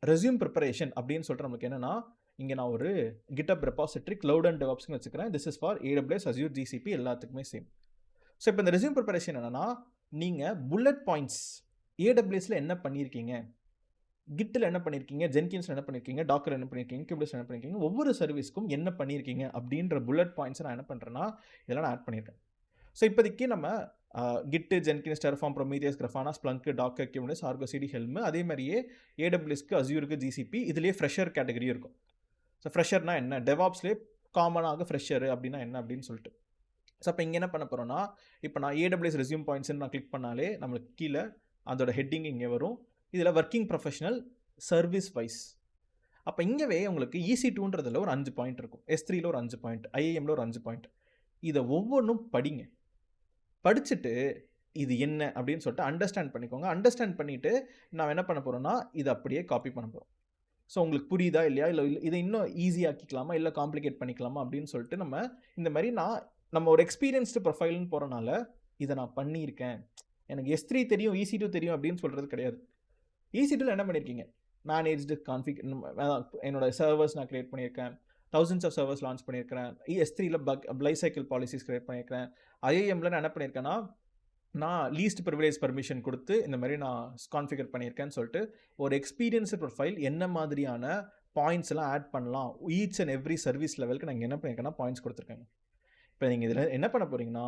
[SPEAKER 1] ரெஸ்யூம் ப்ரிப்பரேஷன் அப்படின்னு சொல்லிட்டு நமக்கு என்னென்னா இங்கே நான் ஒரு GitHub ரெபாசிட்டரி க்ளவுட் அண்ட் டெவாப்ஸ்னு வச்சுக்கிறேன். This is for AWS, Azure, GCP எல்லாத்துக்குமே சேம். ஸோ இப்போ இந்த ரெஸ்யூம் ப்ரிப்பரேஷன் என்னென்னா நீங்கள் புல்லட் பாயிண்ட்ஸ் AWSல என்ன பண்ணியிருக்கீங்க, கிட்டில் என்ன பண்ணியிருக்கீங்க, ஜென்கின்ஸில் என்ன பண்ணியிருக்கீங்க, டாக்கர் என்ன பண்ணியிருக்கீங்க, கியூபிளஸில் என்ன பண்ணியிருக்கீங்க, ஒவ்வொரு சர்வீஸ்க்கும் என்ன பண்ணியிருக்கீங்க அப்படின்ற புல்லட் பாயிண்ட்ஸை நான் என்ன பண்ணுறேன்னா இதெல்லாம் நான் ஆட் பண்ணியிருக்கேன். ஸோ இப்போதைக்கு நம்ம Git, Jenkins, Terraform, Prometheus, Grafana, Splunk, Docker, கியூபிளஸ், ஆர்கோ CD, ஹெல்ம், அதே மாதிரியே AWSக்கு, அஸ்யூருக்கு, GCP இதுலேயே ஃப்ரெஷர் கேட்டகரி இருக்கும். ஸோ ஃப்ரெஷர்னா என்ன, டெவாப்ஸ்லேயே காமனாக ஃப்ரெஷரு அப்படின்னா என்ன அப்படின்னு சொல்லிட்டு ஸோ அப்போ இங்கே என்ன பண்ண போகிறோன்னா, இப்போ நான் AWS ரெஸ்யூம் பாயிண்ட்ஸ்ன்னு நான் கிளிக் பண்ணாலே நம்மளுக்கு கீழே அதோட ஹெட்டிங் இங்கே வரும். இதில் ஒர்க்கிங் ப்ரொஃபஷனல் சர்வீஸ் வைஸ். அப்போ இங்கேவே உங்களுக்கு EC2ன்றதில் ஒரு 5 பாயிண்ட் இருக்கும், S3ல ஒரு 5 பாயிண்ட், IIMல ஒரு 5 பாயிண்ட். இதை ஒவ்வொன்றும் படிங்க. படிச்சுட்டு இது என்ன அப்படின்னு சொல்லிட்டு அண்டர்ஸ்டாண்ட் பண்ணிக்கோங்க. அண்டர்ஸ்டாண்ட் பண்ணிவிட்டு நான் என்ன பண்ண போகிறேன்னா, இதை அப்படியே காப்பி பண்ண போகிறோம். ஸோ உங்களுக்கு புரியுதா இல்லையா, இல்லை இதை இன்னும் ஈஸியாக்கிக்கலாமா, இல்லை காம்ப்ளிகேட் பண்ணிக்கலாமா அப்படின்னு சொல்லிட்டு நம்ம இந்த மாதிரி நம்ம ஒரு எக்ஸ்பீரியன்ஸ்டு ப்ரொஃபைல்னு போகிறனால இதை நான் பண்ணியிருக்கேன், எனக்கு S3 தெரியும் EC2 தெரியும் அப்படின்னு சொல்கிறது கிடையாது. EC2ல என்ன பண்ணியிருக்கீங்க, மேனேஜ்டு கான்ஃபிக், என்னோட சர்வர்ஸ் நான் கிரியேட் பண்ணியிருக்கேன், thousands ஆஃப் சர்வர்ஸ் லான்ச் பண்ணியிருக்கிறேன். S3ல லைஃப் சைக்கிள் பாலிசிஸ் கிரியேட் பண்ணியிருக்கிறேன். IIMல நான் என்ன பண்ணியிருக்கேன்னா, நான் லீஸ்ட் ப்ரிவிலேஜ் பர்மிஷன் கொடுத்து இந்த மாதிரி நான் கான்ஃபிகர் பண்ணியிருக்கேன்னு சொல்லிட்டு ஒரு எக்ஸ்பீரியன்ஸ்டு ப்ரொஃபைல் என்ன மாதிரியான பாயிண்ட்ஸ் எல்லாம் ஆட் பண்ணலாம் ஈச் அண்ட் எவ்ரி சர்வீஸ் லெவலுக்கு நாங்கள் என்ன பண்ணியிருக்கேன்னா பாயிண்ட்ஸ் கொடுத்துருக்காங்க. இப்போ நீங்கள் இதில் என்ன பண்ண போகிறீங்கன்னா,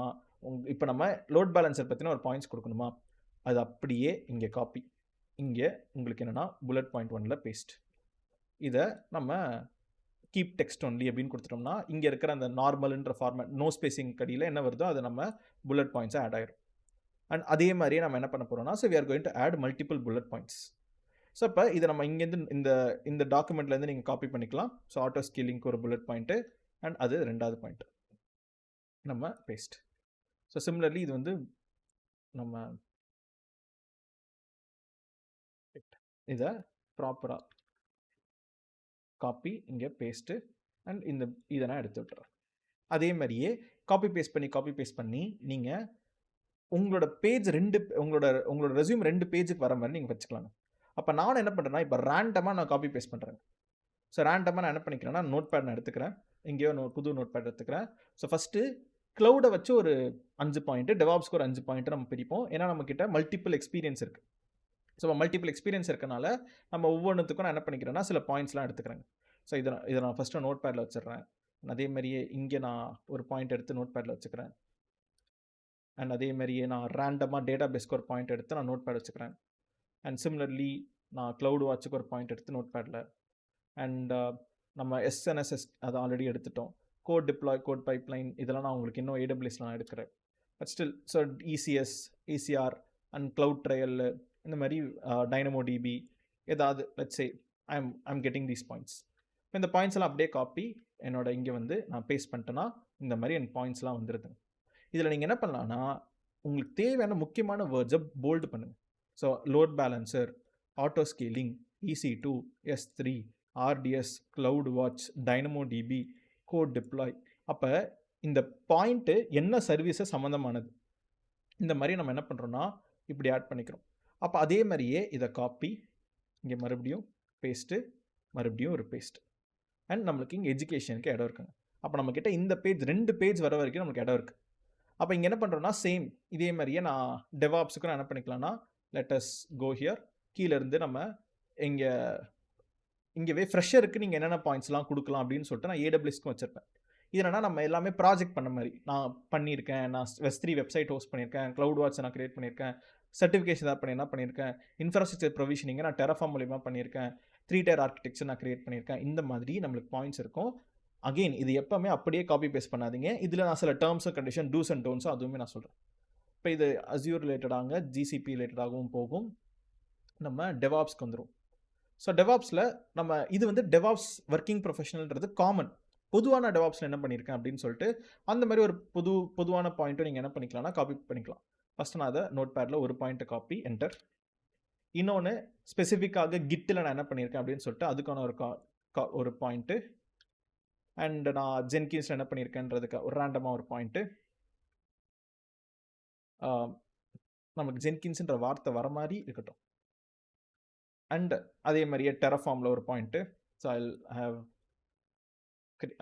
[SPEAKER 1] இப்போ நம்ம லோட் பேலன்சர் பற்றின ஒரு பாயிண்ட்ஸ் கொடுக்கணுமா, அது அப்படியே இங்கே காப்பி, இங்கே உங்களுக்கு என்னென்னா புல்லட் பாயிண்ட் 1ல பேஸ்ட். இதை நம்ம கீப் டெக்ஸ்ட் ஒன்லி அப்படின்னு கொடுத்துட்டோம்னா இங்கே இருக்கிற அந்த நார்மல்ன்ற ஃபார்மேட் நோ ஸ்பேசிங் கடியில் என்ன வருதோ அதை நம்ம புல்லட் பாயிண்ட்ஸாக ஆட் ஆயிடும். அண்ட் அதே மாதிரியே நம்ம என்ன பண்ண போகிறோம்னா, so we are going to add multiple bullet points. So இப்போ இதை நம்ம இங்கேருந்து இந்த டாக்குமெண்ட்லேருந்து நீங்கள் காப்பி பண்ணிக்கலாம். ஸோ ஆட்டோ ஸ்கேலிங்க்கு ஒரு புல்லட் பாயிண்ட்டு அண்ட் அது 2வது பாயிண்ட் நம்ம பேஸ்ட். ஸோ சிமிலர்லி இது வந்து நம்ம இதை ப்ராப்பராக காப்பி இங்கே பேஸ்ட்டு அண்ட் இதை நான் எடுத்து விட்டுறேன். அதே மாதிரியே காப்பி பேஸ்ட் பண்ணி நீங்கள் உங்களோட பேஜ் உங்களோட ரெஸ்யூம் 2 பேஜுக்கு வர மாதிரி நீங்கள் வச்சுக்கலாங்க. அப்போ நான் என்ன பண்ணுறேன்னா, இப்போ ரேண்டமாக நான் காப்பி பேஸ்ட் பண்ணுறேன். ஸோ ரேண்டமாக நான் என்ன பண்ணிக்கிறேன்னா, நோட் பேட் நான் எடுத்துக்கிறேன், எங்கேயோ புது நோட் பேட் எடுத்துக்கிறேன். ஸோ ஃபஸ்ட்டு க்ளவுடை வச்சு ஒரு 5 பாயிண்ட்டு, டெவாப்ஸ்க்கு ஒரு 5 பாயிண்ட்டு நம்ம பிரிப்போம். ஏன்னா நம்மக்கிட்ட மல்டிபிள் எக்ஸ்பீரியன்ஸ் இருக்குது. ஸோ மல்டிபிள் எக்ஸ்பீரியன்ஸ் இருக்கனால நம்ம ஒவ்வொன்றுத்துக்கும் நான் என்ன பண்ணிக்கிறேன்னா சில பாயிண்ட்ஸ்லாம் எடுத்துக்கிறேங்க. ஸோ இதை நான் ஃபஸ்ட்டு நோட் பேடில் வச்சிடுறேன். அதே மாதிரியே இங்கே நான் ஒரு பாயிண்ட் எடுத்து நோட் பேடில் வச்சுக்கிறேன். அண்ட் அதே மாதிரியே நான் ரேண்டமாக டேட்டா பேஸ்க்கு ஒரு பாயிண்ட் எடுத்து நான் நோட் பேட் வச்சுக்கிறேன். அண்ட் சிமிலர்லி நான் க்ளவுட் வாட்சுக்கு ஒரு பாயிண்ட் எடுத்து நோட் பேடில். அண்ட் நம்ம SNSS அதை ஆல்ரெடி எடுத்துட்டோம். கோட் டிப்ளாய், கோட் பைப்லைன் இதெல்லாம் நான் உங்களுக்கு இன்னும் AWSல நான் எடுக்கிறேன். But still so ECS, ECR and cloud trial இந்த மாதிரி DynamoDB ஏதாவது let's say I'm getting these points. இப்போ இந்த பாயிண்ட்ஸ் எல்லாம் அப்படியே காப்பி என்னோட இங்கே வந்து நான் பேஸ்ட் பண்ணிட்டேன்னா இந்த மாதிரி என் பாயிண்ட்ஸ்லாம் வந்துடுது. இதில் நீங்கள் என்ன பண்ணலான்னா, உங்களுக்கு தேவையான முக்கியமான வேர்ட்ஸை போல்டு பண்ணுங்கள். So load balancer, auto scaling, EC2, S3, RDS, cloud watch, DynamoDB, code deploy. அப்போ இந்த பாயிண்ட்டு என்ன சர்வீஸை சம்மந்தமானது இந்த மாதிரி நம்ம என்ன பண்ணுறோன்னா இப்படி ஆட் பண்ணிக்கிறோம். அப்போ அதே மாதிரியே இதை காப்பி இங்கே மறுபடியும் பேஸ்ட்டு, மறுபடியும் ஒரு பேஸ்ட். அண்ட் நம்மளுக்கு இங்கே எஜுகேஷனுக்கு இடம் இருக்குங்க. அப்போ நம்மக்கிட்ட இந்த பேஜ் 2 பேஜ் வர வரைக்கும் நமக்கு இடம் இருக்குது. அப்போ இங்கே என்ன பண்ணுறோன்னா சேம் இதே மாதிரியே நான் டெவாப்ஸுக்கு நான் என்ன பண்ணிக்கலாம்னா லெட்டஸ் கோ ஹியர், கீழேருந்து நம்ம இங்கேவே ஃப்ரெஷருக்கு நீங்கள் என்னென்ன பாயிண்ட்ஸ்லாம் கொடுக்கலாம் அப்படின்னு சொல்லிட்டு நான் AWSக்கும் வச்சுருப்பேன். இதனா நம்ம எல்லாமே ப்ராஜெக்ட் பண்ண மாதிரி நான் பண்ணியிருக்கேன். நான் S3 வெப்சைட் ஹோஸ்ட் பண்ணியிருக்கேன், க்ளவுட் வாட்ச் நான் கிரியேட் பண்ணியிருக்கேன், சர்டிஃபிகேஷன் ஏதாவது என்ன பண்ணியிருக்கேன், இன்ஃப்ராஸ்ட்ரக்சர் ப்ரொவிஷனிங்கை நான் டெராஃபார்ம் மூலிமா பண்ணியிருக்கேன், 3 tier ஆர்கிடெக்சர் நான் கிரியேட் பண்ணியிருக்கேன். இந்த மாதிரி நம்மளுக்கு பாயிண்ட்ஸ் இருக்கும். அகெயின் இது எப்போவுமே அப்படியே காப்பி பேஸ்ட் பண்ணாதீங்க. இதில் நான் சில terms and condition, two's and டோன்ஸும் அதுவுமே நான் சொல்கிறேன். இப்போ இது அஸ்யூர் ரிலேட்டடாக GCP ரிலேட்டடாகவும் போகும். நம்ம டெவாப்ஸ்க்கு வந்துடும். ஸோ டெவாப்ஸில் நம்ம இது வந்து டெவாப்ஸ் ஒர்க்கிங் ப்ரொஃபஷனல்ன்றது காமன். பொதுவான டெவாப்ஸில் என்ன பண்ணியிருக்கேன் அப்படின்னு சொல்லிட்டு அந்த மாதிரி ஒரு பொதுவான பாயிண்ட்டும் நீங்கள் என்ன பண்ணிக்கலாம்னா காப்பி பண்ணிக்கலாம். ஃபஸ்ட்டு நான் அதை நோட் பேடில் ஒரு பாயிண்ட்டை காப்பி என்டர். இன்னொன்று ஸ்பெசிஃபிக்காக கிட்டில் நான் என்ன பண்ணியிருக்கேன் அப்படின்னு சொல்லிட்டு அதுக்கான ஒரு பாயிண்ட்டு. அண்ட் நான் ஜென்கின்ஸில் என்ன பண்ணியிருக்கேன்றதுக்கு ஒரு ரேண்டமாக ஒரு பாயிண்ட்டு. நமக்கு ஜென்கின்ஸ்ன்ற வார்த்தை வர மாதிரி இருக்கட்டும். அண்ட் அதே மாதிரியே டெராஃபார்மில் ஒரு point. So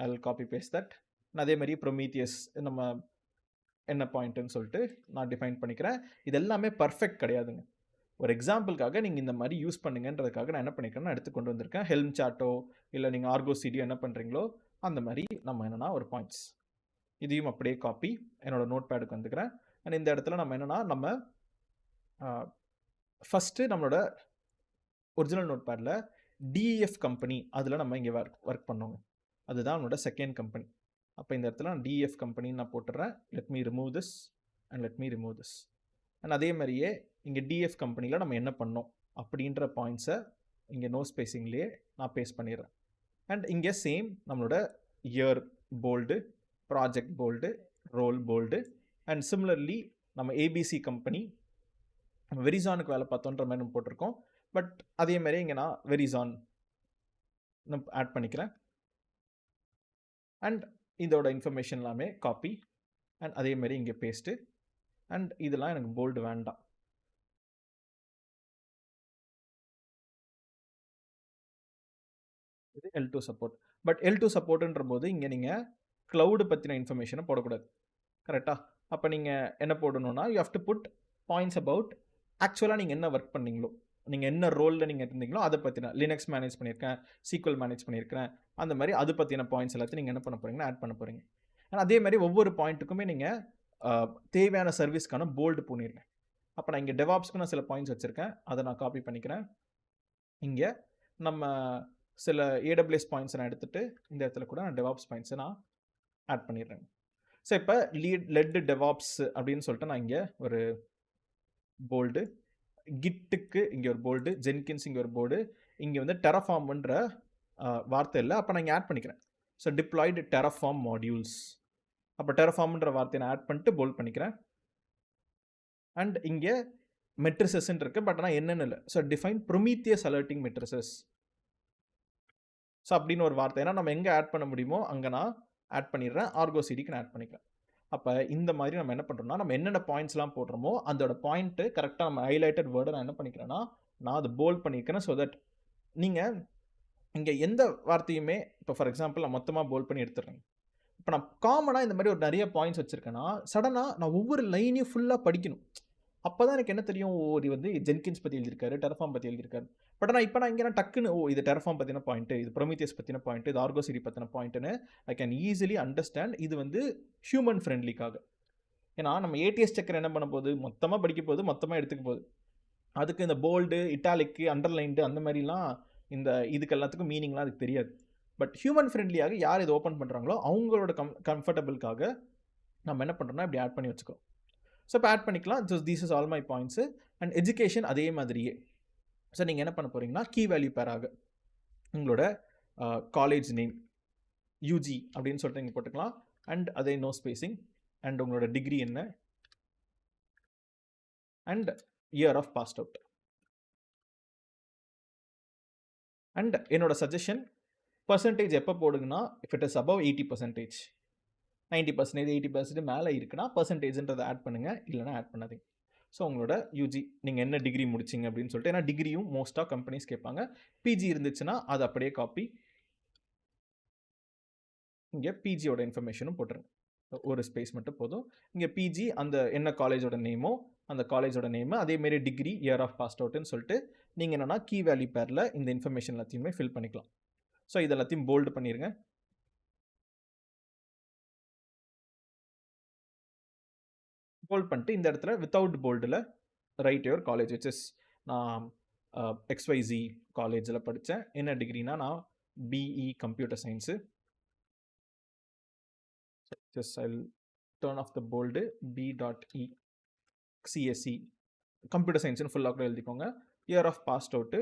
[SPEAKER 1] I'll copy paste that. அதே மாதிரி ப்ரொமீத்தியஸ் நம்ம என்ன பாயிண்ட்டுன்னு சொல்லிட்டு நான் டிஃபைன் பண்ணிக்கிறேன். இது எல்லாமே பர்ஃபெக்ட் கிடையாதுங்க. ஒரு எக்ஸாம்பிளுக்காக நீங்கள் இந்த மாதிரி யூஸ் பண்ணுங்கன்றதுக்காக நான் என்ன பண்ணிக்கிறேன்னா எடுத்து கொண்டு வந்திருக்கேன். ஹெல்ம் சார்ட்டோ இல்லை நீங்கள் ஆர்கோ சிடியோ என்ன பண்ணுறீங்களோ அந்த மாதிரி நம்ம என்னென்னா ஒரு பாயிண்ட்ஸ் இதையும் அப்படியே காப்பி என்னோட நோட் பேடுக்கு வந்துக்கிறேன். அண்ட் இந்த இடத்துல நம்ம என்னென்னா நம்ம ஃபஸ்ட்டு நம்மளோட ஒரிஜினல் நோட் பேடில் DEF கம்பெனி அதில் நம்ம இங்கே ஒர்க் பண்ணோங்க. அதுதான் நம்மளோட செகண்ட் கம்பெனி. அப்போ இந்த இடத்துல நான் டிஎஃப் கம்பெனின்னு நான் போட்டுறேன். Let me remove this and let me remove this. And அதே மாதிரியே இங்கே டிஎஃப் கம்பெனியில் நம்ம என்ன பண்ணோம் அப்படின்ற பாயிண்ட்ஸை இங்கே நோ ஸ்பேசிங்லேயே நான் பேஸ்ட் பண்ணிடுறேன். அண்ட் இங்கே சேம் நம்மளோட year bold, project bold, role bold. And similarly நம்ம ஏபிசி கம்பெனி நம்ம வெரிசானுக்கு வேலை பார்த்தோன்ற மாதிரி நம்ம போட்டிருக்கோம். பட் அதே மாதிரி இங்கே நான் வெரிசான் ஆட் பண்ணிக்கிறேன். அண்ட் இதோட இன்ஃபர்மேஷன் எல்லாமே காப்பி அண்ட் அதே மாதிரி இங்கே பேஸ்ட்டு. அண்ட் இதெல்லாம் எனக்கு போல்டு வேண்டாம். இது L2 சப்போர்ட். பட் L2 சப்போர்ட்டுன்ற போது இங்கே நீங்கள் க்ளவுடு பற்றின இன்ஃபர்மேஷனை போடக்கூடாது. கரெக்டாக? அப்போ நீங்கள் என்ன போடணும்னா you have to put points about ஆக்சுவலாக நீங்கள் என்ன ஒர்க் பண்ணீங்களோ, நீங்கள் என்ன ரோலில் நீங்கள் இருந்தீங்களோ அதை பற்றின லினக்ஸ் மேனேஜ் பண்ணியிருக்கேன், சீக்வல் மேனேஜ் பண்ணியிருக்கிறேன், அந்த மாதிரி அது பற்றின பாயிண்ட்ஸ் எல்லாத்தையும் நீங்கள் என்ன பண்ண போகிறீங்கன்னா ஆட் பண்ண போகிறீங்க. ஆனால் அதே மாதிரி ஒவ்வொரு பாயிண்ட்டுக்குமே நீங்கள் தேவையான சர்வீஸ்க்கான போல்டு பண்ணிடுங்க. அப்போ நான் இங்கே டெவாப்ஸ்க்கு நான் சில பாயிண்ட்ஸ் வச்சுருக்கேன், அதை நான் காப்பி பண்ணிக்கிறேன். இங்கே நம்ம சில AWS பாயிண்ட்ஸை நான் எடுத்துகிட்டு இந்த இடத்துல கூட நான் டெவாப்ஸ் பாயிண்ட்ஸை நான் ஆட் பண்ணிடுறேன். ஸோ இப்போ லெட் டெவாப்ஸ் அப்படின்னு சொல்லிட்டு நான் இங்கே ஒரு போல்டு, கிட்டுக்கு இங்கே ஒரு போல்டு, ஜென்கின்ஸ் இங்கே ஒரு போல்டு, இங்கே வந்து டெரஃபார்ம்ன்ற வார்த்தை இல்லை, அப்போ நான் இங்கே ஆட் பண்ணிக்கிறேன். ஸோ டிப்ளாய்டு டெரஃபார்ம் மாடியூல்ஸ், அப்போ டெரஃபார்ம்ன்ற வார்த்தையை நான் ஆட் பண்ணிட்டு போல்ட் பண்ணிக்கிறேன். அண்ட் இங்கே மெட்ரிசஸ்ன்னு இருக்குது, பட் ஆனால் என்னென்னு இல்லை. So define Prometheus alerting metrics. So அப்படின்னு ஒரு வார்த்தை, ஏன்னா நம்ம எங்கே ஆட் பண்ண முடியுமோ அங்கே நான் ஆட் பண்ணிடுறேன். ஆர்கோ சிடிக்கு நான் ஆட் பண்ணிக்கிறேன். அப்போ இந்த மாதிரி நம்ம என்ன பண்ணுறோம்னா நம்ம என்னென்ன பாயிண்ட்ஸ்லாம் போடுறோமோ அதோட பாயிண்ட்டு கரெக்டாக நம்ம ஹைலைட்டட் வேர்டை நான் என்ன பண்ணிக்கிறேன்னா நான் அதை போல்ட் பண்ணியிருக்கிறேன். ஸோ தட் நீங்கள் இங்கே எந்த வார்த்தையுமே இப்போ ஃபார் எக்ஸாம்பிள் நான் மொத்தமாக போல்ட் பண்ணி எடுத்துடுறேன். இப்போ நான் காமனாக இந்த மாதிரி ஒரு நிறைய பாயிண்ட்ஸ் வச்சுருக்கேன்னா சடனாக நான் ஒவ்வொரு லைனையும் ஃபுல்லாக படிக்கணும். அப்போ தான் எனக்கு என்ன தெரியும், இது வந்து ஜென்கின்ஸ் பற்றி எழுதியிருக்காரு, டெரஃபார்ம் பற்றி எழுதியிருக்காரு. பட் ஆனால் இப்போ நான் இங்கே டக்குன்னு இது டெரஃபார்ம் பற்றின பாயிண்ட்டு, இது ப்ரொமீத்தியஸ் பற்றின பாயிண்ட்டு, இது ஆர்கோ சிடி பற்றின பாயிண்ட்டுன்னு ஐ கேன் ஈஸிலி அண்டர்ஸ்டாண்ட். இது வந்து ஹியூமன் ஃப்ரெண்ட்லிக்காக. ஏன்னா நம்ம ஏடிஎஸ் செக்கர் என்ன பண்ண போகுது, மொத்தமாக படிக்க போகுது, மொத்தமாக எடுத்துக்க போகுது. அதுக்கு இந்த போல்டு, இட்டாலிக்கு, அண்டர்லைன்டு அந்த மாதிரிலாம் இந்த இதுக்கு எல்லாத்துக்கும் மீனிங்லாம் அதுக்கு தெரியாது. பட் ஹியூமன் ஃப்ரெண்ட்லியாக யார் இதை ஓப்பன் பண்ணுறாங்களோ அவங்களோட கம்ஃபர்டபுளுக்காக நம்ம என்ன பண்ணுறோம்னா இப்படி ஆட் பண்ணி வச்சுக்கோம். ஸோ இப்போ ஆட் பண்ணிக்கலாம். These is all my points. And education அதே மாதிரியே. ஸோ நீங்கள் என்ன பண்ண போகிறீங்கன்னா கீ வேல்யூ பேராக உங்களோட காலேஜ் நேம் யூஜி அப்படின்னு சொல்லிட்டு நீங்கள் போட்டுக்கலாம். அண்ட் அதே நோ ஸ்பேசிங். அண்ட் உங்களோட டிகிரி என்ன, and year of passed out. And என்னோட சஜஷன் பர்சன்டேஜ் எப்போ போடுங்கன்னா இஃப் இட் இஸ் அபவ் 80%, 90%, 80% மேலே இருக்குன்னா பர்சன்டேஜ்ன்றதை ஆட் பண்ணுங்கள், இல்லைனா ஆட் பண்ணாதீங்க. ஸோ உங்களோட யூஜி நீங்கள் என்ன டிகிரி முடிச்சிங்க அப்படின்னு சொல்லிட்டு, ஏன்னா டிகிரியும் மோஸ்ட்டாக கம்பெனிஸ் கேட்பாங்க. பிஜி இருந்துச்சுன்னா அது அப்படியே காப்பி, இங்கே பிஜியோட இன்ஃபர்மேஷனும் போட்டுருங்க. ஒரு ஸ்பேஸ் மட்டும் போதும். இங்கே பிஜி அந்த என்ன காலேஜோட நேமோ அந்த காலேஜோட நேமு, அதேமாரி டிகிரி, இயர் ஆஃப் பாஸ்ட் அவுட்னு சொல்லிட்டு நீங்கள் என்னென்னா கீ வேல்யூ பேரில் இந்த இன்ஃபர்மேஷன் எல்லாத்தையுமே ஃபில் பண்ணிக்கலாம். ஸோ இது எல்லாத்தையும் போல்டு பண்ணிடுங்க. போல்ட் பண்ணிட்டு இந்த இடத்துல வித்தவுட் போல்டில் write your college, which is நான் XYZ காலேஜில் படித்தேன். என்ன டிகிரினா நான் BE computer science. Just I turn off the bold, B.E CSE computer சயின்ஸ்னு ஃபுல்லாக கூட எழுதிக்கோங்க. இயர் ஆஃப் பாஸ்ட் அவுட்டு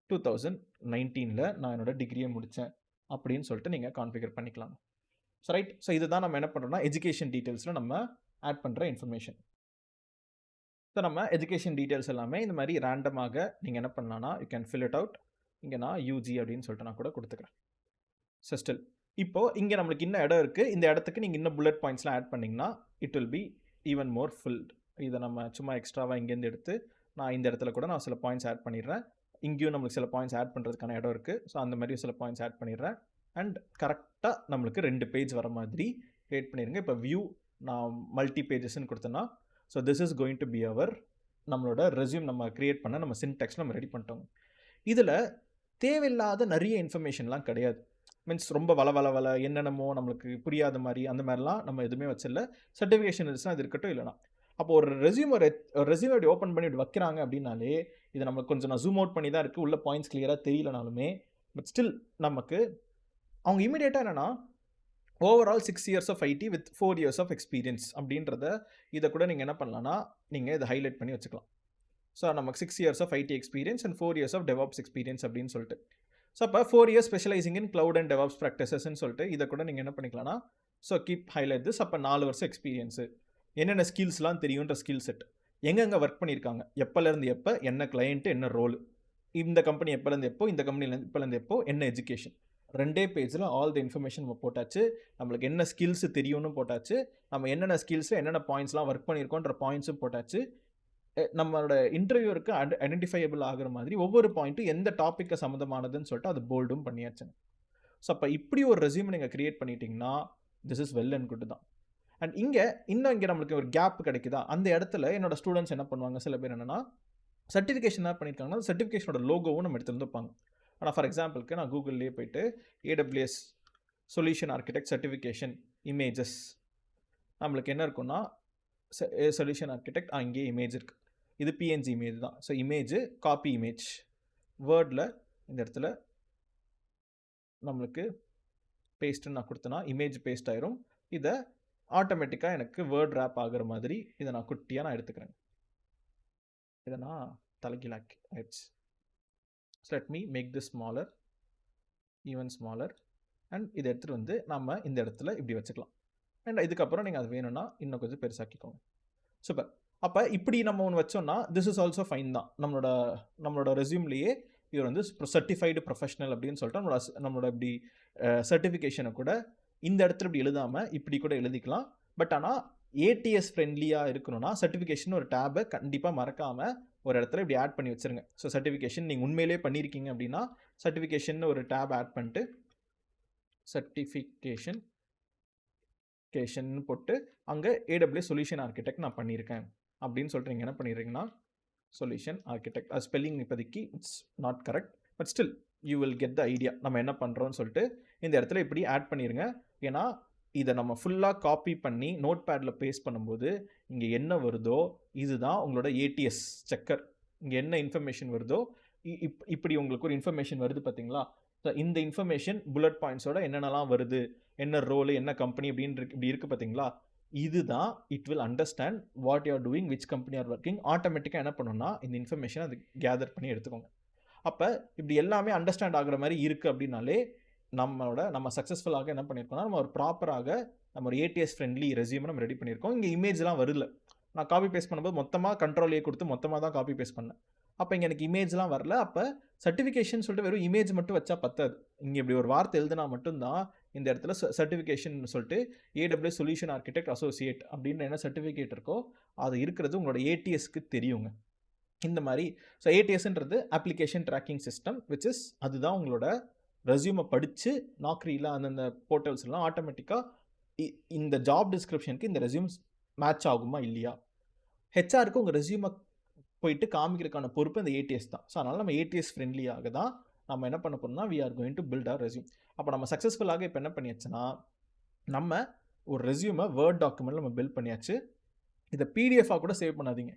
[SPEAKER 1] 2019 நான் என்னோட டிகிரியை முடித்தேன் அப்படின்னு சொல்லிட்டு நீங்கள் கான்ஃபிகர் பண்ணிக்கலாம். So right. ஸோ இதுதான் நம்ம என்ன பண்ணுறோம்னா எஜுகேஷன் டீட்டெயில்ஸில் நம்ம ஆட் பண்ணுற இன்ஃபர்மேஷன். ஸோ நம்ம எஜுகேஷன் டீட்டெயில்ஸ் எல்லாமே இந்த மாதிரி ரேண்டமாக நீங்கள் என்ன பண்ணலான்னா you can fill it out. இங்கே நான் UG அப்படின்னு சொல்லிட்டு நான் கூட கொடுத்துக்கிறேன். ஸோ ஸ்டில் இப்போது இங்கே நம்மளுக்கு இன்னும் இடம் இருக்குது. இந்த இடத்துக்கு நீங்கள் இன்னும் புல்லட் பாயிண்ட்ஸ்லாம் ஆட் பண்ணிங்கன்னா it will be even more filled. இதை நம்ம சும்மா எக்ஸ்ட்ராவாக இங்கேருந்து எடுத்து நான் இந்த இடத்துல கூட நான் சில பாயிண்ட்ஸ் ஆட் பண்ணிடுறேன். இங்கேயும் நம்மளுக்கு சில பாயிண்ட்ஸ் ஆட் பண்ணுறதுக்கான இடம் இருக்குது. ஸோ அந்த மாதிரி சில பாயிண்ட்ஸ் ஆட் பண்ணிடுறேன். அண்ட் கரெக்டாக நம்மளுக்கு 2 பேஜ் வர மாதிரி க்ரியேட் பண்ணிடுங்க. இப்போ வியூ நான் மல்டி பேஜஸ்ன்னு கொடுத்தேன்னா so this is going to be our நம்மளோட ரெஸ்யூம் நம்ம க்ரியேட் பண்ண நம்ம சின்டெக்ஸ் நம்ம ரெடி பண்ணிட்டோம். இதில் தேவையில்லாத நிறைய இன்ஃபர்மேஷன்லாம் கிடையாது. மீன்ஸ் ரொம்ப வள என்னென்னமோ நம்மளுக்கு புரியாத மாதிரி அந்த மாதிரிலாம் நம்ம எதுவுமே வச்சிடல. சர்டிஃபிகேஷன் இருந்துச்சுன்னா அது இருக்கட்டும், இல்லைனா அப்போ ஒரு ரெஸ்யூம் அப்படி ஓப்பன் பண்ணி இப்படி வைக்கிறாங்க அப்படின்னாலே இது நம்மளுக்கு கொஞ்சம் நான் ஜூம் அவுட் பண்ணி தான் இருக்குது, உள்ள பாயிண்ட்ஸ் கிளியராக தெரியலனாலுமே பட் ஸ்டில் நமக்கு அவங்க இமீடியட்டாக என்னென்னா overall 6 years of IT with 4 years of experience அப்படின்றத இதை கூட நீங்கள் என்ன பண்ணலாம்னா நீங்கள் இதை ஹைலைட் பண்ணி வச்சுக்கலாம். ஸோ நமக்கு 6 years of IT experience and 4 years of DevOps experience அப்படின்னு சொல்லிட்டு. ஸோ அப்போ 4 years specializing in cloud and DevOps ப்ராக்டிசஸ்ன்னு சொல்லிட்டு இதை கூட நீங்கள் என்ன பண்ணிக்கலாம்னா ஸோ கீப் ஹைலைட் திஸ். அப்போ 4 வருஷம் எக்ஸ்பீரியன்ஸு, என்னென்ன ஸ்கில்ஸ்லாம் தெரியுன்ற ஸ்கில் செட், எங்கெங்கே ஒர்க் பண்ணியிருக்காங்க, எப்போலேருந்து எப்போ, என்ன கிளையண்ட்டு, என்ன ரோல், இந்த கம்பெனி எப்போலேருந்து எப்போ, இந்த கம்பெனிலேருந்து இப்போலேருந்து எப்போ, என்ன எஜுகேஷன். 2 பேஜில் ஆல் த இன்ஃபர்மேஷன் நம்ம போட்டாச்சு. நம்மளுக்கு என்ன ஸ்கில்ஸ் தெரியும்னு போட்டாச்சு. நம்ம என்னென்ன ஸ்கில்ஸில் என்னென்ன பாயிண்ட்ஸ்லாம் ஒர்க் பண்ணியிருக்கோன்ற பாயிண்ட்ஸும் போட்டாச்சு. நம்மளோட இன்டர்வியூருக்கு ஐடென்டிஃபையபிள் ஆகிற மாதிரி ஒவ்வொரு பாயிண்ட்டும் எந்த டாப்பிக்கை சம்மந்தமானதுன்னு சொல்லிட்டு அது போல்டும் பண்ணியாச்சுங்க. ஸோ அப்போ இப்படி ஒரு ரெஸ்யூம் நீங்கள் க்ரியேட் பண்ணிட்டீங்கன்னா this is well and good தான். அண்ட் இங்கே நம்மளுக்கு ஒரு கேப் கிடைக்குதா, அந்த இடத்துல என்னோட ஸ்டூடெண்ட்ஸ் என்ன பண்ணுவாங்க, சில பேர் என்னென்னா சர்டிஃபிகேஷன் என்ன பண்ணியிருக்காங்கன்னா சர்டிஃபிகேஷனோட லோகோவும் நம்ம எடுத்து வந்துப்பாங்க. ஆனால் ஃபார் எக்ஸாம்பிளுக்கு நான் கூகுள்லேயே போயிட்டு AWS solution architect certification images, நம்மளுக்கு என்ன இருக்குன்னா சொல்யூஷன் ஆர்கிடெக்ட் அங்கேயே இமேஜ் இருக்குது. இது PNG இமேஜ் தான். ஸோ இமேஜ் காப்பி இமேஜ் வேர்டில் இந்த இடத்துல நம்மளுக்கு பேஸ்ட்டுன்னு நான் கொடுத்தேன்னா இமேஜ் பேஸ்ட் ஆயிரும். இதை ஆட்டோமேட்டிக்காக எனக்கு வேர்ட் ரேப் ஆகிற மாதிரி இதை நான் குட்டியாக நான் எடுத்துக்கிறேன். இதை நான் தலைகீழாக்கி ஆயிடுச்சு. So let me make this smaller, even smaller. And இதை எடுத்துகிட்டு வந்து நம்ம இந்த இடத்துல இப்படி வச்சுக்கலாம். அண்ட் இதுக்கப்புறம் நீங்கள் அது வேணும்னா இன்னும் கொஞ்சம் பெருசாக்கிக்கோங்க. சூப்பர். அப்போ இப்படி நம்ம ஒன்று வச்சோம்னா திஸ் இஸ் ஆல்சோ ஃபைன் தான். நம்மளோட ரெஸ்யூம்லேயே இவர் வந்து சர்டிஃபைடு ப்ரொஃபஷனல் அப்படின்னு சொல்லிட்டு நம்மளோட இப்படி சர்டிஃபிகேஷனை கூட இந்த இடத்துல இப்படி எழுதாமல் இப்படி கூட எழுதிக்கலாம். பட் ஆனால் ATS ஃப்ரெண்ட்லியாக இருக்கணும்னா சர்டிஃபிகேஷன் ஒரு டேபை கண்டிப்பாக மறக்காமல் ஒரு இடத்துல இப்படி ஆட் பண்ணி வச்சுருங்க. ஸோ சர்டிஃபிகேஷன் நீங்கள் உண்மையிலே பண்ணியிருக்கீங்க அப்படின்னா சர்டிஃபிகேஷன் ஒரு டேப் ஆட் பண்ணிட்டு சர்டிஃபிகேஷன் போட்டு அங்கே AWS சொல்யூஷன் ஆர்கிடெக்ட் நான் பண்ணியிருக்கேன் அப்படின்னு சொல்கிறீங்க. என்ன பண்ணிடுறீங்கன்னா சொல்யூஷன் ஆர்கிடெக்ட், அது ஸ்பெல்லிங் இப்போதைக்கு it's not correct, but still you will get the idea நம்ம என்ன பண்ணுறோன்னு சொல்லிட்டு இந்த இடத்துல இப்படி ஆட் பண்ணிடுங்க. ஏன்னா இதை நம்ம ஃபுல்லாக காப்பி பண்ணி நோட் பேடில் பேஸ்ட் பண்ணும்போது இங்கே என்ன வருதோ இதுதான் உங்களோட ATS செக்கர். இங்கே என்ன இன்ஃபர்மேஷன் வருதோ இப்படி உங்களுக்கு ஒரு இன்ஃபர்மேஷன் வருது பார்த்தீங்களா. ஸோ இந்த இன்ஃபர்மேஷன் புல்லட் பாயிண்ட்ஸோட என்னென்னலாம் வருது, என்ன ரோலு, என்ன கம்பெனி அப்படின்னு இப்படி இருக்குது பார்த்தீங்களா. இதுதான் it will understand what you are doing, which company are working. ஆட்டோமேட்டிக்காக என்ன பண்ணணும்னா இந்த இன்ஃபர்மேஷனை அது கேதர் பண்ணி எடுத்துக்கோங்க. அப்போ இப்படி எல்லாமே அண்டர்ஸ்டாண்ட் ஆகிற மாதிரி இருக்குது அப்படின்னாலே நம்ம சக்ஸஸ்ஃபுல்லாக என்ன பண்ணியிருக்கோம்னா நம்ம ஒரு ப்ராப்பராக நம்ம ஒரு ATS ஃப்ரெண்ட்லி ரெஸ்யூமை நம்ம ரெடி பண்ணியிருக்கோம். இங்கே இமேஜ்லாம் வரல, நான் காப்பி பேஸ்ட் பண்ணும்போது மொத்தமாக கண்ட்ரோல் கொடுத்து மொத்தமாக தான் காப்பி பேஸ்ட் பண்ணேன். அப்போ இங்கே எனக்கு இமேஜ்லாம் வரல. அப்போ சர்டிஃபிகேஷன் சொல்லிட்டு வெறும் இமேஜ் மட்டும் வச்சா பத்தாது. இங்கே இப்படி ஒரு வார்த்தை எழுதுனா மட்டும்தான் இந்த இடத்துல சர்டிஃபிகேஷன் சொல்லிட்டு AWS சொல்யூஷன் ஆர்கிடெக்ட் அசோசியேட் அப்படின்னு என்ன சர்டிஃபிகேட் இருக்கோ அது இருக்கிறது உங்களோட ATSக்கு தெரியுங்க. இந்த மாதிரி ஸோ ATSன்றது application tracking system which is அதுதான் உங்களோட ரெஸ்யூமை படித்து நாக்ரியில் அந்தந்த போர்ட்டல்ஸ்லாம் ஆட்டோமேட்டிக்காக இந்த ஜாப் டிஸ்கிரிப்ஷனுக்கு இந்த ரெஸ்யூம்ஸ் மேட்ச் ஆகுமா இல்லையா, ஹெச்ஆருக்கு உங்கள் ரெஸ்யூமை போயிட்டு காமிக்கிறதுக்கான பொறுப்பு இந்த ATS தான். ஸோ அதனால் நம்ம ATS ஃப்ரெண்ட்லியாக தான் நம்ம என்ன பண்ண போகிறோம்னா we are going to build our resume. அப்போ நம்ம சக்ஸஸ்ஃபுல்லாக இப்போ என்ன பண்ணியாச்சுன்னா நம்ம ஒரு ரெஸ்யூமை வேர்ட் டாக்குமெண்ட்டில் நம்ம பில்ட் பண்ணியாச்சு. இதை PDF-ஆக கூட சேவ் பண்ணாதீங்க.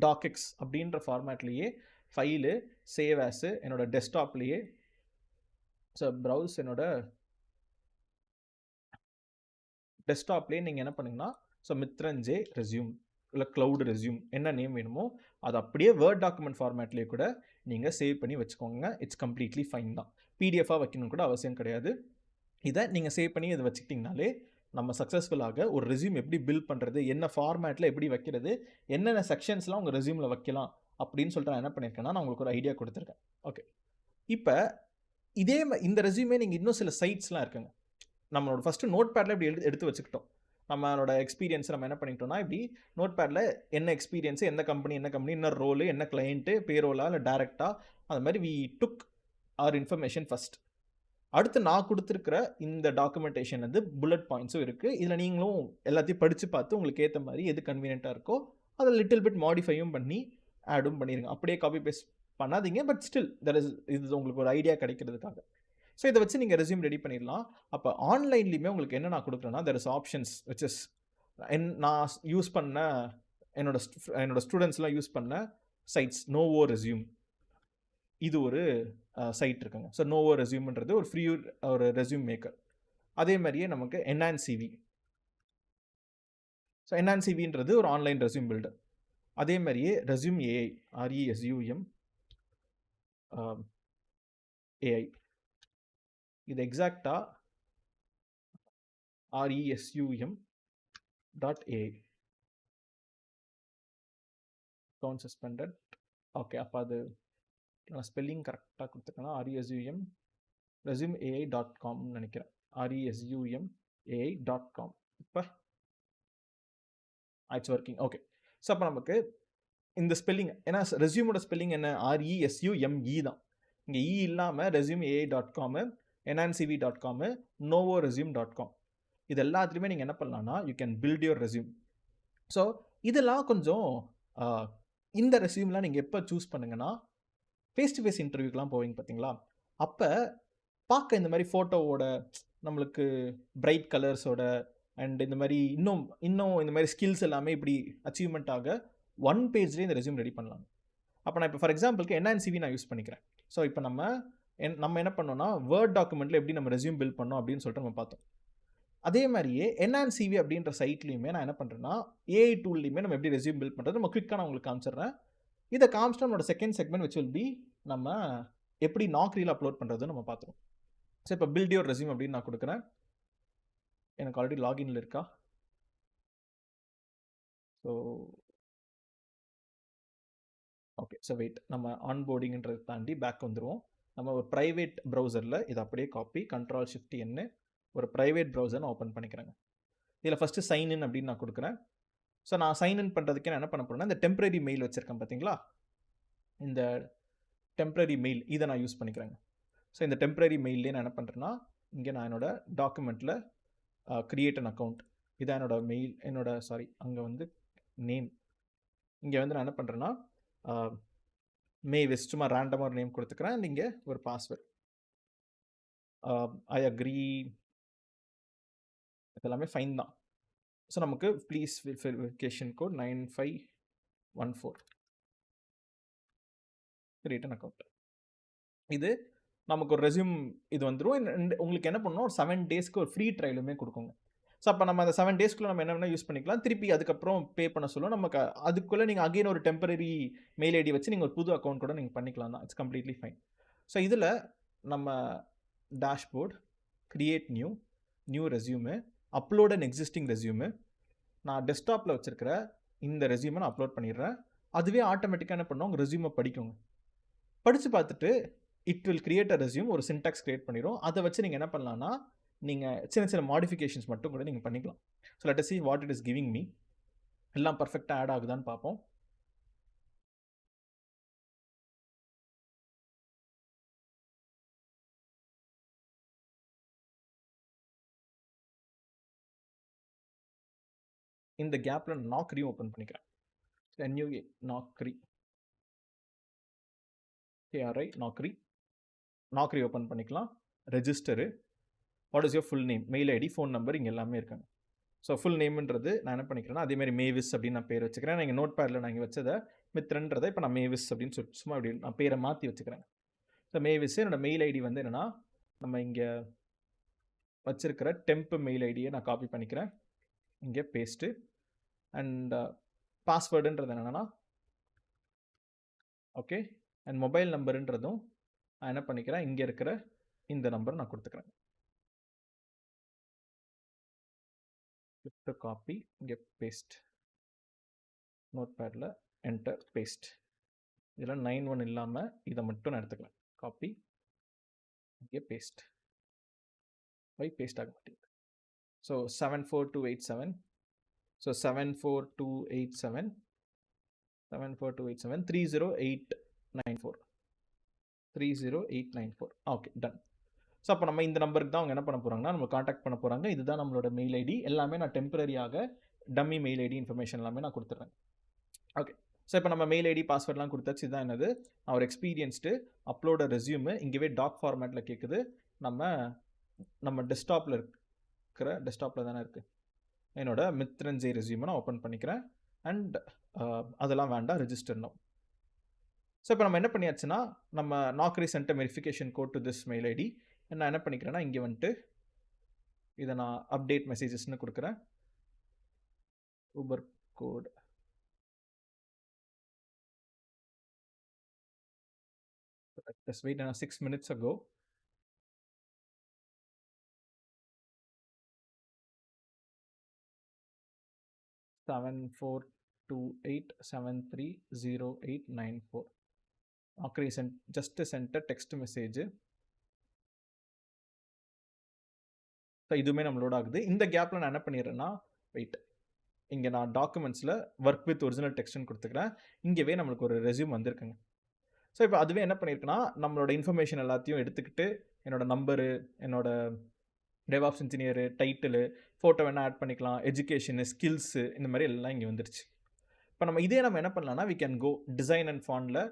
[SPEAKER 1] .docx அப்படின்ற ஃபார்மேட்லேயே ஃபைலு சேவ் ஆஸு என்னோட டெஸ்க்டாப்லேயே ஸோ ப்ரௌஸ் என்னோட டெஸ்க்டாப்லேயே நீங்கள் என்ன பண்ணுங்கன்னா ஸோ மித்ரன்ஜே ரெஸ்யூம் இல்லை க்ளவுட் ரெஸ்யூம் என்ன நேம் வேணுமோ அது அப்படியே வேர்ட் டாக்குமெண்ட் ஃபார்மேட்லேயே கூட நீங்கள் சேவ் பண்ணி வச்சுக்கோங்க. இட்ஸ் கம்ப்ளீட்லி ஃபைன் தான். PDF-ஆக வைக்கணும் கூட அவசியம் கிடையாது. இதை நீங்கள் சேவ் பண்ணி இதை வச்சுக்கிட்டிங்கனாலே நம்ம சக்ஸஸ்ஃபுல்லாக ஒரு ரெஸ்யூம் எப்படி பில்ட் பண்ணுறது, என்ன ஃபார்மேட்டில் எப்படி வைக்கிறது, என்னென்ன செக்ஷன்ஸ்லாம் உங்கள் ரெஸ்யூமில் வைக்கலாம் அப்படின்னு சொல்லிட்டு நான் என்ன பண்ணியிருக்கேன்னா நான் உங்களுக்கு ஒரு ஐடியா கொடுத்துருக்கேன். ஓகே, இப்போ இந்த ரெஸ்யூமே நீங்கள் இன்னும் சில சைட்ஸ்லாம் இருக்குங்க. நம்மளோட ஃபஸ்ட்டு நோட் பேடில் இப்படி எடுத்து வச்சுக்கிட்டோம். நம்மளோட எக்ஸ்பீரியன்ஸ் நம்ம என்ன பண்ணிட்டோம்னா இப்படி நோட் பேடில் என்ன எக்ஸ்பீரியன்ஸு, என்ன கம்பெனி என்ன ரோலு, என்ன கிளைண்ட்டு, பேரோலா இல்லை டேரெக்டாக, அது மாதிரி we took our information first. அடுத்து நான் கொடுத்துருக்கிற இந்த டாக்குமெண்டேஷன் வந்து புல்லட் பாயிண்ட்ஸும் இருக்குது. இதில் நீங்களும் எல்லாத்தையும் படித்து பார்த்து உங்களுக்கு ஏற்ற மாதிரி எது கன்வீனியண்ட்டாக இருக்கோ அதை லிட்டில் பிட் மாடிஃபையும் பண்ணி ஆடும் பண்ணிடுங்க. அப்படியே காப்பி பேஸ்ட் பண்ணாதீங்க, பட் ஸ்டில் இது உங்களுக்கு ஒரு ஐடியா கிடைக்கிறதுக்காக. ஸோ இதை வச்சு நீங்கள் ரெஸ்யூம் ரெடி பண்ணிடலாம். அப்போ ஆன்லைன்லேயுமே உங்களுக்கு என்ன நான் கொடுக்குறேன்னா there is options which is நான் யூஸ் பண்ண என்னோட ஸ்டூடெண்ட்ஸ்லாம் யூஸ் பண்ண சைட்ஸ். நோவோ ரெஸ்யூம் இது ஒரு சைட் இருக்குங்க. ஸோ நோவோ ரெஸ்யூம்ன்றது ஒரு ஃப்ரீ ஒரு ரெஸ்யூம் மேக்கர். அதே மாதிரியே நமக்கு என்ஹான்ஸ் சிவி. ஸோ என்ஹான்ஸ் சிவின்றது ஒரு ஆன்லைன் ரெஸ்யூம் பில்டர். அதே மாதிரியே ரெஸ்யூம் ஏஐ, RESUM AI. இது எக்ஸாக்டா RESUM.AI. Account suspended. ஓகே, அப்போ அது நான் ஸ்பெல்லிங் கரெக்டாக கொடுத்துருக்கேன்னா resumeai.com நினைக்கிறேன். resumeai.com. இப்போ இட்ஸ் ஒர்க்கிங். ஓகே, ஸோ அப்போ நமக்கு இந்த ஸ்பெல்லிங், ஏன்னா ரெஸ்யூமோட ஸ்பெல்லிங் என்ன, RESUME தான். இங்கே இ இல்லாமல் resumeai.com, enhancecv.com, novoresume.com, இது எல்லாத்துலேயுமே நீங்கள் என்ன பண்ணலாம்னா you can build your resume. So இதெல்லாம் கொஞ்சம் இந்த ரெஸ்யூம்லாம் நீங்கள் எப்போ சூஸ் பண்ணுங்கன்னா, ஃபேஸ் டு ஃபேஸ் இன்டர்வியூக்கெலாம் போவீங்க பார்த்தீங்களா, அப்போ பார்க்க இந்த மாதிரி ஃபோட்டோவோட நம்மளுக்கு பிரைட் கலர்ஸோட அண்ட் இந்த மாதிரி இன்னும் இந்த மாதிரி ஸ்கில்ஸ் எல்லாமே இப்படி அச்சீவ்மெண்ட் ஆக ஒன் பேஜ்லேயே இந்த ரெஸ்யூம் ரெடி பண்ணலாம். அப்போ நான் இப்போ ஃபார் எக்ஸாம்பிளுக்கு என்ஹான்ஸ் சிவி நான் யூஸ் பண்ணிக்கிறேன். ஸோ இப்போ நம்ம என்ன பண்ணோம்னா வேர்ட் டாக்குமெண்ட்டில் எப்படி நம்ம ரெஸ்யூம் பில்ட் பண்ணோம் அப்படின்னு சொல்லிட்டு நம்ம பார்த்தோம். அதே மாதிரியே என்ஹான்ஸ் சிவி அப்படின்ற சைட்லையுமே நான் என்ன பண்ணுறேன்னா ஏஐ டூல்லையுமே நம்ம எப்படி ரெஸ்யூம் பில்ட் பண்ணுறது நம்ம குயிக்காக நான் உங்களுக்கு காமிச்சிடுறேன். இதை காமிச்சிட்டு நம்மளோட second segment which will be நம்ம எப்படி நாக்ரியில் அப்லோட் பண்ணுறதுன்னு நம்ம பார்த்துருவோம். ஸோ இப்போ பில்ட் யுவர் ரெஸ்யூம் அப்படின்னு நான் கொடுக்குறேன். எனக்கு ஆல்ரெடி லாகின்ல இருக்கா? ஸோ ஓகே, ஸோ வெயிட், நம்ம ஆன்போர்டிங்கிறத தாண்டி பேக் வந்துடுவோம். நம்ம ஒரு ப்ரைவேட் ப்ரௌசரில் இதை அப்படியே காப்பி Ctrl+Shift+N ஒரு ப்ரைவேட் ப்ரௌசர் நான் ஓப்பன் பண்ணிக்கிறேங்க. இதில் ஃபஸ்ட்டு சைன்இன் அப்படின்னு நான் கொடுக்குறேன். ஸோ நான் சைன்இன் பண்ணுறதுக்கே நான் என்ன பண்ண போகிறேன்னா இந்த டெம்பரரி மெயில் வச்சுருக்கேன் பார்த்தீங்களா, இந்த டெம்பரரி மெயில் இதை நான் யூஸ் பண்ணிக்கிறேங்க. ஸோ இந்த டெம்பரரி மெயிலே நான் என்ன பண்ணுறேன்னா இங்கே நான் என்னோட டாக்குமெண்ட்டில் கிரியேட் அன் அக்கௌண்ட், இதான் என்னோட மெயில், அங்கே வந்து நேம், இங்கே வந்து நான் என்ன பண்ணுறேன்னா மேவிஸ் சும்மா ரேண்டமாக ஒரு நேம் கொடுத்துக்கிறேன். அண்ட் இங்கே ஒரு பாஸ்வேர்ட், ஐ அக்ரி, இதெல்லாமே ஃபைன் தான். ஸோ நமக்கு please verification code 9514 create an account. இது நமக்கு ஒரு ரெஸ்யூம் இது வந்துடும். உங்களுக்கு என்ன பண்ணணும், ஒரு 7 டேஸ்க்கு ஒரு ஃப்ரீ ட்ரையலுமே கொடுக்குங்க. ஸோ அப்போ நம்ம அந்த 7 டேஸ்க்குள்ளே நம்ம என்ன யூஸ் பண்ணிக்கலாம், திருப்பி அதுக்கப்புறம் பே பண்ண சொல்லுவோம். நமக்கு அதுக்குள்ளே நீங்கள் அகெயின் ஒரு டெம்பரரி மெயில் ஐடி வச்சு நீங்கள் ஒரு புது அக்கௌண்ட் கூட நீங்கள் பண்ணிக்கலாம் தான். It's completely fine. ஸோ இதில் நம்ம dashboard, create new resume, upload and existing resume, நான் டெஸ்க்டாப்பில் வச்சுருக்கிற இந்த ரெஸ்யூமை நான் அப்லோட் பண்ணிடுறேன். அதுவே ஆட்டோமேட்டிக்காக என்ன பண்ணுவோம், உங்கள் ரெஸ்யூமை படிக்குங்க. படித்து பார்த்துட்டு it will create a resume, ஒரு சின்டாக்ஸ் கிரியேட் பண்ணிடும். அதை வச்சு நீங்கள் என்ன பண்ணலான்னா நீங்கள் சின்ன மாடிஃபிகேஷன்ஸ் மட்டும் கூட நீங்கள் பண்ணிக்கலாம். So let us see what it is giving me. எல்லாம் பர்ஃபெக்டாக ஆட் ஆகுதான்னு பார்ப்போம். இந்த கேப்பில் நாக்ரி ஓப்பன் பண்ணிக்கிறேன். NUA Naukri, KRI Naukri open பண்ணிக்கலாம். Register, what is your full name, mail ID, phone number இங்கே எல்லாமே இருக்காங்க. ஸோ ஃபுல் நேம்ன்றது நான் என்ன பண்ணிக்கிறேன்னா அதேமாதிரி மேவிஸ் அப்படின்னு நான் பேர் வச்சுக்கிறேன். நான் இங்கே நோட் பேடில் நான் இங்கே வச்சதை மித்ரன்றதை இப்போ நான் மேவிஸ் அப்படின்னு சொல்லி சும்மா அப்படி நான் பேரை மாற்றி வச்சுக்கிறேன். ஸோ மேவிஸ் என்னோட மெயில் ஐடி வந்து என்னென்னா நம்ம இங்கே வச்சிருக்கிற டெம்ப் மெயில் ஐடியை நான் காப்பி பண்ணிக்கிறேன், இங்கே பேஸ்ட்டு. அண்ட் பாஸ்வேர்டுன்றது என்னென்னா ஓகே, அண்ட் மொபைல் நம்பருன்றதும் நான் என்ன பண்ணிக்கிறேன், இங்கே இருக்கிற இந்த நம்பர் நான் கொடுத்துக்கிறேன். காப்பி, இங்கே பேஸ்ட், நோட் பேடில் என்டர், பேஸ்ட். இதில் 91 இல்லாமல் இதை மட்டும் நான் எடுத்துக்கலாம். காப்பி, இங்கே பேஸ்ட். பேஸ்ட் ஆக மாட்டேங்குது. So 74287, so 74287 30894 okay, done. So அப்போ நம்ம இந்த நம்பருக்கு தான் அவங்க என்ன பண்ண போகிறாங்கன்னா நம்ம காண்டாக்ட் பண்ண போகிறாங்க. இதுதான் நம்மளோட மெயில் ஐடி. எல்லாமே நான் டெம்பரரியாக டம்மி மெயில் ஐடி இன்ஃபர்மேஷன் எல்லாமே நான் கொடுத்துட்றேன். ஓகே, ஸோ இப்போ நம்ம மெயில் ஐடி பாஸ்வேர்ட்லாம் கொடுத்தாச்சு. இதுதான் என்னது, நான் ஒரு எக்ஸ்பீரியன்ஸ்டு அப்லோட ரெஸ்யூமு இங்கேவே டாக் ஃபார்மேட்டில் கேட்குது. நம்ம டெஸ்க்டாப்பில் தானே இருக்குது, என்னோட மித்ரன்ஜே ரெஸ்யூமை நான் ஓப்பன் பண்ணிக்கிறேன். அண்ட் அதெல்லாம் வேண்டாம், ரெஜிஸ்டர் நோ. ஸோ இப்போ நம்ம என்ன பண்ணியாச்சுன்னா நம்ம Naukri sent verification code to this mail ID. நான் என்ன பண்ணிக்கிறேன்னா இங்கே வந்துட்டு இதை நான் அப்டேட் மெசேஜஸ்ன்னு கொடுக்குறேன். Uber code just wait 6 minutes ago. Seven 428730894. Okay, just sent a text message. So இதுவுமே நம்ம லோட் ஆகுது. இந்த கேப்பில் நான் என்ன பண்ணிடுறேன்னா, வெயிட், இங்கே நான் டாக்குமெண்ட்ஸில் ஒர்க் வித் ஒரிஜினல் டெக்ஸ்ட்னு கொடுத்துக்கிறேன். இங்கேவே நம்மளுக்கு ஒரு ரெஸ்யூம் வந்திருக்குங்க. ஸோ இப்போ அதுவே என்ன பண்ணியிருக்குன்னா, நம்மளோட இன்ஃபர்மேஷன் எல்லாத்தையும் எடுத்துக்கிட்டு என்னோட நம்பரு, என்னோட டெவாப்ஸ் இன்ஜினியரு, டைட்டிலு, ஃபோட்டோ வேணால் ஆட் பண்ணிக்கலாம், எஜுகேஷனு, ஸ்கில்ஸு, இந்த மாதிரி எல்லாம் இங்கே வந்துருச்சு. இப்போ நம்ம இதே நம்ம என்ன பண்ணலாம்னா, we can go design and ஃபாண்டில்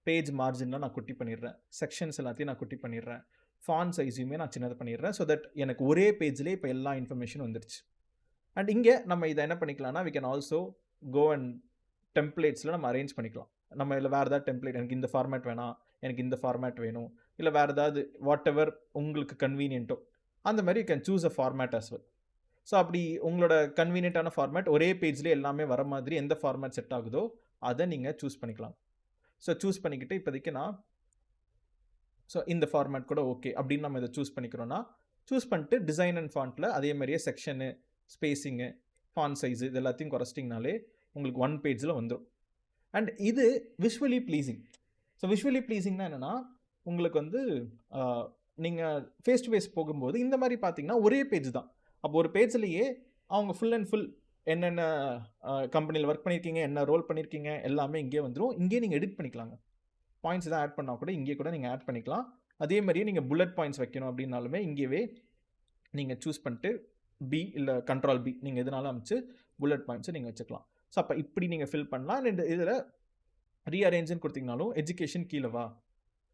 [SPEAKER 1] பேஜ் மார்ஜின்லாம் நான் குட்டி பண்ணிடுறேன், செக்ஷன்ஸ் எல்லாத்தையும் நான் குட்டி பண்ணிடுறேன், ஃபாண்ட் சைஸையுமே நான் சின்னது பண்ணிடுறேன். ஸோ தட் எனக்கு ஒரே பேஜ்லேயே இப்போ எல்லா இன்ஃபர்மேஷன் வந்துருச்சு. அண்ட் இங்கே நம்ம இதை என்ன பண்ணிக்கலாம்னா, we can also go and டெம்ப்ளேட்ஸில் நம்ம அரேஞ்ச் பண்ணிக்கலாம். நம்ம இல்லை வேறு ஏதாவது டெம்ப்ளேட், எனக்கு இந்த ஃபார்மேட் வேணாம், எனக்கு இந்த ஃபார்மேட் வேணும், இல்லை வேறு ஏதாவது வாட் எவர் உங்களுக்கு கன்வீனியன்ட்டோ அந்த மாதிரி you can choose a format as well. So அப்படி உங்களோட கன்வீனியன்ட்டான ஃபார்மேட் ஒரே பேஜ்லேயே எல்லாமே வர மாதிரி எந்த ஃபார்மேட் செட் ஆகுதோ அதை நீங்கள் சூஸ் பண்ணிக்கலாம். ஸோ சூஸ் பண்ணிக்கிட்டு இப்போதைக்கு நான் இந்த ஃபார்மேட் கூட ஓகே அப்படின்னு நம்ம இதை சூஸ் பண்ணிக்கிறோன்னா, சூஸ் பண்ணிட்டு டிசைன் அண்ட் ஃபாண்ட்டில் அதே மாதிரியே செக்ஷனு, ஸ்பேஸிங்கு, ஃபாண்ட் சைஸு இது எல்லாத்தையும் குறைச்சிட்டிங்கனாலே உங்களுக்கு ஒன் பேஜில் வந்துடும். அண்ட் இது விஷுவலி ப்ளீஸிங். ஸோ விஷுவலி ப்ளீஸிங்னா என்னென்னா, உங்களுக்கு நீங்கள் ஃபேஸ் டு ஃபேஸ் போகும்போது இந்த மாதிரி பார்த்தீங்கன்னா ஒரே பேஜ் தான். அப்போ ஒரு பேஜ்லேயே அவங்க ஃபுல் அண்ட் ஃபுல் என்னென்ன கம்பெனியில் ஒர்க் பண்ணியிருக்கீங்க, என்ன ரோல் பண்ணியிருக்கீங்க எல்லாமே இங்கே வந்துடும். இங்கே நீங்கள் எடிட் பண்ணிக்கலாங்க. பாயிண்ட்ஸ் தான் ஆட் பண்ணால் கூட இங்கே கூட நீங்கள் ஆட் பண்ணிக்கலாம். அதே மாதிரியே நீங்கள் புல்லட் பாயிண்ட்ஸ் வைக்கணும் அப்படின்னாலுமே இங்கேயே நீங்கள் சூஸ் பண்ணிட்டு பி இல்லை கண்ட்ரோல் பி நீங்கள் எதனாலும் அமைச்சு புல்லட் பாயிண்ட்ஸை நீங்கள் வச்சுக்கலாம். ஸோ அப்போ இப்படி நீங்கள் ஃபில் பண்ணலாம். அண்ட் இதில் ரீஅரேஞ்சுன்னு கொடுத்தீங்கனாலும் எஜுகேஷன் கீழே வா,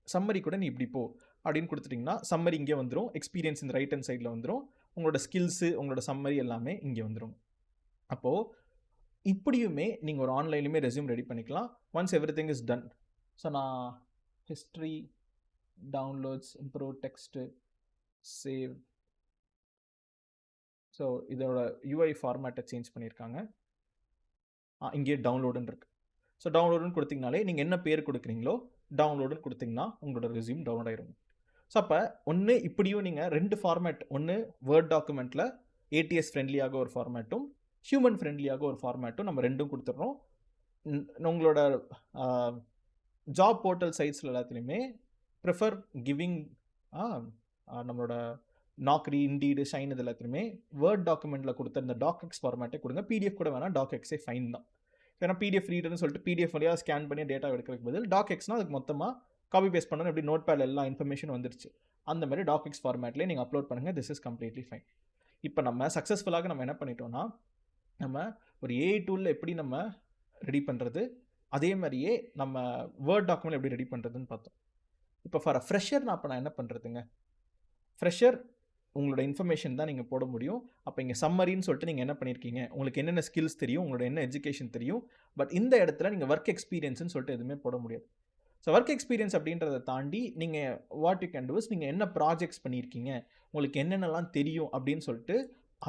[SPEAKER 1] சம்மரி கூட நீ இப்படி போ அப்படின்னு கொடுத்துட்டிங்கன்னா சம்மரி இங்கே வந்துடும், எக்ஸ்பீரியன்ஸ் இந்த ரைட் ஹேண்ட் சைடில் வந்துடும், உங்களோட ஸ்கில்ஸு, உங்களோட சம்மரி எல்லாமே இங்கே வந்துடும். அப்போது இப்படியுமே நீங்கள் ஒரு ஆன்லைன்லையுமே ரெஸ்யூம் ரெடி பண்ணிக்கலாம் once everything is done. So நான் history, downloads, improve text, save. So இதோட யூஐ ஃபார்மேட்டை சேஞ்ச் பண்ணியிருக்காங்க. இங்கே டவுன்லோடுன்னு இருக்குது. ஸோ டவுன்லோடுன்னு கொடுத்திங்கனாலே நீங்கள் என்ன பேர் கொடுக்குறீங்களோ டவுன்லோடுன்னு கொடுத்திங்கன்னா உங்களோட ரெஸ்யூம் டவுன்லோட் ஆயிரும். ஸோ அப்போ ஒன்று இப்படியும் நீங்கள் ரெண்டு ஃபார்மேட், ஒன்று வேர்ட் டாக்குமெண்ட்டில் ஏடிஎஸ் ஃப்ரெண்ட்லியாக ஒரு ஃபார்மேட்டும் ஹியூமன் ஃப்ரெண்ட்லியாக ஒரு ஃபார்மேட்டும் நம்ம ரெண்டும் கொடுத்துட்றோம். உங்களோட ஜாப் போர்ட்டல் சைட்ஸில் எல்லாத்துலேயுமே ப்ரிஃபர் கிவிங் நம்மளோட நாக்ரி, இண்டீடு, ஷைன் இது எல்லாத்துலேயுமே வேர்ட் டாக்குமெண்ட்டில் கொடுத்த இந்த டாக்எக்ஸ் ஃபார்மேட்டை கொடுங்க. பிடிஎஃப் கூட வேணால் டாக்எக்ஸே ஃபைன் தான். ஏன்னா பிடிஎஃப் ரீடர்னு சொல்லிட்டு பிடிஎஃப் வழியாக ஸ்கேன் பண்ணி டேட்டா எடுக்கிறதுக்கு பதில் டாக்எக்ஸ்னால் அதுக்கு மொத்தமாக காப்பி பேஸ்ட் பண்ணணும். எப்படி நோட் பேடில் எல்லா இன்ஃபர்மேஷன் வந்துருச்சு, அந்த மாதிரி டாக்எக்ஸ் ஃபார்மேட்லேயே நீங்கள் அப்லோட் பண்ணுங்கள். This is completely fine. இப்போ நம்ம சக்ஸஸ்ஃபுல்லாக நம்ம என்ன பண்ணிட்டோம்னா, நம்ம ஒரு ஏஐ டூலில் எப்படி நம்ம ரெடி பண்ணுறது, அதே மாதிரியே நம்ம வேர்ட் டாக்குமெண்ட் எப்படி ரெடி பண்ணுறதுன்னு பார்த்தோம். இப்போ ஃபார் அ ஃப்ரெஷர் நான் என்ன பண்ணுறதுங்க, ஃப்ரெஷர் உங்களோட இன்ஃபர்மேஷன் தான் நீங்கள் போட முடியும். அப்போ இங்கே சம்மரின்னு சொல்லிட்டு நீங்கள் என்ன பண்ணியிருக்கீங்க, உங்களுக்கு என்னென்ன ஸ்கில்ஸ் தெரியும், உங்களோட என்ன எஜுகேஷன் தெரியும். பட் இந்த இடத்துல நீங்கள் ஒர்க் எக்ஸ்பீரியன்ஸ்னு சொல்லிட்டு எதுவுமே போட முடியாது. ஸோ ஒர்க் எக்ஸ்பீரியன்ஸ் அப்படின்றத தாண்டி நீங்கள் what you can do is நீங்கள் என்ன ப்ராஜெக்ட்ஸ் பண்ணியிருக்கீங்க, உங்களுக்கு என்னென்னலாம் தெரியும் அப்படின்னு சொல்லிட்டு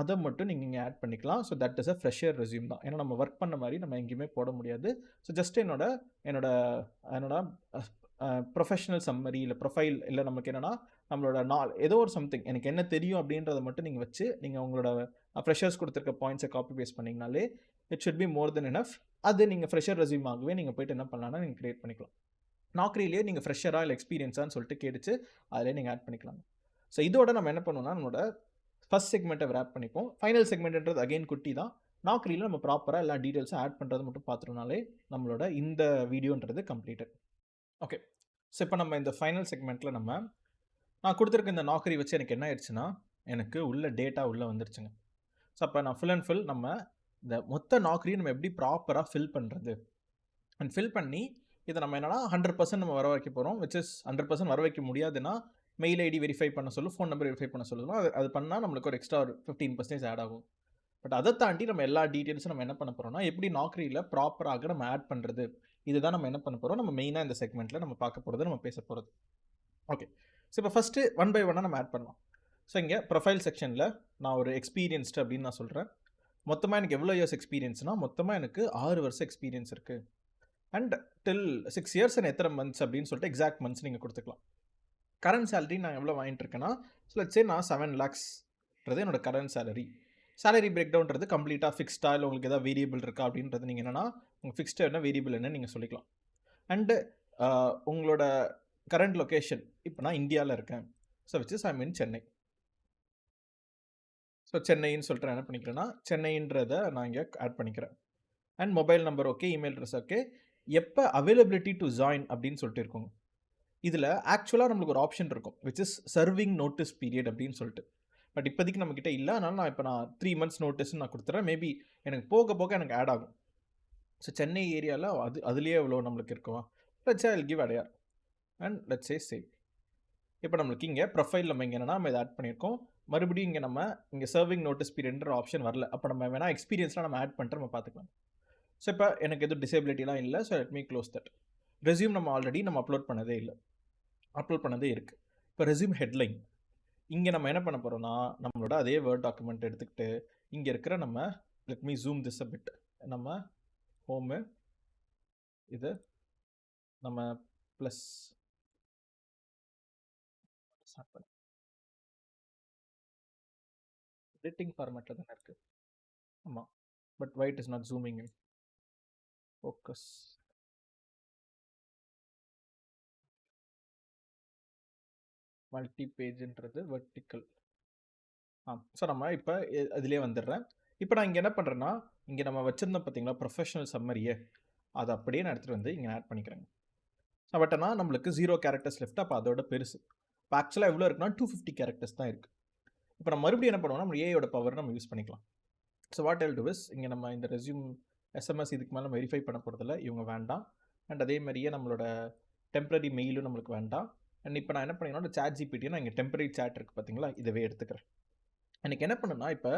[SPEAKER 1] அதை மட்டும் நீங்கள் இங்கே ஆட் பண்ணிக்கலாம். So that is a fresher resume தான். ஏன்னா நம்ம ஒர்க் பண்ண மாதிரி நம்ம எங்கேயுமே போட முடியாது. ஸோ ஜஸ்ட் என்னோட ப்ரொஃபஷனல் சம்மரி இல்லை ப்ரொஃபைல் இல்லை நமக்கு என்னென்னா நம்மளோட ஏதோ ஒரு சம்திங் எனக்கு என்ன தெரியும் அப்படின்றத மட்டும் நீங்கள் வச்சு நீங்கள் உங்களோட ஃப்ரெஷர்ஸ் கொடுத்துருக்க பாயிண்ட்ஸை காப்பி பேஸ்ட் பண்ணிங்கனாலே it should be more than enough. அது நீங்கள் ஃப்ரெஷர் ரெஸ்யூம் ஆகவே நீங்கள் போய்ட்டு என்ன பண்ணலாம்னா நீங்கள் க்ரியேட் பண்ணிக்கலாம். நாக்ரிலேயே நீங்கள் ஃப்ரெஷராக இல்லை எக்ஸ்பீரியன்ஸான்னு சொல்லிட்டு கேட்டுச்சு அதிலே நீங்கள் ஆட் பண்ணிக்கலாம். ஸோ இதோட நம்ம என்ன பண்ணுவோம்னா நம்மளோட ஃபஸ்ட் செக்மெண்ட்டை ரேப் பண்ணிப்போம். ஃபைனல் செக்மெண்ட்ன்றது அகைன் குட்டி தான். நாக்ரியில் நம்ம ப்ராப்பராக எல்லா டீட்டெயில்ஸும் ஆட் பண்ணுறது மட்டும் பார்த்துட்டோம்னாலே நம்மளோட இந்த வீடியோன்றது கம்ப்ளீட்டட். ஓகே, ஸோ இப்போ நம்ம இந்த ஃபைனல் செக்மெண்ட்டில் நான் கொடுத்துருக்க இந்த நாக்ரி வச்சு எனக்கு என்ன ஆயிடுச்சுன்னா எனக்கு உள்ள டேட்டா உள்ளே வந்துருச்சுங்க. ஸோ அப்போ நான் ஃபுல் அண்ட் ஃபுல் நம்ம இந்த மொத்த நாக்ரியை நம்ம எப்படி ப்ராப்பராக ஃபில் பண்ணுறது அண்ட் ஃபில் பண்ணி இதை நம்ம என்னன்னா 100% நம்ம வர வைக்க போகிறோம். விச் இஸ் 100% வர வைக்க முடியாதுன்னா மெயில் ஐடி வெரிஃபை பண்ண சொல்லும், ஃபோன் நம்பர் வெரிஃபை பண்ண சொல்லணும். அது பண்ணால் நம்மளுக்கு ஒரு எக்ஸ்ட்ரா ஒரு 15% ஆட் ஆகும். பட் அதை தாண்டி நம்ம எல்லா டீட்டெயில்ஸும் நம்ம என்ன பண்ண போகிறோம்னா எப்படி நாக்ரியில் ப்ராப்பராக நம்ம ஆட் பண்ணுறது, இதுதான் நம்ம என்ன பண்ண போகிறோம். நம்ம மெயினாக இந்த செக்மெண்ட்டில் நம்ம பார்க்க போகிறது, நம்ம பேச போகிறது. ஓகே, ஸோ இப்போ ஃபஸ்ட்டு ஒன் பை ஒன்னாக நம்ம ஆட் பண்ணலாம். ஸோ இங்கே ப்ரொஃபைல் செக்ஷனில் நான் ஒரு எக்ஸ்பீரியன்ஸ்டு அப்படின்னு நான் சொல்கிறேன். மொத்தமாக எனக்கு எவ்வளோ இயர்ஸ் எக்ஸ்பீரியன்ஸ்னால் மொத்தமாக எனக்கு 6 வருஷம் எக்ஸ்பீரியன்ஸ் இருக்குது. அண்ட் டில் 6 இயர்ஸ் அண்ட் எத்தனை மந்த்ஸ் அப்படின்னு சொல்லிட்டு எக்ஸாக்ட் மந்த்ஸ் நீங்கள் கொடுத்துக்கலாம். கரண்ட் சேலரி நான் எவ்வளோ வாங்கிட்டு இருக்கேன்னா, ஸோ லெட்ஸ் சே நான் 7 lakhsன்றது என்னோட கரண்ட் சேலரி. சேலரி பிரேக் டவுன்றது கம்ப்ளீட்டாக ஃபிக்ஸ்டாக இல்லை உங்களுக்கு எதாவது வேரியபிள் இருக்கா அப்படின்றது நீங்கள் என்னென்னா உங்கள் ஃபிக்ஸ்டு என்ன வேரியபிள் என்ன நீங்கள் சொல்லிக்கலாம். அண்டு உங்களோட கரண்ட் லொக்கேஷன் இப்போ நான் இந்தியாவில் இருக்கேன். So which is I mean Chennai. So சென்னைன்னு சொல்லிட்டு நான் என்ன பண்ணிக்கிறேன்னா சென்னைன்றதை நான் இங்கே ஆட் பண்ணிக்கிறேன். And mobile number okay, email address okay. எப்போ அவைலபிலிட்டி டு ஜாயின் அப்படின்னு சொல்லிட்டு இருக்கோங்க. இதில் ஆக்சுவலாக நம்மளுக்கு ஒரு ஆப்ஷன் இருக்கும் which is serving notice period அப்படின்னு சொல்லிட்டு. பட் இப்போதைக்கு நம்மக்கிட்ட இல்லை. அதனால் நான் 3 months நோட்டீஸ்ன்னு நான் கொடுத்துறேன். மேபி எனக்கு போக போக எனக்கு ஆட் ஆகும். ஸோ சென்னை ஏரியாவில் அதுலேயே எவ்வளோ நம்மளுக்கு இருக்குவா. Let's I will give Adyar and let's say save. இப்போ நம்மளுக்கு இங்கே ப்ரொஃபைல் நம்ம இங்கே என்னென்னா நம்ம இதை ஆட் பண்ணியிருக்கோம். மறுபடியும் இங்கே நம்ம இங்கே சர்விங் நோட்டீஸ் பீரியட்ன்ற ஆப்ஷன் வரல. அப்போ நம்ம வேணால் எக்ஸ்பீரியன்ஸ்லாம் நம்ம ஆட் பண்ணிட்டு நம்ம பார்த்துக்கலாம். ஸோ இப்போ எனக்கு எதுவும் டிசேபிலிட்டிலாம் இல்லை. So let me close that. Resume நம்ம ஆல்ரெடி நம்ம அப்லோட் பண்ணதே இல்லை, அப்லோட் பண்ணதே இருக்குது. இப்போ ரெஸ்யூம் ஹெட்லைன் இங்கே நம்ம என்ன பண்ண போகிறோம்னா நம்மளோட அதே வேர்ட் டாக்குமெண்ட் எடுத்துக்கிட்டு இங்கே இருக்கிற நம்ம let me zoom this a bit. நம்ம ஹோமு இது நம்ம ப்ளஸ் எடிட்டிங் ஃபார்மேட்டில் தானே இருக்குது. ஆமாம், but why it is not zooming in focus. Multi பேஜ்ன்றது வெர்டிக்கல். ஸோ நம்ம இப்போ அதிலே வந்துடுறேன். இப்போ நான் இங்கே என்ன பண்ணுறேன்னா இங்கே நம்ம வச்சுருந்தோம் பார்த்தீங்களா ப்ரொஃபஷனல் சம்மரியை, அதை அப்படியே நான் எடுத்துகிட்டு வந்து இங்கே ஆட் பண்ணிக்கிறேங்க. பட் ஆனால் நம்மளுக்கு 0 characters லெஃப்ட். அப்போ அதோட பெருசு. இப்போ ஆக்சுவலாக எவ்வளோ இருக்குன்னா 250 characters தான் இருக்குது. இப்போ நம்ம மறுபடியும் என்ன பண்ணுவோம்னா நம்ம ஏயோட பவர் நம்ம யூஸ் பண்ணிக்கலாம். So what Jal to is இங்கே நம்ம இந்த ரெஸ்யூம் எஸ்எம்எஸ் இதுக்கு மேலே வெரிஃபை பண்ண போகிறதில்ல, இவங்க வேண்டாம். அண்ட் அதே மாதிரியே நம்மளோட டெம்பரரி மெயிலும் நம்மளுக்கு வேண்டாம். அண்ட் இப்போ நான் என்ன பண்ணிங்கன்னா சாட் ஜிபிடியை நான் இங்கே டெம்பரரி சாட் இருக்குது பார்த்தீங்களா, இதவே எடுத்துக்கிறேன். எனக்கு என்ன பண்ணுன்னா இப்போ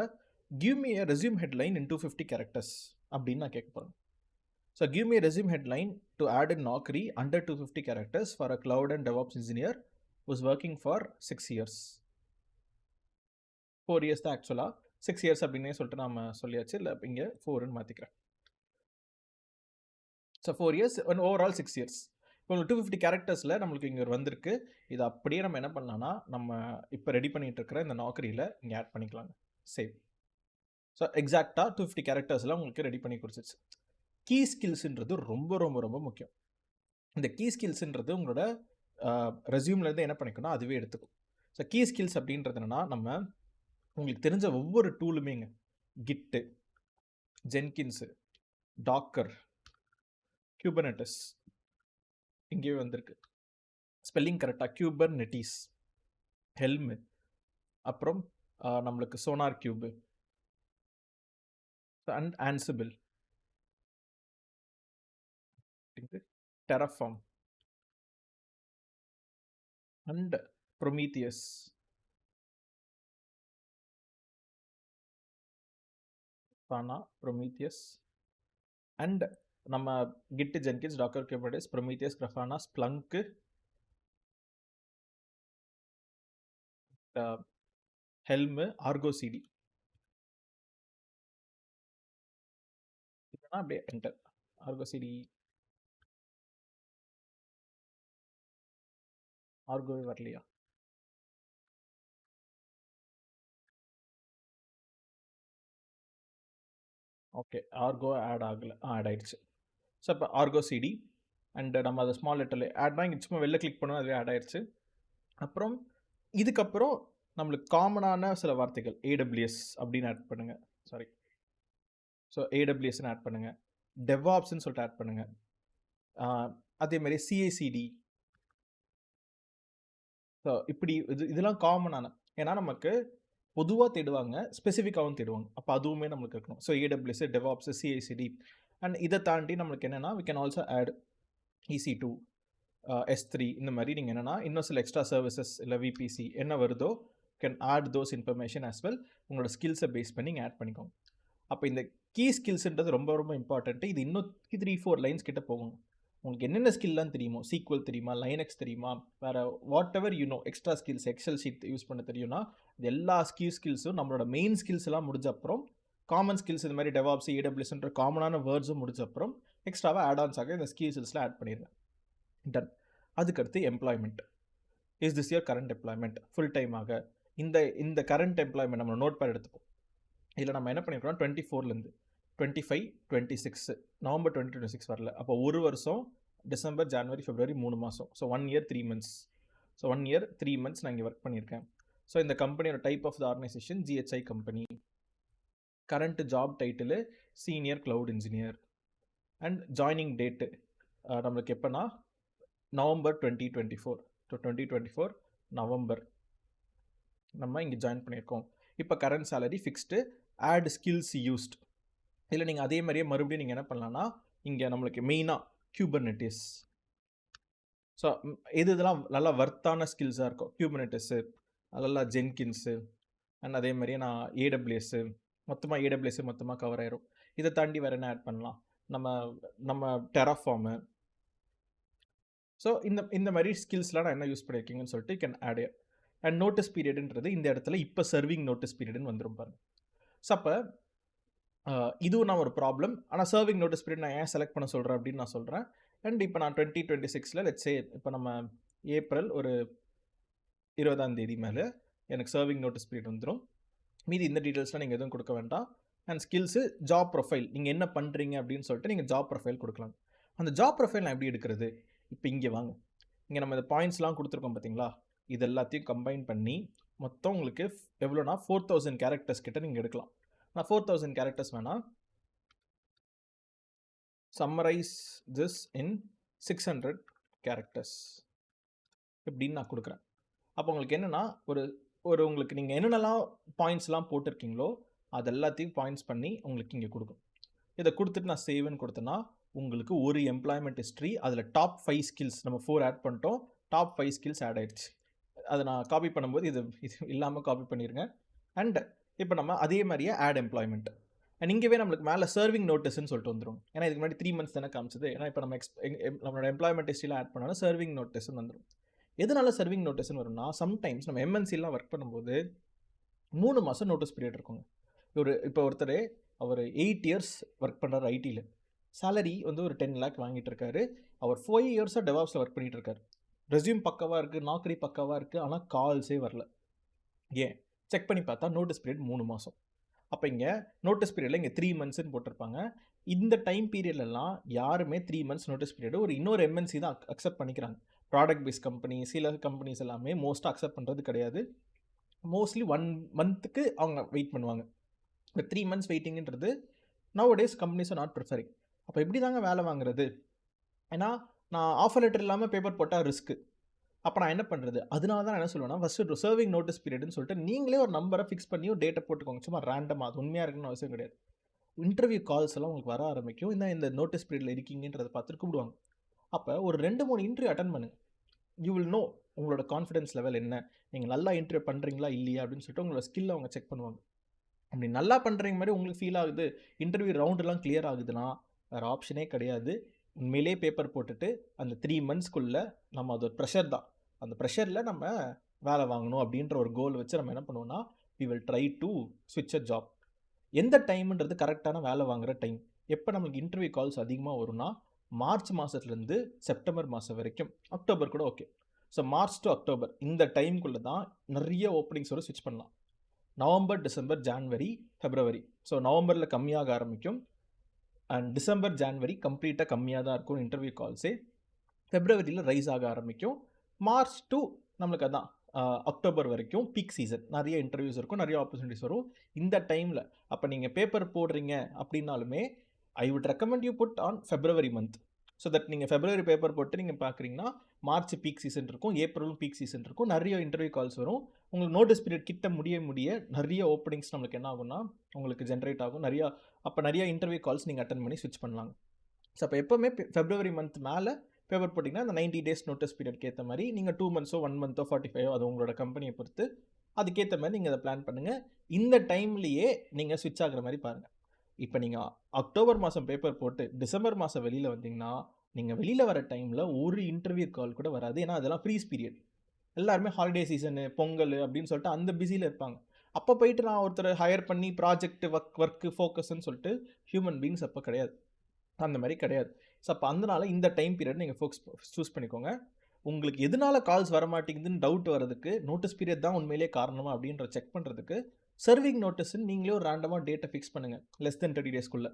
[SPEAKER 1] give me a resume headline in 250 characters அப்படின்னு நான் கேட்க போகிறேன். So give me a resume headline to add in Naukri under 250 characters for a cloud and DevOps engineer who's working for 6 years. 4 years தான் ஆக்சுவலாக, 6 years அப்படின்னே சொல்லிட்டு நம்ம சொல்லியாச்சு. இல்லை இங்கே 4ன்னு மாற்றிக்கிறேன். So 4 years and overall 6 years. இப்போ 250 charactersல நம்மளுக்கு இங்கே வந்திருக்கு. இதை அப்படியே நம்ம என்ன பண்ணலாம்னா நம்ம இப்போ ரெடி பண்ணிகிட்டு இருக்கிற இந்த நாக்கரியில் இங்கே ஆட் பண்ணிக்கலாங்க. சேவ். ஸோ எக்ஸாக்டாக 250 charactersல உங்களுக்கு ரெடி பண்ணி கொடுத்துச்சு. கீ ஸ்கில்ஸுன்றது ரொம்ப ரொம்ப ரொம்ப முக்கியம். இந்த கீ ஸ்கில்ஸுன்றது உங்களோட ரெஸ்யூம்லேருந்து என்ன பண்ணிக்கணும் அதுவே எடுத்துக்கும். ஸோ கீ ஸ்கில்ஸ் அப்படின்றது என்னென்னா நம்ம உங்களுக்கு தெரிஞ்ச ஒவ்வொரு டூலுமேங்க, கிட்டு, ஜென்கின்ஸு, டாக்கர், குபர்னெட்டிஸ் இங்கேயே வந்திருக்கு. ஸ்பெல்லிங் கரெக்டாக குபர்னெட்டிஸ், ஹெல்மு, அப்புறம் நம்மளுக்கு sonar cube and Ansible, டெரஃபார்ம் and Prometheus, Prometheus and நம்ம Git, Jenkins, Docker, குபர்னெட்டிஸ், Prometheus, கிரஃபானா, ஸ்ப்ளங்க்கு, ஹெல்மு, ஆர்கோ CD. இதெல்லாம் அப்படியே என்டர். ஆர்கோ சிடி, ஆர்கோவே வரலையா? ஓகே, ஆர்கோ ஆட் ஆகலை. ஆட் ஆகிடுச்சு. ஸோ இப்போ ஆர்கோ சிடி அண்ட் நம்ம அதை ஸ்மால் லெட்டரில் ஆட்னா இங்கே சும்மா வெளில கிளிக் பண்ணோம், அதுவே ஆட் ஆகிடுச்சு. அப்புறம் இதுக்கப்புறம் நம்மளுக்கு காமனான சில வார்த்தைகள் ஏடபிள்யூஎஸ் அப்படின்னு ஆட் பண்ணுங்கள். சாரி, ஸோ ஏடபிள்யூஎஸ்ன்னு ஆட் பண்ணுங்கள். டெவாப்ஸ்ன்னு சொல்லிட்டு ஆட் பண்ணுங்கள். அதேமாதிரி சிஐசிடி. ஸோ இப்படி இதெல்லாம் காமனான, ஏன்னா நமக்கு பொதுவாக தேடுவாங்க, ஸ்பெசிஃபிக்காகவும் தேடுவாங்க. அப்போ அதுவுமே நம்மளுக்கு இருக்கணும். So AWS, DevOps, CICD. And இதை தாண்டி நம்மளுக்கு என்னென்னா we can also add EC2, S3 இந்த மாதிரி நீங்கள் என்னென்னா இன்னும் சில எக்ஸ்ட்ரா சர்வீசஸ் இல்லை விபிசி என்ன வருதோ can add those information as well. உங்களோட ஸ்கில்ஸை பேஸ் பண்ணி நீங்கள் ஆட் பண்ணிக்கோங்க. அப்போ இந்த கீ ஸ்கில்ஸுன்றது ரொம்ப ரொம்ப இம்பார்ட்டண்ட்டு. இது இன்னும் 3-4 லைன்ஸ் கிட்ட போகும். உங்களுக்கு என்னென்ன ஸ்கில்லாம் தெரியுமோ, SQL தெரியுமா, லைனக்ஸ் தெரியுமா, வேறு what ever extra skills, Excel sheet use பண்ண தெரியும்னா இது எல்லா ஸ்கில்ஸும் நம்மளோட மெயின் ஸ்கில்ஸ் எல்லாம் முடிஞ்ச அப்புறம், காமன் ஸ்கில்ஸ் இது மாதிரி டெவாப்ஸ், AWSன்ற காமனான வேர்ட்ஸும் முடிஞ்ச அப்புறம் எக்ஸ்ட்ராவாக ஆடான்ஸாக இந்த ஸ்கில்ஸில் ஆட் பண்ணிடுங்க. டன். அதுக்கடுத்து employment. Is this year current employment full டைமாக இந்த கரண்ட் எம்ப்ளாய்மெண்ட் நம்ம நோட் பேட் எடுத்துப்போம். இதில் நம்ம என்ன பண்ணியிருக்கோம், 24லேருந்து 25, 26 நவம்பர் 2026 வரல. அப்போ ஒரு வருஷம் டிசம்பர், ஜனவரி, பிப்ரவரி 3 மாதம். So 1 year 3 months. So 1 year 3 months நான் இங்கே ஒர்க் பண்ணியிருக்கேன். ஸோ இந்த கம்பெனியோட type of the organisation GHI company. Current job title senior cloud engineer. And joining date நம்மளுக்கு எப்போனா நவம்பர் 2024. ஸோ 2024 நவம்பர் நம்ம இங்கே ஜாயின் பண்ணியிருக்கோம். இப்போ current salary fixed. Add skills used. இதில் நீங்கள் அதே மாதிரியே மறுபடியும் நீங்கள் என்ன பண்ணலான்னா, இங்கே நம்மளுக்கு மெயினாக Kubernetes. ஸோ இதெல்லாம் நல்லா வர்த்தான ஸ்கில்ஸாக இருக்கும். Kubernetes, நல்லா ஜென்கின்ஸு, அண்ட் அதே மாதிரியே நான் AWS மொத்தமாக கவர் ஆயிரும். இதை தாண்டி வேறு என்ன ஆட் பண்ணலாம், நம்ம டெராஃபார்மு. ஸோ இந்த மாதிரி ஸ்கில்ஸ்லாம் நான் என்ன யூஸ் பண்ணியிருக்கீங்கன்னு சொல்லிட்டு you can add. And notice பீரியடுன்றது இந்த இடத்துல இப்போ சர்விங் நோட்டீஸ் பீரியடுன்னு வந்துடும் பாருங்க. ஸோ அப்போ இதுவும் நான் ஒரு ப்ராப்ளம். ஆனால் சர்விங் நோட்டீஸ் பீரியட் நான் ஏன் செலக்ட் பண்ண சொல்கிறேன் அப்படின்னு நான் சொல்கிறேன். அண்ட் இப்போ நான் 2026 லெட்ஸ் சே இப்போ நம்ம ஏப்ரல் ஒரு 20ஆம் தேதி மேலே எனக்கு சர்விங் நோட்டீஸ் பீரியட் வந்துடும். மீதி இந்த டீட்டெயில்ஸ்லாம் நீங்கள் எதுவும் கொடுக்க வேண்டாம். அண்ட் ஸ்கில்ஸு, ஜாப் ப்ரொஃபைல், நீங்கள் என்ன பண்ணுறீங்க அப்படின்னு சொல்லிட்டு நீங்கள் ஜாப் ப்ரொஃபைல் கொடுக்கலாம். அந்த ஜாப் ப்ரொஃபைல் நான் எப்படி எடுக்கிறது, இப்போ இங்கே வாங்க. இங்கே நம்ம இந்த பாயிண்ட்ஸ்லாம் கொடுத்துருக்கோம் பார்த்தீங்களா, இது எல்லாத்தையும் கம்பைன் பண்ணி மொத்தம் உங்களுக்கு எவ்வளோனா 4000 கேரக்டர்ஸ் கிட்ட நீங்கள் எடுக்கலாம். நான் 4000 கேரக்டர்ஸ் வேணால் சம்மரைஸ் திஸ் இன் 600 கேரக்டர்ஸ் இப்படின்னு நான் கொடுக்குறேன். அப்போ உங்களுக்கு என்னென்னா ஒரு உங்களுக்கு நீங்கள் என்னென்னலாம் பாயிண்ட்ஸ்லாம் போட்டிருக்கீங்களோ அது எல்லாத்தையும் பாயிண்ட்ஸ் பண்ணி உங்களுக்கு இங்கே கொடுக்கும். இதை கொடுத்துட்டு நான் சேவ்னு கொடுத்தேன்னா உங்களுக்கு ஒரு எம்ப்ளாய்மெண்ட் ஹிஸ்ட்ரி, அதில் டாப் 5 ஸ்கில்ஸ் நம்ம 4 ஆட் பண்ணிட்டோம். டாப் 5 ஸ்கில்ஸ் ஆட் ஆகிடுச்சு. அதை நான் காப்பி பண்ணும்போது இது இல்லாமல் காப்பி பண்ணிடுங்க. அண்ட் இப்போ நம்ம அதே மாதிரியே ஆட் எம்ப்ளாய்மெண்ட். அண்ட் இங்கேவே நம்மளுக்கு மேலே சர்விங் நோட்டீஸ்ன்னு சொல்லிட்டு வந்துடும். ஏன்னா இதுக்கு முன்னாடி 3 months தானே காமிச்சது. ஏன்னா இப்போ நம்மளோட எம்ப்ளாய்மெண்ட் ஹிஸ்ட்ரியில் ஆட் பண்ணாலும் சர்விங் நோட்டீஸ்ன்னு வந்துடும். எதனால சர்விங் நோட்டீஸ்ன்னு வரும்னா, சம்டைம்ஸ் நம்ம MNCலாம் ஒர்க் பண்ணும்போது 3 மாதம் நோட்டீஸ் பீரியட் இருக்குங்க. இப்போ ஒருத்தர் அவர் 8 years ஒர்க் பண்ணுறாரு ஐடியில். சேலரி வந்து ஒரு 10 lakh வாங்கிட்டு இருக்காரு. அவர் 5 years டெவாப்ஸில் ஒர்க் பண்ணிட்டு இருக்காரு. ரெஸ்யூம் பக்காவாக இருக்குது, நாக்கரி பக்காவாக இருக்குது, ஆனால் கால்ஸே வரல. ஏன் செக் பண்ணி பார்த்தா நோட்டீஸ் பீரியட் 3 மாதம். அப்போ இங்கே நோட்டீஸ் பீரியடில் இங்கே 3 monthsன்னு போட்டிருப்பாங்க. இந்த டைம் பீரியட்லலாம் யாருமே 3 months நோட்டீஸ் பீரியடு ஒரு இன்னொரு MNC தான் அக்செப்ட் பண்ணிக்கிறாங்க. ப்ராடக்ட் பேஸ்ட் கம்பெனி, சில கம்பெனிஸ் எல்லாமே மோஸ்ட்டாக அக்செப்ட் பண்ணுறது கிடையாது. மோஸ்ட்லி 1 monthக்கு அவங்க வெயிட் பண்ணுவாங்க. இந்த 3 months வெயிட்டிங்கிறது nowadays companies are not preferring. அப்போ எப்படி தாங்க வேலை வாங்குறது? ஏன்னா நான் ஆஃபர் லெட்டர் இல்லாமல் பேப்பர் போட்டால் ரிஸ்க்கு. அப்போ நான் என்ன பண்ணுறது? அதனால தான் நான் என்ன சொல்லுவேன்னா, ஃபஸ்ட்டு சர்விங் நோட்டீஸ் பீரியட்னு சொல்லிட்டு நீங்களே ஒரு நம்பரை ஃபிக்ஸ் பண்ணி ஒரு டேட்டை போட்டுக்கோங்க. சும்மா ரேண்டமாக, அது உண்மையாக இருக்குன்னு அவசியம் கிடையாது. இன்டர்வியூ கால்ஸ் எல்லாம் உங்களுக்கு வர ஆரம்பிக்கும். இந்த நோட்டீஸ் பீரியடில் இருக்கீங்கன்றதை பார்த்துட்டு கூப்பிடுவாங்க. அப்போ ஒரு 2-3 இன்டர்வியூ அட்டன் பண்ணுங்க. யூ வில் நோ உங்களோட கான்ஃபிடன்ஸ் லெவல் என்ன, நீங்கள் நல்லா இன்டர்வியூ பண்ணுறீங்களா இல்லையா அப்படின்னு சொல்லிட்டு உங்களோட ஸ்கில்லை அவங்க செக் பண்ணுவாங்க. அப்படி நல்லா பண்ணுறீங்க மாதிரி உங்களுக்கு ஃபீல் ஆகுது, இன்டர்வியூ ரவுண்டெலாம் கிளியர் ஆகுதுன்னா வேறு ஆப்ஷனே கிடையாது. உண்மையிலே பேப்பர் போட்டுட்டு அந்த 3 monthsக்குள்ளே நம்ம அது ஒரு ப்ரெஷர் தான், அந்த ப்ரெஷரில் நம்ம வேலை வாங்கணும் அப்படின்ற ஒரு கோல் வச்சு நம்ம என்ன பண்ணுவோம்னா, வி வில் ட்ரை டு ஸ்விட்ச் அ ஜாப். எந்த டைம்ன்றது கரெக்டான வேலை வாங்குகிற டைம். எப்போ நம்மளுக்கு இன்டர்வியூ கால்ஸ் அதிகமாக வரும்னா, மார்ச் மாதத்துலேருந்து செப்டம்பர் மாதம் வரைக்கும், அக்டோபர் கூட okay. So March to October இந்த டைமுக்குள்ளே தான் நிறைய ஓப்பனிங்ஸ் வரும், ஸ்விட்ச் பண்ணலாம். November, December, January, February. So நவம்பரில் கம்மியாக ஆரம்பிக்கும். அண்ட் டிசம்பர், ஜான்வரி கம்ப்ளீட்டாக கம்மியாக தான் இருக்கும் இன்டர்வியூ கால்ஸே. ஃபெப்ரவரியில் ரைஸ் ஆக ஆரம்பிக்கும். மார்ச் டு நம்மளுக்கு அதான் அக்டோபர் வரைக்கும் பீக் சீசன், நிறைய இன்டர்வியூஸ் இருக்கும், நிறைய ஆப்பர்ச்சுனிட்டிஸ் வரும் இந்த டைமில். அப்போ நீங்கள் பேப்பர் போடுறீங்க அப்படின்னாலுமே I would recommend you put on February month. So that நீங்கள் ஃபெப்ரவரி பேப்பர் போட்டு நீங்கள் பார்க்குறீங்கன்னா மார்ச் பீக் சீசன் இருக்கும், ஏப்ரலும் பீக் சீசன் இருக்கும், நிறைய இன்டர்வியூ கால்ஸ் வரும். உங்களுக்கு நோட்டீஸ் பீரியட் கிட்ட முடிய நிறைய ஓப்பனிங்ஸ் நம்மளுக்கு என்ன ஆகும்னா உங்களுக்கு ஜென்ரேட் ஆகும். நிறைய இன்டர்வியூ கால்ஸ் நீங்கள் அட்டன் பண்ணி ஸ்விட்ச் பண்ணலாங்க. ஸோ அப்போ எப்போவுமே ஃபெப்ரவரி மந்த் மேலே பேப்பர் போட்டிங்கன்னா அந்த 90 days நோட்டீஸ் பீரியட்க்கு ஏற்ற மாதிரி நீங்கள் 2 months 1 month 45 அது உங்களோட கம்பெனியை பொறுத்து அதுக்கேற்ற மாதிரி நீங்கள் அதை பிளான் பண்ணுங்கள். இந்த டைம்லேயே நீங்கள் ஸ்விட்ச் ஆகிற மாதிரி பாருங்கள். இப்போ நீங்கள் அக்டோபர் மாதம் பேப்பர் போட்டு டிசம்பர் மாதம் வெளியில் வந்தீங்கன்னா நீங்கள் வெளியில் வர டைமில் ஒரு இன்டர்வியூ கால் கூட வராது. ஏன்னா அதெல்லாம் ஃப்ரீஸ் பீரியட். எல்லாருமே ஹாலிடே சீசனு, பொங்கல் அப்படின்னு சொல்லிட்டு அந்த பிஸியில் இருப்பாங்க. அப்போ போயிட்டு நான் ஒருத்தரை ஹையர் பண்ணி ப்ராஜெக்ட் ஒர்க்கு ஃபோக்கஸ்ன்னு சொல்லிட்டு ஹியூமன் பீயிங்ஸ் அப்போ கிடையாது. அந்த மாதிரி கிடையாது. ஸோ அப்போ அதனால இந்த டைம் பீரியட் நீங்கள் சூஸ் பண்ணிக்கோங்க. உங்களுக்கு எதனால கால்ஸ் வர மாட்டேங்குதுன்னு டவுட் வரதுக்கு நோட்டீஸ் பீரியட் தான் உண்மையிலே காரணமா அப்படின்ற செக் பண்ணுறதுக்கு சர்விங் நோட்டீஸ்ன்னு நீங்களே ஒரு ரேண்டமாக டேட்டை ஃபிக்ஸ் பண்ணுங்கள். லெஸ் தென் 30 டேஸ்க்குள்ளே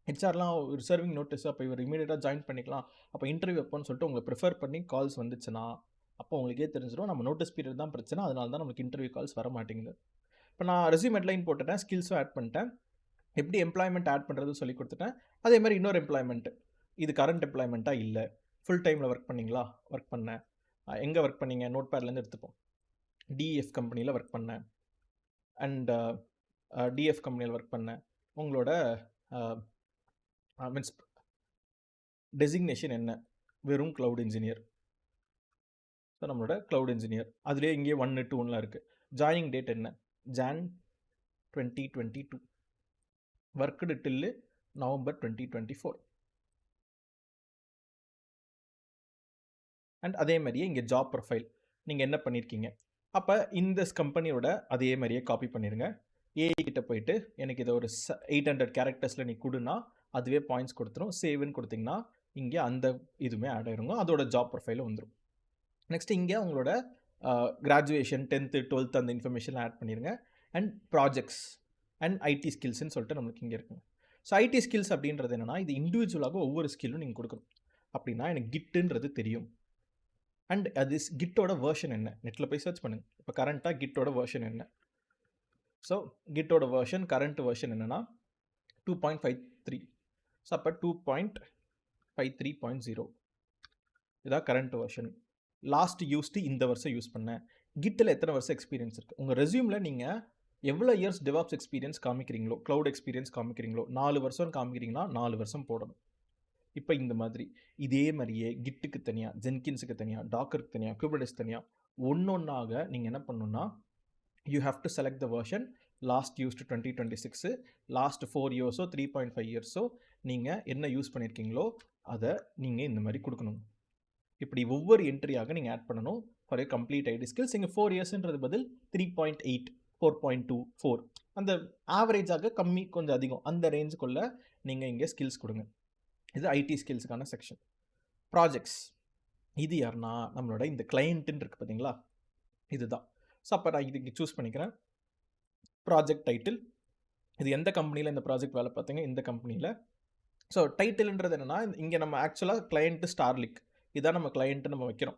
[SPEAKER 1] ஹெச்ஆர்லாம் ஒரு சர்விங் நோட்டீஸ் அப்போ இவர் இமீடியட்டாக ஜாயின் பண்ணிக்கலாம், அப்போ இன்டர்வியூ வைப்போன்னு சொல்லிட்டு உங்களை ப்ரிஃபர் பண்ணி கால்ஸ் வந்துச்சுன்னா அப்போ உங்களுக்கே தெரிஞ்சிடும் நம்ம நோட்டீஸ் பீரியட் தான் பிரச்சனை, அதனால தான் நமக்கு இன்டர்வியூ கால்ஸ் வர மாட்டேங்குது. இப்போ நான் ரெஸ்யூம் ஹெட்லைன் போட்டுட்டேன், ஸ்கில்ஸும் ஆட் பண்ணிட்டேன், எப்படி எம்ப்ளாய்மெண்ட் ஆட் பண்ணுறது சொல்லி கொடுத்துட்டேன். அதே மாதிரி இன்னொரு எம்ப்ளாய்மெண்ட், இது கரண்ட் எம்ப்ளாய்மெண்ட்டாக இல்லை, ஃபுல் டைமில் ஒர்க் பண்ணிங்களா, ஒர்க் பண்ணேன், எங்கே ஒர்க் பண்ணீங்க, நோட் பேட்லேருந்து எடுத்துப்போம். டிஎஃப் கம்பெனியில் ஒர்க் பண்ணேன் அண்ட் டிஎஃப் கம்பெனியில் ஒர்க் பண்ணேன். உங்களோட மீன்ஸ் டெசிக்னேஷன் என்ன, வெறும் க்ளவுட் இன்ஜினியர். ஸோ நம்மளோட க்ளவுட் இன்ஜினியர் அதுலேயே இங்கே 1 to 1 இருக்குது. ஜாயினிங் டேட் என்ன, Jan 2022, ஒர்க்குடு டில்லு November 2024. அண்ட் அதே மாதிரியே இங்கே ஜாப் ப்ரொஃபைல் நீங்கள் என்ன பண்ணியிருக்கீங்க. அப்போ இந்த கம்பெனியோட அதே மாதிரியே காப்பி பண்ணிடுங்க. ஏஐ கிட்ட போயிட்டு எனக்கு இதை ஒரு 800 கேரக்டர்ஸில் நீ கொடுனா அதுவே பாயிண்ட்ஸ் கொடுத்துரும். சேவ்னு கொடுத்தீங்கன்னா இங்கே அந்த இதுவுமே ஆட் ஆயிருங்க, அதோட ஜாப் ப்ரொஃபைலும் வந்துடும். நெக்ஸ்ட் இங்கே உங்களோட கிராஜுவேஷன் 10th 12th அந்த இன்ஃபர்மேஷன் ஆட் பண்ணிடுங்க. அண்ட் ப்ராஜெக்ட்ஸ் அண்ட் ஐடி ஸ்கில்ஸ்ன்னு சொல்லிட்டு நம்மளுக்கு இங்கே இருக்குங்க. ஸோ ஐடி ஸ்கில்ஸ் அப்படின்றது என்னென்னா இது இண்டிவிஜுவலாக ஒவ்வொரு ஸ்கில்லும் நீங்கள் கொடுக்கணும். அப்படின்னா எனக்கு கிட்டுன்றது தெரியும். அண்ட் அது கிட்டோட வேர்ஷன் என்ன, நெட்டில் போய் சர்ச் பண்ணுங்கள். இப்போ கரண்ட்டாக கிட்டோட வேர்ஷன் என்ன. ஸோ கிட்டோட வேர்ஷன் கரண்ட் வேர்ஷன் என்னென்னா 2.53. ஸோ அப்போ 2.53.0 இதான் கரண்ட் வேர்ஷன். லாஸ்ட் யூஸ்டு இந்த வருஷம் யூஸ் பண்ணேன். கிட்டில் எத்தனை வருஷம் எக்ஸ்பீரியன்ஸ் இருக்குது. உங்கள் ரெஸ்யூமில் நீங்கள் எவ்வளோ இயர்ஸ் டெவாப்ஸ் எக்ஸ்பீரியன்ஸ் காமிக்கிறீங்களோ, க்ளவுட் எக்ஸ்பீரியன்ஸ் காமிக்கிறீங்களோ, 4 வருஷம் காமிக்கிறீங்கன்னா 4 வருஷம் போடணும். இப்போ இந்த மாதிரி இதே மாதிரியே கிட்டுக்கு தனியாக, ஜென்கின்ஸுக்கு தனியாக, டாக்கருக்கு தனியாக, குபர்னெட்டிஸ் தனியாக ஒன்றொன்னாக நீங்கள் என்ன பண்ணணுன்னா you have to select the version last used 2026, last 4 இயர்ஸோ 3.5 இயர்ஸோ நீங்கள் என்ன யூஸ் பண்ணியிருக்கீங்களோ அதை நீங்கள் இந்த மாதிரி கொடுக்கணும். இப்படி ஒவ்வொரு என்ட்ரியாக நீங்கள் ஆட் பண்ணணும் for a complete IT skills. இங்கே 4 இயர்ஸ்ன்றது பதில் 3.8, 4.2, 4 அந்த ஆவரேஜாக கம்மி கொஞ்சம் அதிகம் அந்த ரேஞ்சுக்குள்ளே நீங்கள் இங்கே ஸ்கில்ஸ் கொடுங்க. இது ஐடி ஸ்கில்ஸுக்கான செக்ஷன். ப்ராஜெக்ட்ஸ் இது யாருன்னா நம்மளோட இந்த கிளையண்ட்டுன்னு இருக்குது பார்த்தீங்களா, இதுதான். ஸோ அப்போ நான் இதுக்கு சூஸ் பண்ணிக்கிறேன் ப்ராஜெக்ட் டைட்டில். இது எந்த கம்பெனியில் இந்த ப்ராஜெக்ட் வேலை பார்த்தீங்க, இந்த கம்பெனியில். ஸோ டைட்டில்ன்றது என்னென்னா இங்கே நம்ம ஆக்சுவலாக கிளையண்ட்டு ஸ்டார்லிங்க், இதான் நம்ம கிளையண்ட்டு நம்ம வைக்கிறோம்.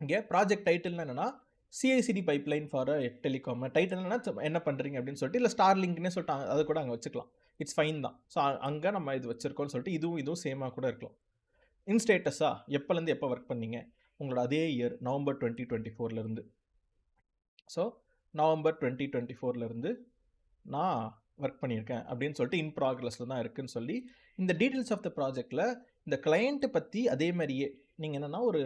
[SPEAKER 1] இங்கே ப்ராஜெக்ட் டைட்டில்னா என்னென்னா சிஐசிடி பைப்லைன் ஃபார் டெலிகாம். டைட்டில்னா என்ன பண்ணுறீங்க அப்படின்னு சொல்லிட்டு, இல்லை ஸ்டார்லிங்க்னே சொல்லிட்டு அது கூட அங்கே வச்சுக்கலாம், இட்ஸ் ஃபைன் தான். ஸோ அங்கே நம்ம இது வச்சுருக்கோம்னு சொல்லிட்டு இதுவும் சேமாக கூட இருக்கலாம். இன் ஸ்டேட்டஸாக எப்போலேருந்து எப்போ ஒர்க் பண்ணீங்க, உங்களோட அதே இயர் November 2024 ஸோ November 2024 நான் ஒர்க் பண்ணியிருக்கேன் அப்படின்னு சொல்லிட்டு இன் ப்ராக்ரஸில் தான் இருக்குதுன்னு சொல்லி இந்த டீட்டெயில்ஸ் ஆஃப் த ப்ராஜெக்டில் இந்த கிளையண்ட்டை பற்றி அதே மாதிரியே நீங்கள் என்னென்னா ஒரு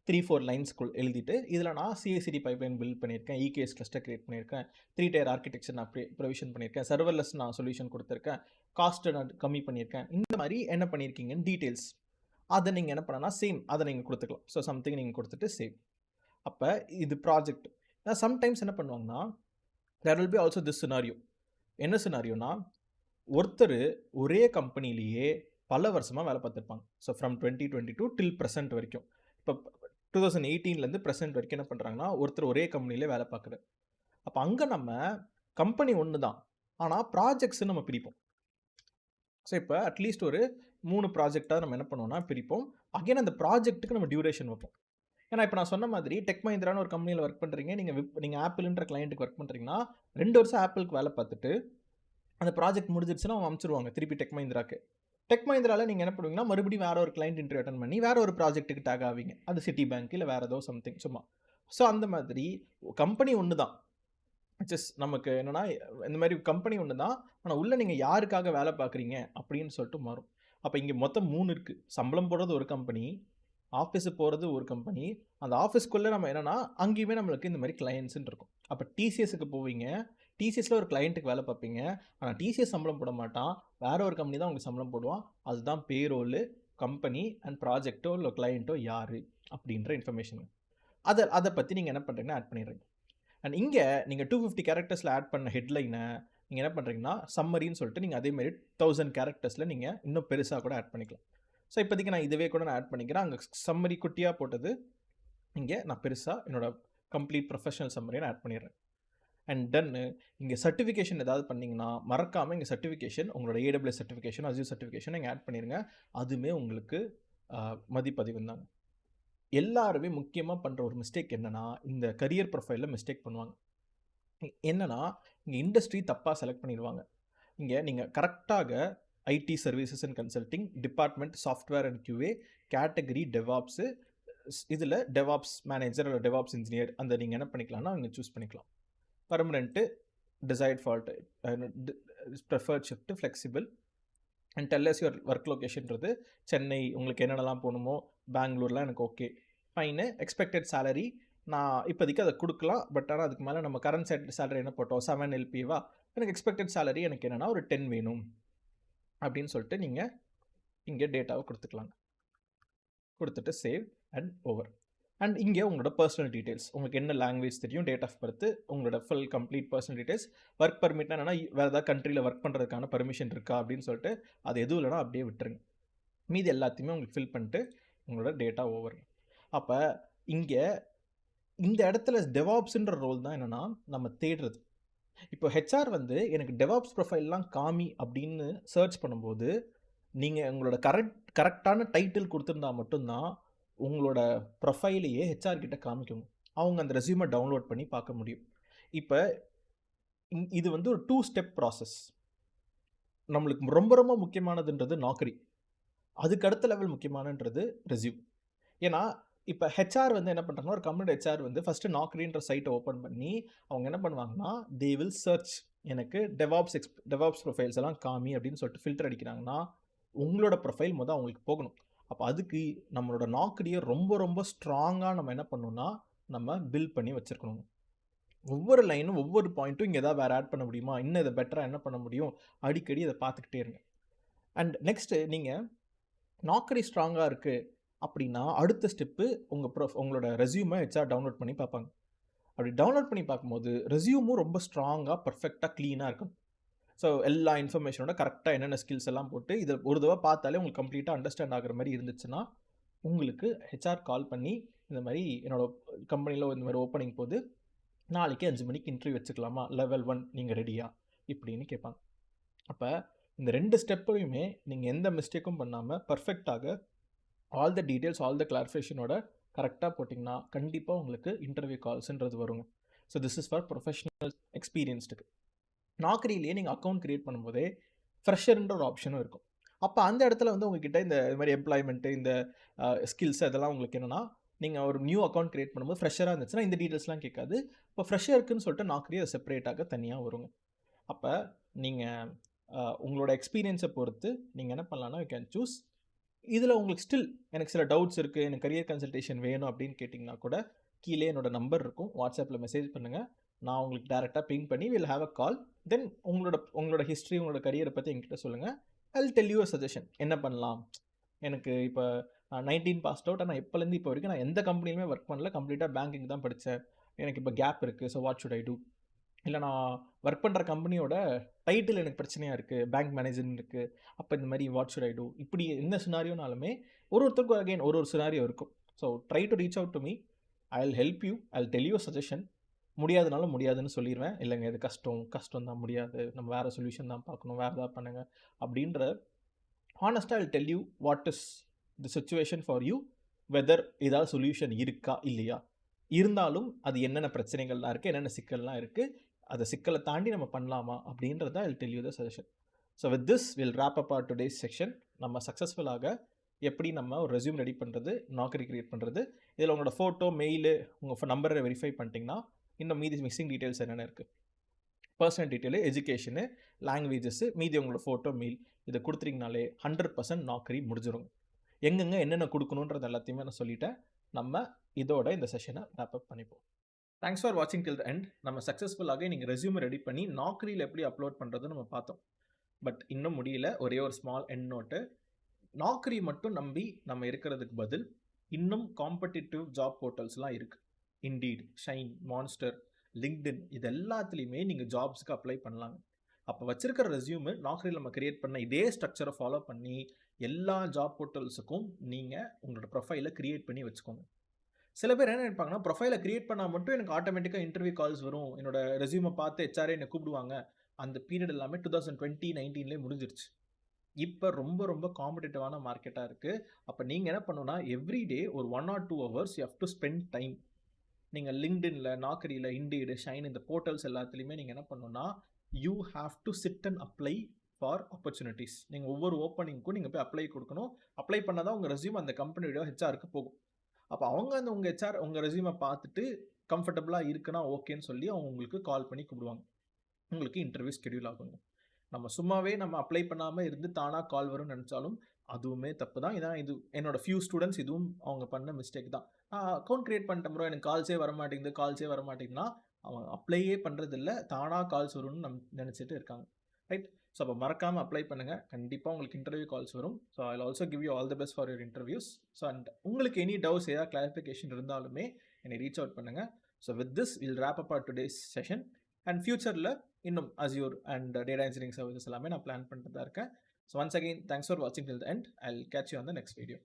[SPEAKER 1] 3-4 லைன்ஸ்குள் எழுதிட்டு இதில் நான் சிஐசிடி பைப்லைன் பில்ட் பண்ணியிருக்கேன், இகேஎஸ் கிளஸ்டர் கிரியேட் பண்ணியிருக்கேன், 3-tier ஆர்கிடெக்சர் நான் ப்ரொவிஷன் பண்ணியிருக்கேன், சர்வர்லெஸ் நான் சொல்யூஷன் கொடுத்துருக்கேன், காஸ்ட்டை நான் கம்மி பண்ணியிருக்கேன், இந்த மாதிரி என்ன பண்ணியிருக்கீங்கன்னு டீட்டெயில்ஸ் அதை நீங்கள் என்ன பண்ணனா சேம் அதை நீங்கள் கொடுத்துக்கலாம். ஸோ சம்திங் நீங்கள் கொடுத்துட்டு சேவ். அப்போ இது ப்ராஜெக்ட். சம்டைம்ஸ் என்ன பண்ணுவாங்கன்னா there will be also this scenario. என்ன சினாரியோனா ஒருத்தர் ஒரே கம்பெனிலேயே பல வருஷமாக வேலை பார்த்துருப்பாங்க. ஸோ ஃப்ரம் 2022 டில் ப்ரெசென்ட் வரைக்கும், இப்போ 2018 ப்ரெசென்ட் வரைக்கும் என்ன பண்ணுறாங்கன்னா ஒருத்தர் ஒரே கம்பெனிலே வேலை பார்க்குறாரு. அப்போ அங்கே நம்ம கம்பெனி ஒன்று தான், ஆனால் ப்ராஜெக்ட்ஸு நம்ம பிரிப்போம். ஸோ இப்போ அட்லீஸ்ட் ஒரு 3 ப்ராஜெக்டாக நம்ம என்ன பண்ணுவோம்னா பிரிப்போம். அகைன் அந்த ப்ராஜெக்ட்டுக்கு நம்ம டியூரேஷன் வைப்போம். ஏன்னா இப்போ நான் சொன்ன மாதிரி டெக் மஹிந்திரான்னு ஒரு கம்பெனியில் ஒர்க் பண்ணுறீங்க, நீங்கள் ஆப்பிள்ன்ற கிளையண்ட்டுக்கு ஒர்க் பண்ணுறீங்கன்னா 2 வருஷம் ஆப்பிளுக்கு வேலை பார்த்துட்டு அந்த ப்ராஜெக்ட் முடிஞ்சிருச்சுன்னா அவங்க அனுப்பிச்சிருவாங்க திருப்பி டெக் மஹிந்திராக்கு. டெக் மஹிந்திராவில் நீங்கள் என்ன பண்ணுவீங்கன்னா மறுபடியும் வேறு ஒரு கிளைண்ட் இன்டர்வியூ அட்டன் பண்ணி வேறு ஒரு ப்ராஜெக்ட்டுக்கு டேக் ஆவீங்க, அது சிட்டி பேங்க் இல்லை வேறு ஏதோ சம்திங் சும்மா. ஸோ அந்த மாதிரி கம்பெனி ஒன்று தான், ஜஸ்ட் நமக்கு என்னென்னா இந்த மாதிரி கம்பெனி ஒன்று தான், ஆனால் உள்ளே நீங்கள் யாருக்காக வேலை பார்க்குறீங்க அப்படின்னு சொல்லிட்டு மாறும். அப்போ இங்கே மொத்தம் 3 இருக்குது. சம்பளம் போடுறது ஒரு கம்பெனி, ஆஃபீஸுக்கு போகிறது ஒரு கம்பெனி, அந்த ஆஃபீஸ்க்குள்ளே நம்ம என்னென்னா அங்கேயுமே நம்மளுக்கு இந்த மாதிரி கிளையண்ட்ஸுன்னு இருக்கும். அப்போ டிசிஎஸ்க்கு போவீங்க, டிசிஎஸில் ஒரு கிளையண்ட்டுக்கு வேலை பார்ப்பீங்க, ஆனால் டிசிஎஸ் சம்பளம் போட மாட்டான், வேறு ஒரு கம்பெனி தான் உங்களுக்கு சம்பளம் போடுவான். அதுதான் பேரோல், கம்பெனி அண்ட் ப்ராஜெக்ட்டோ இல்லை கிளையண்ட்டோ யார் அப்படின்ற இன்ஃபர்மேஷன் அதை பற்றி நீங்கள் என்ன பண்ணுறீங்கன்னா ஆட் பண்ணிடுறீங்க. அண்ட் இங்கே நீங்கள் 250 கேரக்டர்ஸில் ஆட் பண்ண ஹெட்லைனை நீங்கள் என்ன பண்ணுறீங்கன்னா சம்மரின்னு சொல்லிட்டு நீங்கள் அதேமாரி 1000 கேரக்டர்ஸில் நீங்கள் இன்னும் பெருசாக கூட ஆட் பண்ணிக்கலாம். ஸோ இப்போதைக்கு நான் இதுவே கூட நான் ஆட் பண்ணிக்கிறேன். அங்கே சம்மரி குட்டியாக போட்டது இங்கே நான் பெருசாக என்னோட கம்ப்ளீட் ப்ரொஃபஷனல் சம்மரியை நான் ஆட் பண்ணிடுறேன். அண்ட் டன்னு இங்கே சர்டிஃபிகேஷன் ஏதாவது பண்ணிங்கன்னா மறக்காமல் இங்கே சர்டிஃபிகேஷன் உங்களோட AWS சர்டிஃபிகேஷன் அஸ்யூர் சர்டிஃபிகேஷன் இங்கே ஆட் பண்ணிடுங்க. அதுவுமே உங்களுக்கு மதிப்பதிவு தாங்க. எல்லாருமே முக்கியமாக பண்ணுற ஒரு மிஸ்டேக் என்னென்னா இந்த கரியர் ப்ரொஃபைலில் மிஸ்டேக் பண்ணுவாங்க. என்னென்னா இங்கே இண்டஸ்ட்ரி தப்பாக செலக்ட் பண்ணிடுவாங்க. இங்கே நீங்கள் கரெக்டாக IT services and consulting department software and QA category DevOps இதில் டெவாப்ஸ் மேனேஜர் இல்லை டெவாப்ஸ் இன்ஜினியர் அந்த நீங்கள் என்ன பண்ணிக்கலாம்னா நீங்கள் சூஸ் பண்ணிக்கலாம். பர்மனெண்ட்டு டிசைட் ஃபால்ட் preferred shift flexible and tell us your work லொக்கேஷன்றது சென்னை உங்களுக்கு என்னென்னலாம் போகணுமோ பெங்களூர்லாம் எனக்கு ஓகே ஃபைனு. எக்ஸ்பெக்டட் சேலரி நான் இப்போதைக்கு அதை கொடுக்கலாம். பட் ஆனால் அதுக்கு மேலே நம்ம கரண்ட் சேலரி என்ன போட்டோம் 7 LPவா எனக்கு எக்ஸ்பெக்டட் சேலரி எனக்கு என்னென்னா ஒரு 10 வேணும் அப்படின்னு சொல்லிட்டு நீங்கள் இங்கே டேட்டாவை கொடுத்துக்கலாங்க. கொடுத்துட்டு சேவ் அண்ட் ஓவர். அண்ட் இங்கே உங்களோட பர்சனல் டீட்டெயில்ஸ் உங்களுக்கு என்ன லாங்குவேஜ் தெரியும், டேட் ஆஃப் பர்த், உங்களோட full complete personal details, work பர்மிட்னா என்னென்னா வேறு ஏதாவது கண்ட்ரியில் ஒர்க் பண்ணுறதுக்கான பர்மிஷன் இருக்கா அப்படின்னு சொல்லிட்டு அது எதுவும் இல்லைனா அப்படியே விட்டுருங்க. மீதி எல்லாத்தையுமே உங்களுக்கு ஃபில் பண்ணிட்டு உங்களோட டேட்டா ஓவர். அப்போ இங்கே இந்த இடத்துல டெவாப்ஸுன்ற ரோல் தான் என்னென்னா நம்ம தேடுறது. இப்போ HR வந்து எனக்கு டெவாப்ஸ் ப்ரொஃபைல்லாம் காமி அப்படின்னு சர்ச் பண்ணும்போது நீங்கள் உங்களோட கரெக்டான டைட்டில் கொடுத்துருந்தா மட்டும்தான் உங்களோட ப்ரொஃபைலையே HR கிட்ட காமிக்கணும். அவங்க அந்த ரெஸ்யூமை டவுன்லோட் பண்ணி பார்க்க முடியும். இப்போ இது வந்து ஒரு 2 ஸ்டெப் ப்ராசஸ். நம்மளுக்கு ரொம்ப ரொம்ப முக்கியமானதுன்றது நாக்கரி, அதுக்கு அடுத்த லெவல் முக்கியமானன்றது ரெஸ்யூம். ஏன்னா இப்போ HR வந்து என்ன பண்ணுறாங்கன்னா ஒரு கம்பெனியோட HR வந்து ஃபஸ்ட்டு நாக்கரின்ற சைட்டை ஓப்பன் பண்ணி அவங்க என்ன பண்ணுவாங்கன்னா தே வில் சர்ச் எனக்கு டெவாப்ஸ் ப்ரொஃபைல்ஸ் எல்லாம் காமி அப்படின்னு சொல்லிட்டு ஃபில்டர் அடிக்கிறாங்கன்னா உங்களோட ப்ரொஃபைல் முதல் அவங்களுக்கு போகணும். அப்போ அதுக்கு நம்மளோட நாக்கரியை ரொம்ப ரொம்ப ஸ்ட்ராங்காக நம்ம என்ன பண்ணணும்னா நம்ம பில்ட் பண்ணி வச்சுருக்கணும். ஒவ்வொரு லைனும் ஒவ்வொரு பாயிண்ட்டும் இங்கே எதாவது வேறு ஆட் பண்ண முடியுமா, இன்னும் இதை பெட்டராக என்ன பண்ண முடியும், அடிக்கடி இதை பார்த்துக்கிட்டே இருங்க. அண்ட் நெக்ஸ்ட்டு நீங்கள் நாக்கரி ஸ்ட்ராங்காக இருக்குது அப்படின்னா அடுத்த ஸ்டெப்பு உங்களோட ரெஸ்யூமை HR டவுன்லோட் பண்ணி பார்ப்பாங்க. அப்படி டவுன்லோட் பண்ணி பார்க்கும்போது ரெஸ்யூமும் ரொம்ப ஸ்ட்ராங்காக பர்ஃபெக்டாக க்ளீனாக இருக்கும். ஸோ எல்லா இன்ஃபர்மேஷனோட கரெக்டாக என்னென்ன ஸ்கில்ஸ் எல்லாம் போட்டு இதை ஒரு தடவை பார்த்தாலே உங்களுக்கு கம்ப்ளீட்டாக அண்டர்ஸ்டாண்ட் ஆகிற மாதிரி இருந்துச்சுன்னா உங்களுக்கு HR கால் பண்ணி இந்த மாதிரி என்னோட கம்பெனியில் இந்த மாதிரி ஓப்பனிங் போது நாளைக்கு 5 மணிக்கு இன்டர்வியூ வச்சுக்கலாமா, லெவல் 1 நீங்கள் ரெடியா இப்படின்னு கேட்பாங்க. அப்போ இந்த 2 ஸ்டெப்பையுமே நீங்கள் எந்த மிஸ்டேக்கும் பண்ணாமல் பர்ஃபெக்டாக all the details all the கிளாரிஃபிகேஷனோட கரெக்டாக போட்டிங்கன்னா கண்டிப்பாக உங்களுக்கு இன்டர்வியூ கால்ஸ்ன்றது வருங்க. So this is for professional எக்ஸ்பீரியன்ஸ்டுக்கு. நாக்கரியிலேயே நீங்கள் அக்கௌண்ட் க்ரியேட் பண்ணும்போதே ஃப்ரெஷர்ன்ற ஒரு ஆப்ஷனும் இருக்கும். அப்போ அந்த இடத்துல வந்து உங்ககிட்ட இந்த மாதிரி எம்ப்ளாய்மெண்ட்டு இந்த ஸ்கில்ஸ் அதெல்லாம் உங்களுக்கு என்னென்னா நீங்கள் ஒரு நியூ அக்கௌண்ட் க்ரியேட் பண்ணும்போது ஃப்ரெஷராக இருந்துச்சுன்னா இந்த டீட்டெயில்ஸ்லாம் கேட்காது. இப்போ ஃப்ரெஷருக்குன்னு சொல்லிட்டு நாக்கரி அதை செப்பரேட்டாக தனியாக வருங்க. அப்போ நீங்கள் உங்களோட எக்ஸ்பீரியன்ஸை பொறுத்து நீங்கள் என்ன பண்ணலான்னா யூ கேன் சூஸ். இதில் உங்களுக்கு ஸ்டில் எனக்கு சில டவுட்ஸ் இருக்குது, எனக்கு கரியர் கன்சல்டேஷன் வேணும் அப்படின்னு கேட்டிங்கன்னா கூட கீழே என்னோட நம்பர் இருக்கும், வாட்ஸ்அப்பில் மெசேஜ் பண்ணுங்கள், நான் உங்களுக்கு டேரெக்டாக பிங் பண்ணி வில் ஹேவ் அ கால். தென் உங்களோட ஹிஸ்ட்ரி உங்களோட கரியரை பற்றி என்கிட்ட சொல்லுங்கள். ஐ will tell you a suggestion என்ன பண்ணலாம். எனக்கு இப்போ 19 பாஸ்ட் அவுட், ஆனால் இப்போலேருந்து இப்போ வரைக்கும் நான் எந்த கம்பெனிலுமே ஒர்க் பண்ணல, கம்ப்ளீட்டாக பேங்கிங் தான் படித்தேன், எனக்கு இப்போ கேப் இருக்குது, so what should I do. இல்லை நான் ஒர்க் பண்ணுற கம்பெனியோட டைட்டில் எனக்கு பிரச்சனையாக இருக்குது, பேங்க் மேனேஜர்னு இருக்குது, அப்போ இந்த மாதிரி வாட் ஷுட் ஐ டூ. இப்படி எந்த சினாரியோனாலுமே ஒருத்தருக்கும் அகைன் ஒரு சினாரியோ இருக்கும். So try to reach out to me, I will help you, I will tell you suggestion. முடியாதுனாலும் முடியாதுன்னு சொல்லிடுவேன், இல்லைங்க இது கஷ்டம் தான், முடியாது, நம்ம வேறு சொல்யூஷன் தான் பார்க்கணும், வேறு ஏதாவது பண்ணுங்கள் அப்படின்ற ஹானஸ்ட்டாக I will tell you what is the situation for you, whether ஏதாவது சொல்யூஷன் இருக்கா இல்லையா, இருந்தாலும் அது என்னென்ன பிரச்சனைகள்லாம் இருக்குது, என்னென்ன சிக்கல்லாம் இருக்குது, அதை சிக்கலை தாண்டி நம்ம பண்ணலாமா அப்படின்றத I will tell you the suggestion. So with this will wrap up our today's section. நம்ம சக்ஸஸ்ஃபுல்லாக எப்படி நம்ம ஒரு ரெஸ்யூம் ரெடி பண்ணுறது, நாக்கரி கிரியேட் பண்ணுறது, இதில் உங்களோட ஃபோட்டோ மெயிலு உங்கள் நம்பரை வெரிஃபை பண்ணிட்டீங்கன்னா இன்னும் மீதி மிஸ்ஸிங் டீட்டெயில்ஸ் என்னென்ன இருக்குது, பர்சனல் டீட்டெயிலு, எஜுகேஷனு, லாங்குவேஜஸ்ஸு, மீதி உங்களோட ஃபோட்டோ மெயில் இதை கொடுத்துட்டிங்கனாலே 100% நாக்கரி முடிஞ்சிடும். எங்கெங்கே என்னென்ன கொடுக்கணுன்றது எல்லாத்தையுமே நான் சொல்லிட்டேன். நம்ம இதோட இந்த செஷனை ரேப் அப் பண்ணிப்போம். தேங்க்ஸ் ஃபார் வாட்சிங் டில் த எண்ட். நம்ம சக்ஸஸ்ஃபுல்லாக நீங்கள் ரெஸ்யூமை ரெடி பண்ணி நாக்கரியில் எப்படி அப்லோட் பண்ணுறதுன்னு நம்ம பார்த்தோம். பட் இன்னும் முடியல. ஒரே ஒரு ஸ்மால் எண்ட் நோட்டு, நாக்ரி மட்டும் நம்பி நம்ம இருக்கிறதுக்கு பதில் இன்னும் காம்படிட்டிவ் ஜாப் போர்ட்டல்ஸ்லாம் இருக்கு. இண்டீட், ஷைன், மான்ஸ்டர், லிங்க்டின் இது எல்லாத்துலேயுமே நீங்கள் ஜாப்ஸ்க்கு அப்ளை பண்ணலாங்க. அப்போ வச்சிருக்கிற ரெஸ்யூமு நாக்ரியில் நம்ம கிரியேட் பண்ண இதே ஸ்ட்ரக்சரை ஃபாலோ பண்ணி எல்லா ஜாப் போர்ட்டல்ஸுக்கும் நீங்கள் உங்களோட ப்ரொஃபைலை கிரியேட் பண்ணி வச்சுக்கோங்க. சில பேர் என்ன நினைப்பாங்கன்னா, ப்ரொஃபைலை கிரியேட் பண்ணால் மட்டும் எனக்கு ஆட்டோமேட்டிக்காக இன்டர்வியூ கால்ஸ் வரும், என்னோட ரெஸ்யூமை பார்த்து ஹெச்ஆர்ஏ என்னை கூப்பிடுவாங்க. அந்த பீரியட் எல்லாமே 2019 முடிஞ்சிருச்சு. இப்போ ரொம்ப ரொம்ப காம்படிட்டிவான மார்க்கெட்டாக இருக்குது. அப்போ நீங்கள் என்ன பண்ணணும்னா, எவ்ரிடே ஒரு 1 or 2 hours you have to spend time. நீங்கள் லிங்க்டின்ல, நாக்ரியில், இண்டீடு, ஷைன் இந்த போர்ட்டல்ஸ் எல்லாத்துலேயுமே நீங்கள் என்ன பண்ணணும்னா, you have to sit and apply for opportunities. நீங்கள் ஒவ்வொரு ஓப்பனிங்க்கும் நீங்கள் போய் அப்ளை கொடுக்கணும். அப்ளை பண்ணால் தான் உங்கள் ரெஸ்யூம் அந்த கம்பெனியோட ஹெச்ஆருக்கு போகும். அப்போ அவங்க அந்த உங்கள் ஹெச்ஆர் உங்கள் ரெஸ்யூமை பார்த்துட்டு கம்ஃபர்டபுளாக இருக்குன்னா ஓகேன்னு சொல்லி அவங்க உங்களுக்கு கால் பண்ணி கூப்பிடுவாங்க. உங்களுக்கு இன்டர்வியூ ஸ்கெடியூல் ஆகுங்க. நம்ம சும்மாவே நம்ம அப்ளை பண்ணாமல் இருந்து தானாக கால் வரும்னு நினச்சாலும் அதுவுமே தப்பு தான். இதான் இது என்னோட ஃபியூ ஸ்டூடெண்ட்ஸ் இதுவும் அவங்க பண்ண மிஸ்டேக் தான். அக்கௌண்ட் க்ரியேட் பண்ணிட்டேன் ப்ரோ, எனக்கு கால்ஸே வரமாட்டேங்குதுன்னா அவன் அப்ளையே பண்ணுறதில்ல, தானாக கால்ஸ் வரும்னு நினச்சிட்டு இருக்காங்க. ரைட். ஸோ அப்போ மறக்காமல் அப்ளை பண்ணுங்கள். கண்டிப்பாக உங்களுக்கு இன்டர்வியூ கால்ஸ் வரும். So I will also give you all the best for your interviews. So and உங்களுக்கு எனி டவுட்ஸ் ஏதாவது கிளாரிஃபிகேஷன் இருந்தாலுமே என்னை ரீச் அவுட் பண்ணுங்கள். So with this will wrap up our today's session. And ஃபியூச்சரில் இன்னும் Azure and data engineering services எல்லாமே நான் plan பண்ணிட்டு தான் இருக்கேன். So once again thanks for வாட்சிங் till the end. I will catch you on the next video.